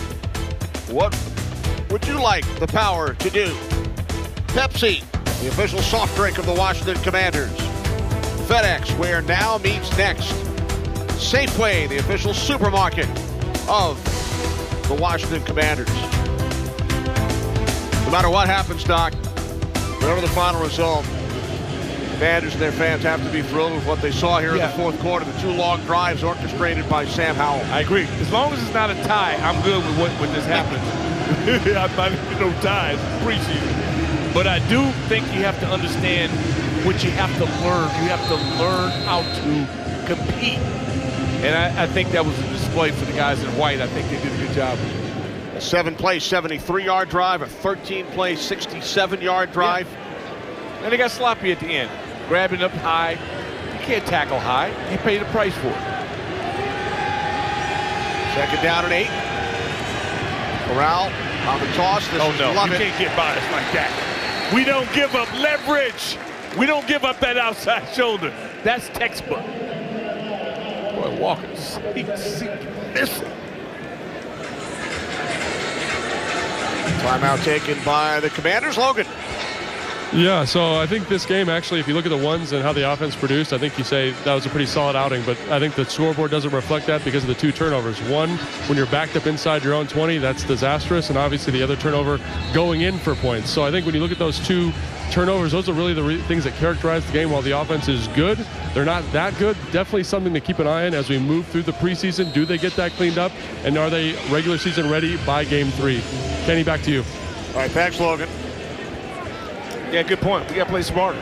What would you like the power to do? Pepsi, the official soft drink of the Washington Commanders. FedEx, where now meets next. Safeway, the official supermarket of the Washington Commanders. No matter what happens, Doc, whatever the final result, Commanders and their fans have to be thrilled with what they saw here in the fourth quarter. The 2 long drives orchestrated by Sam Howell. I agree. As long as it's not a tie, I'm good with what this happens. I'm not even no ties preseason. But I do think you have to understand what you have to learn. You have to learn how to compete. And I think that was a display for the guys in white. I think they did a good job. A 7-play, 73-yard drive, a 13-play, 67-yard drive. Yeah. And they got sloppy at the end. Grabbing up high. You can't tackle high. You pay the price for it. Second down and 8. Corral on the toss. This oh, no. Lovett. You can't get by us like that. We don't give up leverage. We don't give up that outside shoulder. That's textbook. Boy, Walker, missing. Timeout taken by the Commanders. Logan. Yeah, so I think this game, actually, if you look at the ones and how the offense produced, I think you say that was a pretty solid outing, but I think the scoreboard doesn't reflect that because of the 2 turnovers. One, when you're backed up inside your own 20, that's disastrous, and obviously the other turnover going in for points. So I think when you look at those 2 turnovers, those are really the things that characterize the game. While the offense is good, they're not that good. Definitely something to keep an eye on as we move through the preseason. Do they get that cleaned up, and are they regular season ready by game 3? Kenny, back to you. All right, thanks, Logan. Yeah, good point. We got to play smarter. 2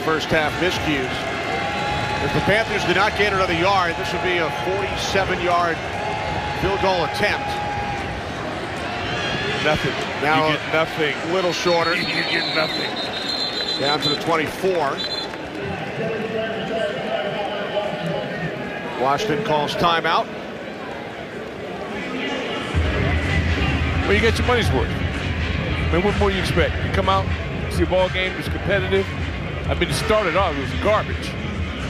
first-half miscues. If the Panthers did not gain another yard, this would be a 47-yard field goal attempt. Nothing. Now you get nothing. A little shorter. You get nothing. Down to the 24. Washington calls timeout. Well, you get your money's worth. I mean, what more do you expect? You come out, see a ball game, it's competitive. I mean, it started off, it was garbage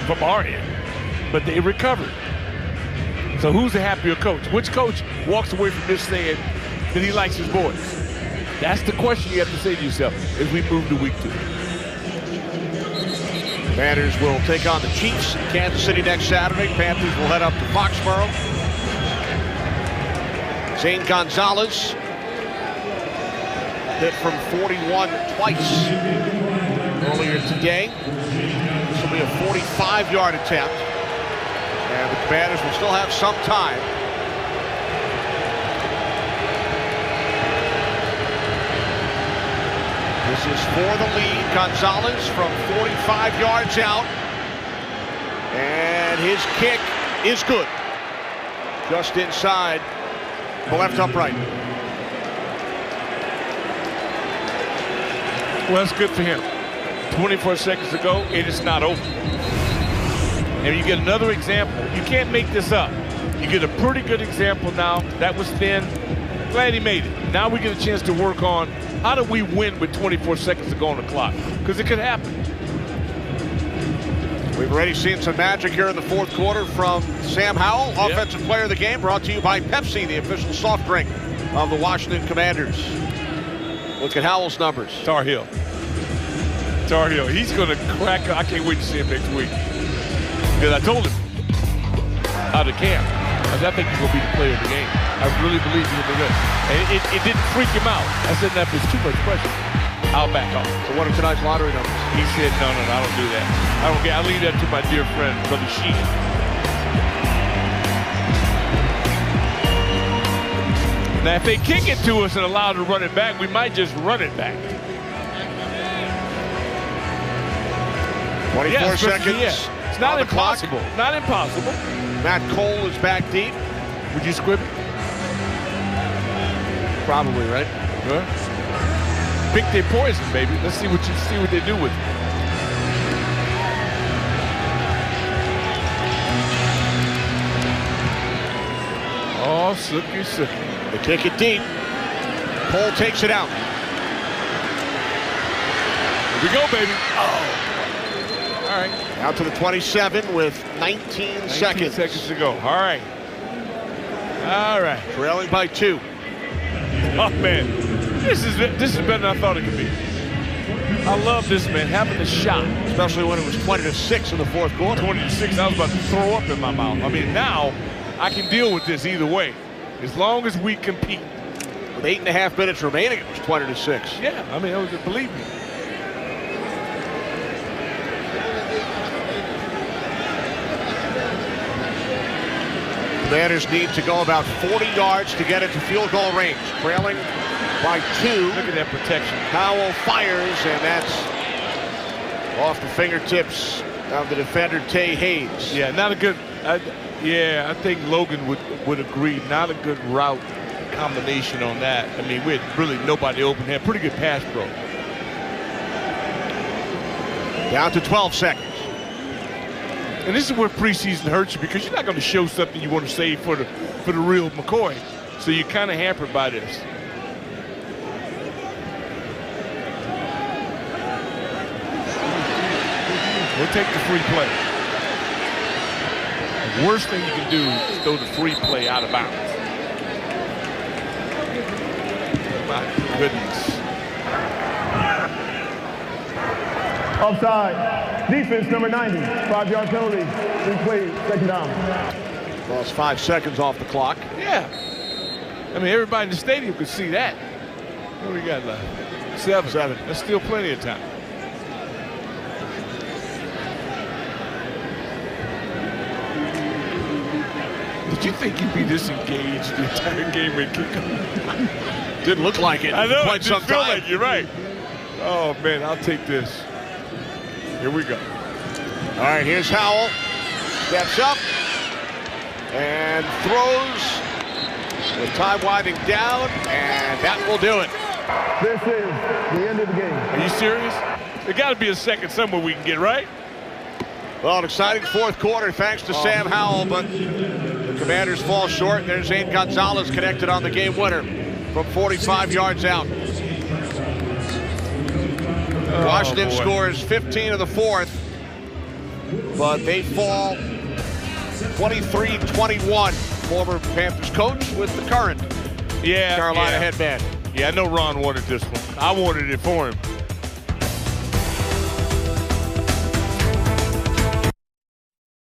from our end, but they recovered. So who's the happier coach? Which coach walks away from this saying that he likes his boys? That's the question you have to say to yourself as we move to week 2. Panthers will take on the Chiefs in Kansas City next Saturday. Panthers will head up to Foxborough. Zane Gonzalez hit from 41 twice earlier today. This will be a 45-yard attempt. And the Commanders will still have some time. This is for the lead. Gonzalez from 45 yards out. And his kick is good. Just inside the left upright. Well, that's good for him. 24 seconds to go, it is not over. And you get another example. You can't make this up. You get a pretty good example now. That was thin. Glad he made it. Now we get a chance to work on how do we win with 24 seconds to go on the clock? Because it could happen. We've already seen some magic here in the fourth quarter from Sam Howell, Offensive Player of the Game, brought to you by Pepsi, the official soft drink of the Washington Commanders. Look at Howell's numbers. Tar Heel. Tar Heel. He's going to crack. I can't wait to see him next week. Because I told him, out of camp. I think he's going to be the player of the game. I really believe he's going to be good. And it didn't freak him out. I said, if it's too much pressure, I'll back off. So what are tonight's lottery numbers? He said, no, I don't do that. I don't care. I leave that to my dear friend, Brother Sheik. Now, if they kick it to us and allow to run it back, we might just run it back. 24 seconds. Yeah. It's not impossible. Not impossible. Matt Cole is back deep. Would you squib it? Probably, right? Huh? Pick their poison, baby. Let's see what they do with it. Oh, sookie. They kick it deep. Cole takes it out. Here we go, baby. Oh. All right. Out to the 27 with 19 seconds. Seconds to go. All right. All right. Trailing by 2. Oh, man. This is better than I thought it could be. I love this, man, having a shot. Especially when it was 20-6 in the fourth quarter. 20-6. I was about to throw up in my mouth. I mean, now I can deal with this either way. As long as we compete. With 8.5 minutes remaining, it was 20-6. Yeah, I mean, believe me. Commanders need to go about 40 yards to get into field goal range. Trailing by 2. Look at that protection. Howell fires, and that's off the fingertips of the defender, Tay Hayes. Yeah, not a good. I think Logan would agree. Not a good route combination on that. I mean, we had really nobody open. Had pretty good pass pro. Down to 12 seconds. And this is where preseason hurts you because you're not going to show something you want to save for the real McCoy. So you're kind of hampered by this. We'll take the free play. The worst thing you can do is throw the free play out of bounds. My goodness. Offside. Defense number 90. 5-yard penalty. Replay, second down. Lost 5 seconds off the clock. Yeah. I mean, everybody in the stadium could see that. What do we got left? 7. That's still plenty of time. Did you think you'd be this engaged the entire game at kickoff? Didn't look like it. I know. Quite some feel time. like you're right. Oh man, I'll take this. Here we go. All right, here's Howell. Steps up and throws with time winding down, and that will do it. This is the end of the game. Are you serious? There got to be a second somewhere we can get, right? Well, an exciting fourth quarter thanks to Sam Howell, but the Commanders fall short. There's Zane Gonzalez connected on the game winner from 45 yards out. Washington scores 15 in the fourth, but they fall 23-21. Former Panthers coach with the current Carolina headband. Yeah, I know Ron wanted this one. I wanted it for him.